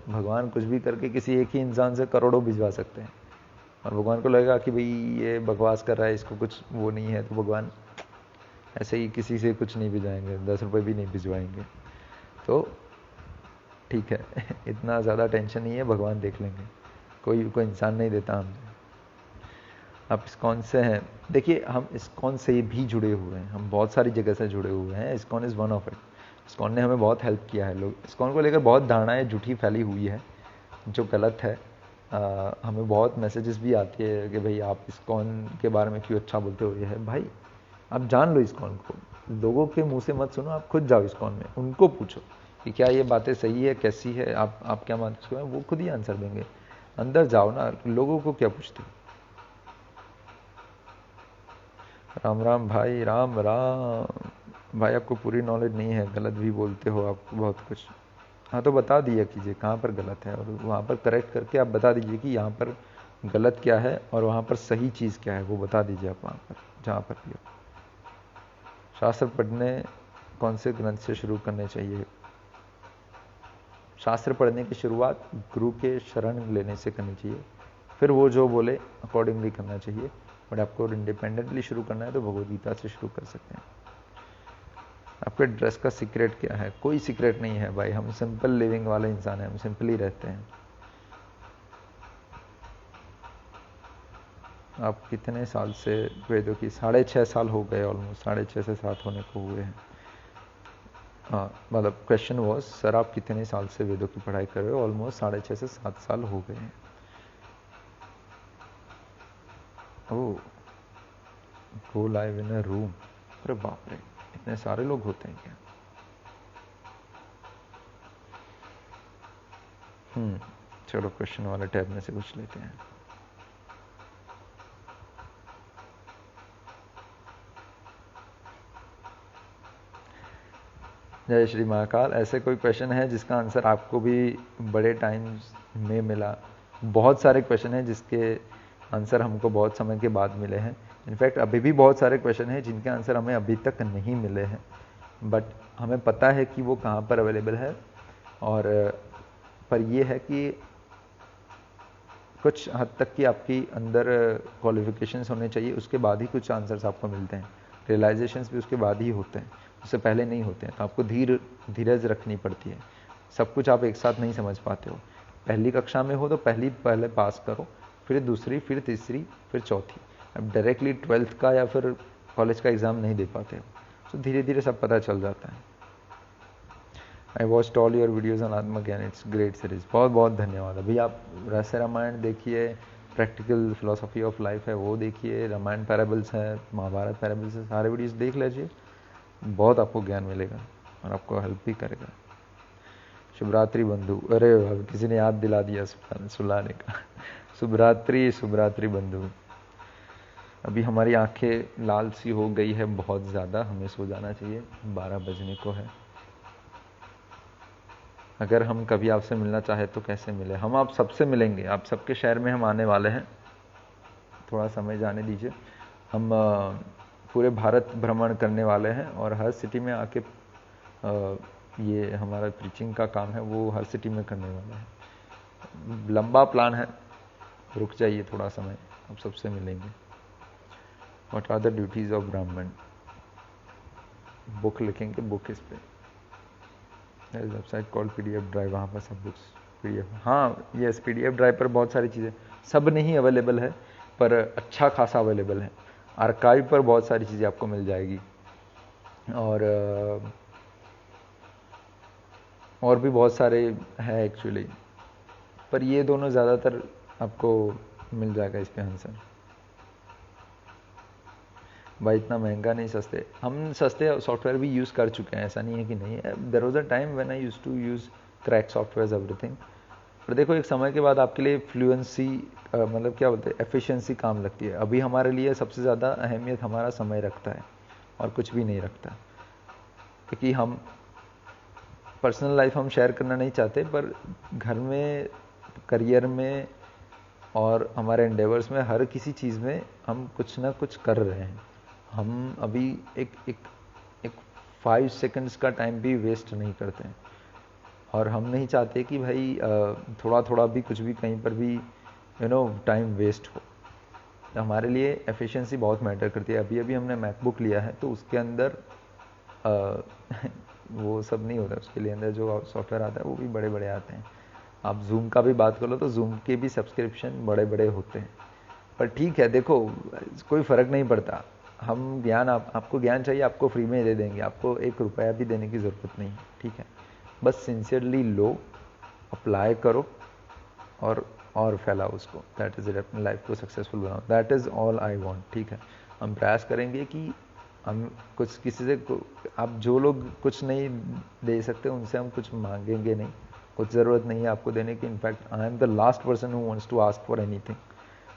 भगवान कुछ भी करके किसी एक ही इंसान से करोड़ों भिजवा सकते हैं। और भगवान को लगेगा कि भाई ये बकवास कर रहा है, इसको कुछ वो नहीं है, तो भगवान ऐसे ही किसी से कुछ नहीं भिजवाएंगे, 10 रुपये भी नहीं भिजवाएंगे। तो ठीक है, इतना ज़्यादा टेंशन नहीं है, भगवान देख लेंगे। कोई इंसान नहीं देता हमसे। आप इस्कॉन से हैं? देखिए, हम इस्कॉन से भी जुड़े हुए हैं, हम बहुत सारी जगह से जुड़े हुए हैं। ISKCON is one of it. ISKCON ने हमें बहुत हेल्प किया है। लोग इस्कॉन को लेकर बहुत धारणाएं झूठी फैली हुई है जो गलत है। हमें बहुत मैसेजेस भी आती है कि भाई आप इस्कॉन के बारे में क्यों अच्छा बोलते हो। ये है भाई, आप जान लो इस्कॉन को, लोगों के मुंह से मत सुनो, आप खुद जाओ इस्कॉन में, उनको पूछो कि क्या ये बातें सही है, कैसी है, आप क्या मानते हो, वो खुद ही आंसर देंगे। अंदर जाओ ना, लोगों को क्या पूछते हो। राम राम भाई, राम राम भाई। आपको पूरी नॉलेज नहीं है, गलत भी बोलते हो आप बहुत कुछ। हाँ, तो बता दिया कीजिए कहाँ पर गलत है, और वहाँ पर करेक्ट करके आप बता दीजिए कि यहाँ पर गलत क्या है और वहाँ पर सही चीज़ क्या है, वो बता दीजिए आप वहाँ पर जहाँ पर भी हो। शास्त्र पढ़ने कौन से ग्रंथ से शुरू करने चाहिए? शास्त्र पढ़ने की शुरुआत गुरु के शरण लेने से करनी चाहिए, फिर वो जो बोले अकॉर्डिंगली करना चाहिए। बट आपको इंडिपेंडेंटली शुरू करना है तो भगवद गीता से शुरू कर सकते हैं। आपके ड्रेस का सीक्रेट क्या है? कोई सीक्रेट नहीं है भाई, हम सिंपल लिविंग वाले इंसान हैं, हम सिंपल ही रहते हैं। आप कितने साल से वेदों की? 6.5 साल हो गए, ऑलमोस्ट 6.5 से 7 होने को हुए हैं। हाँ, मतलब क्वेश्चन वॉज, सर आप कितने साल से वेदों की पढ़ाई कर रहे हो? ऑलमोस्ट 6.5 से 7 साल हो गए हैं। ओह, go live in a room, अरे बाप रे, इतने सारे लोग होते हैं क्या? चलो क्वेश्चन वाले टैब में से कुछ लेते हैं। जय श्री महाकाल। ऐसे कोई क्वेश्चन है जिसका आंसर आपको भी बड़े टाइम में मिला? बहुत सारे क्वेश्चन हैं जिसके आंसर हमको बहुत समय के बाद मिले हैं। इनफैक्ट अभी भी बहुत सारे क्वेश्चन हैं जिनके आंसर हमें अभी तक नहीं मिले हैं, बट हमें पता है कि वो कहाँ पर अवेलेबल है। और पर ये है कि कुछ हद तक की आपकी अंदर क्वालिफिकेशंस होने चाहिए, उसके बाद ही कुछ आंसर्स आपको मिलते हैं। रियलाइजेशंस भी उसके बाद ही होते हैं, उससे पहले नहीं होते हैं। तो आपको धीरज रखनी पड़ती है। सब कुछ आप एक साथ नहीं समझ पाते हो। पहली कक्षा में हो तो पहले पास करो, फिर दूसरी, फिर तीसरी, फिर चौथी। अब डायरेक्टली 12th का या फिर कॉलेज का एग्ज़ाम नहीं दे पाते हो। तो धीरे धीरे सब पता चल जाता है। I watched all your videos on आत्मज्ञान, इट्स ग्रेट सीरीज। बहुत बहुत धन्यवाद। अभी आप रहस्य रामायण देखिए, प्रैक्टिकल फिलोसॉफी ऑफ लाइफ है वो देखिए, रामायण पैराबल्स है, महाभारत पैराबल्स है, सारे वीडियोज़ देख लीजिए। बहुत आपको ज्ञान मिलेगा और आपको हेल्प भी करेगा। शुभरात्रि बंधु, अरे किसी ने याद दिला दिया सुलाने का। शुभरात्रि बंधु। अभी हमारी आंखें लाल सी हो गई है बहुत ज़्यादा, हमें सो जाना चाहिए, 12 बजने को है। अगर हम कभी आपसे मिलना चाहे तो कैसे मिले? हम आप सबसे मिलेंगे, आप सबके शहर में हम आने वाले हैं, थोड़ा समय जाने दीजिए। हम पूरे भारत भ्रमण करने वाले हैं और हर सिटी में आके ये हमारा प्रीचिंग का काम है वो हर सिटी में करने वाला है। लंबा प्लान है, रुक जाइए थोड़ा समय, आप सबसे मिलेंगे। What are the duties of Brahmin? Book लिखेंगे, बुक इस पे वेबसाइट कॉल PDF ड्राइव, वहाँ पर सब बुक्स PDF। हाँ यस, PDF ड्राइव पर बहुत सारी चीज़ें, सब नहीं अवेलेबल है पर अच्छा खासा अवेलेबल है। आर्काइव पर बहुत सारी चीज़ें आपको मिल जाएगी और भी बहुत सारे हैं एक्चुअली, पर ये दोनों ज़्यादातर आपको मिल जाएगा इस पे आंसर। भाई इतना महंगा नहीं, सस्ते, हम सस्ते सॉफ्टवेयर भी यूज़ कर चुके हैं, ऐसा नहीं है कि नहीं है। There was a time when I used to use crack software everything. पर देखो एक समय के बाद आपके लिए फ्लुएंसी मतलब क्या बोलते हैं, एफिशिएंसी काम लगती है। अभी हमारे लिए सबसे ज़्यादा अहमियत हमारा समय रखता है और कुछ भी नहीं रखता, क्योंकि हम पर्सनल लाइफ हम शेयर करना नहीं चाहते, पर घर में, करियर में और हमारे एंडेवर्स में, हर किसी चीज़ में हम कुछ ना कुछ कर रहे हैं। हम अभी एक 5 सेकंड्स का टाइम भी वेस्ट नहीं करते हैं और हम नहीं चाहते कि भाई थोड़ा थोड़ा भी कुछ भी कहीं पर भी टाइम वेस्ट हो। हमारे लिए एफिशिएंसी बहुत मैटर करती है। अभी अभी हमने मैकबुक लिया है तो उसके अंदर वो सब नहीं होता, उसके लिए अंदर जो सॉफ्टवेयर आता है वो भी बड़े बड़े आते हैं। आप जूम का भी बात कर लो तो जूम के भी सब्सक्रिप्शन बड़े बड़े होते हैं। पर ठीक है, देखो कोई फ़र्क नहीं पड़ता। हम ज्ञान, आपको ज्ञान चाहिए, आपको फ्री में दे देंगे, आपको 1 रुपया भी देने की ज़रूरत नहीं है, ठीक है। बस सिंसियरली लो, अप्लाई करो और फैलाओ उसको। दैट इज़ इट, अपनी लाइफ को सक्सेसफुल बनाओ। That is all I want, ठीक है। हम प्रयास करेंगे कि हम कुछ किसी से, आप जो लोग कुछ नहीं दे सकते उनसे हम कुछ मांगेंगे नहीं, कुछ ज़रूरत नहीं है आपको देने की। In fact I am the last person who wants to ask for anything.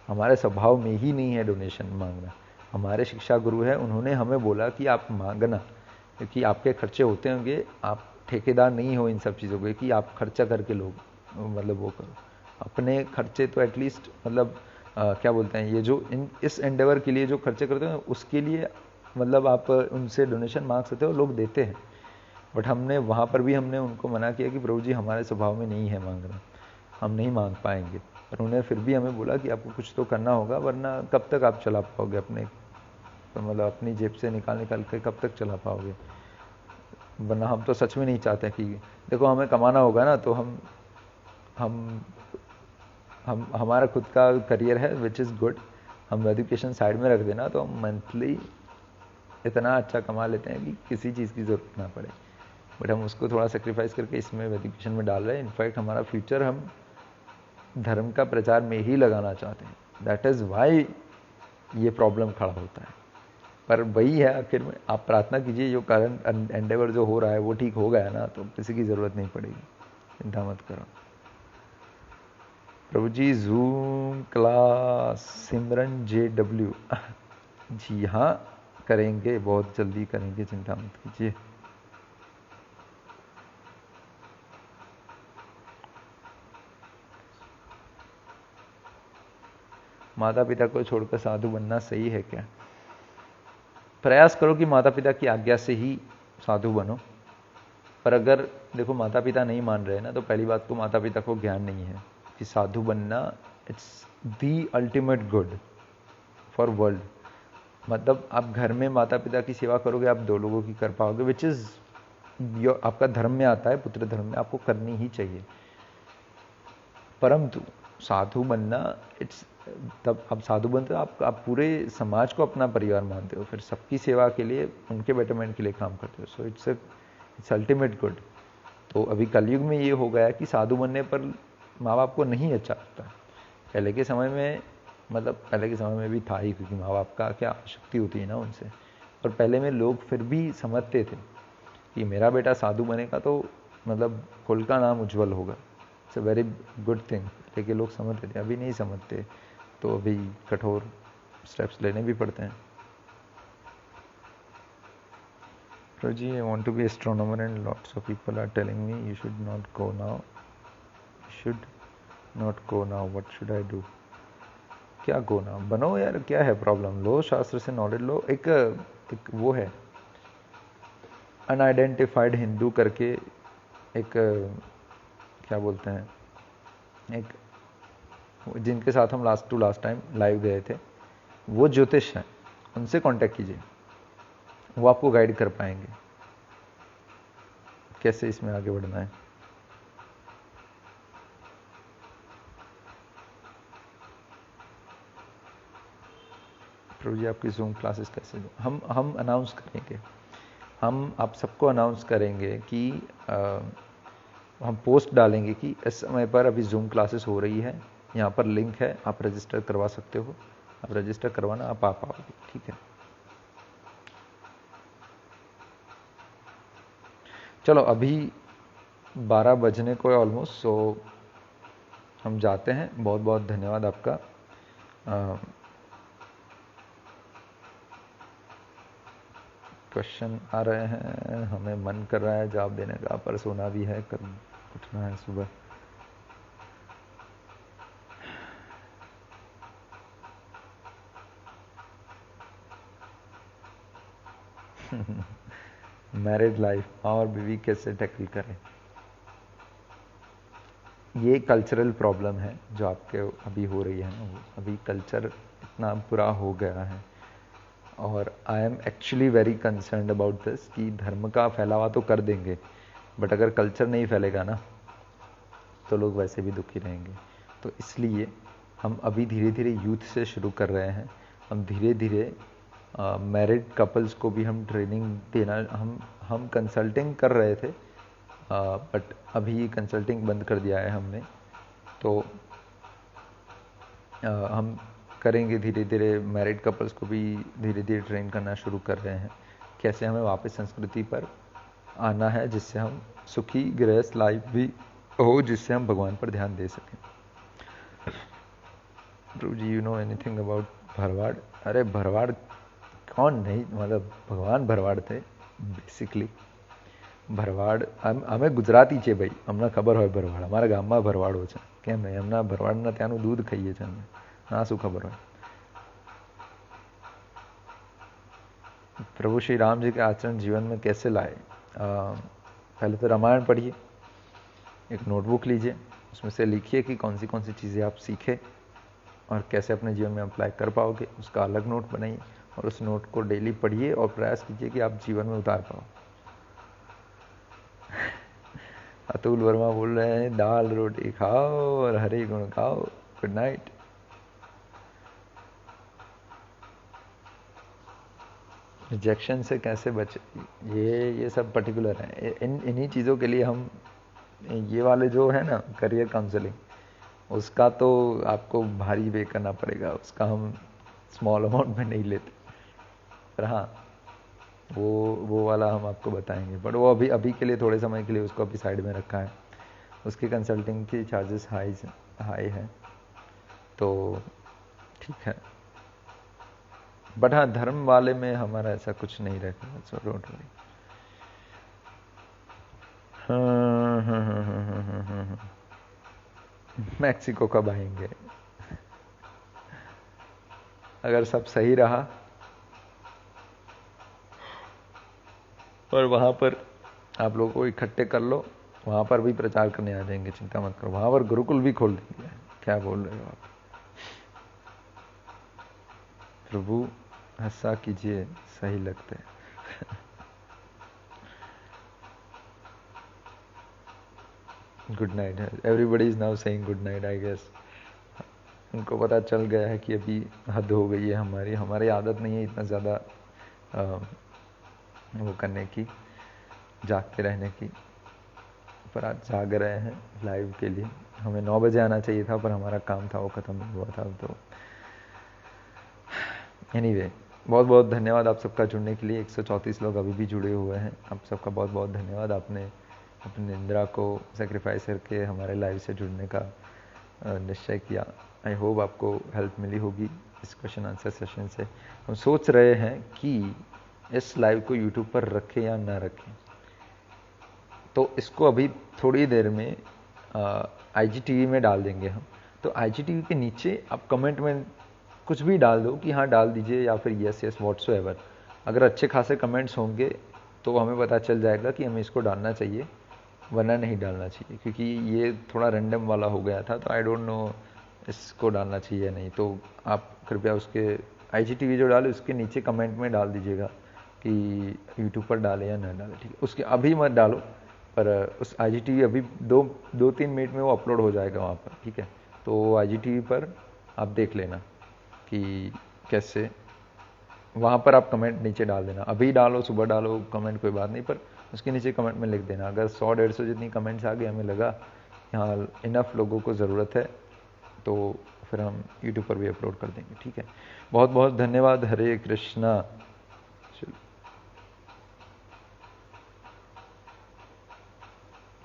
हमारे स्वभाव में ही नहीं है डोनेशन मांगना। हमारे शिक्षा गुरु है, उन्होंने हमें बोला कि आप मांगना, क्योंकि आपके खर्चे होते होंगे, आप ठेकेदार नहीं हो इन सब चीज़ों के कि आप खर्चा करके लोग मतलब वो करो। अपने खर्चे तो एटलीस्ट मतलब क्या बोलते हैं, ये जो इस एंडेवर के लिए जो खर्चे करते हैं उसके लिए मतलब आप उनसे डोनेशन मांग सकते हो, लोग देते हैं। बट हमने वहाँ पर भी हमने उनको मना किया कि प्रभु जी हमारे स्वभाव में नहीं है मांगना, हम नहीं मांग पाएंगे। पर उन्हें फिर भी हमें बोला कि आपको कुछ तो करना होगा, वरना कब तक आप चला पाओगे अपने, तो मतलब अपनी जेब से निकाल के कब तक चला पाओगे। वरना हम तो सच में नहीं चाहते कि देखो हमें कमाना होगा ना, तो हम हमारा खुद का करियर है विच इज़ गुड, हम एजुकेशन साइड में रख देना तो हम मंथली इतना अच्छा कमा लेते हैं कि किसी चीज़ की ज़रूरत ना पड़े। बट हम उसको थोड़ा सेक्रीफाइस करके इसमें एजुकेशन में डाल रहे हैं। इनफैक्ट हमारा फ्यूचर हम धर्म का प्रचार में ही लगाना चाहते हैं। दैट इज़ वाई ये प्रॉब्लम खड़ा होता है। पर वही है, आखिर में आप प्रार्थना कीजिए, जो कारण एंडेवर जो हो रहा है वो ठीक हो गया ना, तो किसी की ज़रूरत नहीं पड़ेगी, चिंता मत करो। प्रभु जी जूम क्लास सिमरन JW जी हाँ करेंगे, बहुत जल्दी करेंगे, चिंता मत कीजिए। माता पिता को छोड़कर साधु बनना सही है क्या? प्रयास करो कि माता पिता की आज्ञा से ही साधु बनो। पर अगर देखो माता पिता नहीं मान रहे ना, तो पहली बात तो माता पिता को ज्ञान नहीं है कि साधु बनना it's the ultimate good for world. मतलब आप घर में माता पिता की सेवा करोगे, आप 2 लोगों की कर पाओगे, विच इज़ आपका धर्म में आता है, पुत्र धर्म में आपको करनी ही चाहिए। परंतु साधु बनना इट्स, तब आप साधु बनते हो, आप पूरे समाज को अपना परिवार मानते हो, फिर सबकी सेवा के लिए, उनके बेटरमेंट के लिए काम करते हो। So it's ultimate good. तो अभी कलयुग में ये हो गया कि साधु बनने पर माँ बाप को नहीं अच्छा लगता। पहले के समय में, मतलब पहले के समय में भी था ही, क्योंकि माँ बाप का क्या शक्ति होती है ना उनसे। और पहले में लोग फिर भी समझते थे कि मेरा बेटा साधु बनेगा तो मतलब कुल का नाम उज्जवल होगा। It's a very good thing. लेकिन लोग समझते थे, अभी नहीं समझते, तो अभी कठोर स्टेप्स लेने भी पड़ते हैं। Roji, I want to be astronomer and lots of people are telling me you should not go now. Should not go now. What should I do? क्या गो ना बनो यार, क्या है प्रॉब्लम? लो शास्त्र से नॉलेज लो। एक वो है अनआइडेंटिफाइड हिंदू करके, एक क्या बोलते हैं, एक जिनके साथ हम लास्ट टाइम लाइव गए थे, वो ज्योतिष हैं, उनसे कांटेक्ट कीजिए, वो आपको गाइड कर पाएंगे कैसे इसमें आगे बढ़ना है। प्रभु जी आपकी जूम क्लासेस कैसे? हम अनाउंस करेंगे, हम आप सबको अनाउंस करेंगे कि हम पोस्ट डालेंगे कि इस समय पर अभी जूम क्लासेस हो रही है, यहाँ पर लिंक है, आप रजिस्टर करवा सकते हो। आप रजिस्टर करवाना, आप आ पाओगे, ठीक है। चलो अभी 12 बजने को है ऑलमोस्ट, सो हम जाते हैं। बहुत बहुत धन्यवाद आपका। क्वेश्चन आ रहे हैं, हमें मन कर रहा है जवाब देने का, पर सोना भी है, कल उठना है सुबह। मैरिड लाइफ और बीवी कैसे टैकल करें, ये कल्चरल प्रॉब्लम है जो आपके अभी हो रही है ना। वो अभी कल्चर इतना बुरा हो गया है, और I am actually very concerned about this कि धर्म का फैलावा तो कर देंगे, बट अगर कल्चर नहीं फैलेगा ना, तो लोग वैसे भी दुखी रहेंगे। तो इसलिए हम अभी धीरे धीरे यूथ से शुरू कर रहे हैं। हम धीरे धीरे मैरिड कपल्स को भी हम ट्रेनिंग देना, हम कंसल्टिंग कर रहे थे, बट अभी कंसल्टिंग बंद कर दिया है हमने। तो हम करेंगे धीरे धीरे, मैरिड कपल्स को भी धीरे धीरे ट्रेन करना शुरू कर रहे हैं, कैसे हमें वापस संस्कृति पर आना है, जिससे हम सुखी गृहस्थ लाइफ भी हो, जिससे हम भगवान पर ध्यान दे सकें। प्रभु जी, you know anything about Bharwad? अरे भरवाड़ कौन नहीं, मतलब भगवान भरवाड़ थे बेसिकली। ભરવાડ અમે ગુજરાતી છે ભાઈ, અમને ખબર હોય ભરવાડ, અમારા ગામમાં ભરવાડો છે, કેમ નહીં? એમના ભરવાડના ત્યાંનું દૂધ ખાઈએ છીએ અમે, ના શું ખબર હોય? प्रभु श्री राम जी के आचरण जीवन में कैसे लाए? पहले तो रामायण पढ़िए, एक नोटबुक लीजिए, उसमें से लिखिए कि कौन सी चीज़ें आप सीखे और कैसे अपने जीवन में अप्लाई कर पाओगे, उसका अलग नोट बनाइए, और उस नोट को डेली पढ़िए और प्रयास कीजिए कि आप जीवन में उतार पाओ। अतुल वर्मा बोल रहे हैं दाल रोटी खाओ और हरे गुण खाओ। Good night. रिजेक्शन से कैसे बचे, ये सब पर्टिकुलर है। इन्हीं चीज़ों के लिए हम ये वाले जो है ना करियर काउंसलिंग, उसका तो आपको भारी पे करना पड़ेगा, उसका हम स्मॉल अमाउंट में नहीं लेते। पर हाँ, वो वाला हम आपको बताएंगे, बट वो अभी अभी के लिए थोड़े समय के लिए उसको अभी साइड में रखा है। उसकी कंसल्टिंग की चार्जेस हाई है, तो ठीक है। बट हाँ, धर्म वाले में हमारा ऐसा कुछ नहीं रहेगा, सो डोंट वरी। मैक्सिको कब आएंगे? अगर सब सही रहा और वहाँ पर आप लोगों को इकट्ठे कर लो, वहाँ पर भी प्रचार करने आ जाएंगे, चिंता मत करो। वहाँ पर गुरुकुल भी खोल देंगे। क्या बोल रहे हो आप? प्रभु हंसा कीजिए, सही लगते हैं। Good night. Everybody is now saying good night, I guess. उनको पता चल गया है कि अभी हद हो गई है हमारी आदत नहीं है इतना ज़्यादा वो करने की, जागते रहने की। पर आज जाग रहे हैं लाइव के लिए। हमें 9 बजे आना चाहिए था, पर हमारा काम था वो ख़त्म नहीं हुआ था। तो एनीवे, बहुत बहुत धन्यवाद आप सबका जुड़ने के लिए। 134 लोग अभी भी जुड़े हुए हैं। आप सबका बहुत बहुत धन्यवाद। आपने अपनी निंद्रा को सेक्रीफाइस करके हमारे लाइव से जुड़ने का निश्चय किया। आई होप आपको हेल्प मिली होगी इस क्वेश्चन आंसर सेशन से। हम सोच रहे हैं कि इस लाइव को यूट्यूब पर रखें या ना रखें, तो इसको अभी थोड़ी देर में IGTV में डाल देंगे हम। तो IGTV के नीचे आप कमेंट में कुछ भी डाल दो कि हाँ डाल दीजिए, या फिर यस यस व्हाट्सोएवर। अगर अच्छे खासे कमेंट्स होंगे तो हमें पता चल जाएगा कि हमें इसको डालना चाहिए, वरना नहीं डालना चाहिए, क्योंकि ये थोड़ा रैंडम वाला हो गया था। तो आई डोंट नो इसको डालना चाहिए या नहीं। तो आप कृपया उसके IGTV जो डाले उसके नीचे कमेंट में डाल दीजिएगा कि यूट्यूब पर डालें या ना डालें, ठीक है। उसके अभी मत डालो, पर उस IGTV अभी 2-3 मिनट में वो अपलोड हो जाएगा वहाँ पर, ठीक है। तो IGTV पर आप देख लेना कि कैसे, वहाँ पर आप कमेंट नीचे डाल देना। अभी डालो, सुबह डालो कमेंट, कोई बात नहीं, पर उसके नीचे कमेंट में लिख देना। अगर 100-150 जितनी कमेंट्स आ गई, हमें लगा यहाँ इनफ लोगों को ज़रूरत है, तो फिर हम यूट्यूब पर भी अपलोड कर देंगे, ठीक है। बहुत बहुत धन्यवाद। हरे कृष्णा।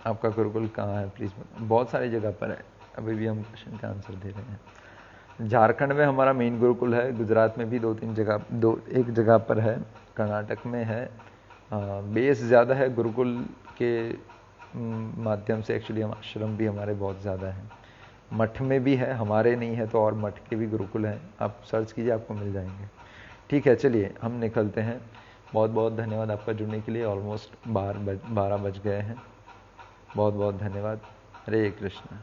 आपका गुरुकुल कहाँ है प्लीज़ बताओ। बहुत सारी जगह पर है, अभी भी हम क्वेश्चन का आंसर दे रहे हैं। झारखंड में हमारा मेन गुरुकुल है, गुजरात में भी 2-3 जगह, एक जगह पर है, कर्नाटक में है। बेस ज़्यादा है गुरुकुल के माध्यम से। एक्चुअली हम आश्रम भी हमारे बहुत ज़्यादा हैं। मठ में भी है, हमारे नहीं है तो और मठ के भी गुरुकुल हैं। आप सर्च कीजिए, आपको मिल जाएंगे, ठीक है। चलिए हम निकलते हैं। बहुत बहुत धन्यवाद आपका जुड़ने के लिए। ऑलमोस्ट 12 बज गए हैं। बहुत बहुत धन्यवाद। हरे कृष्ण।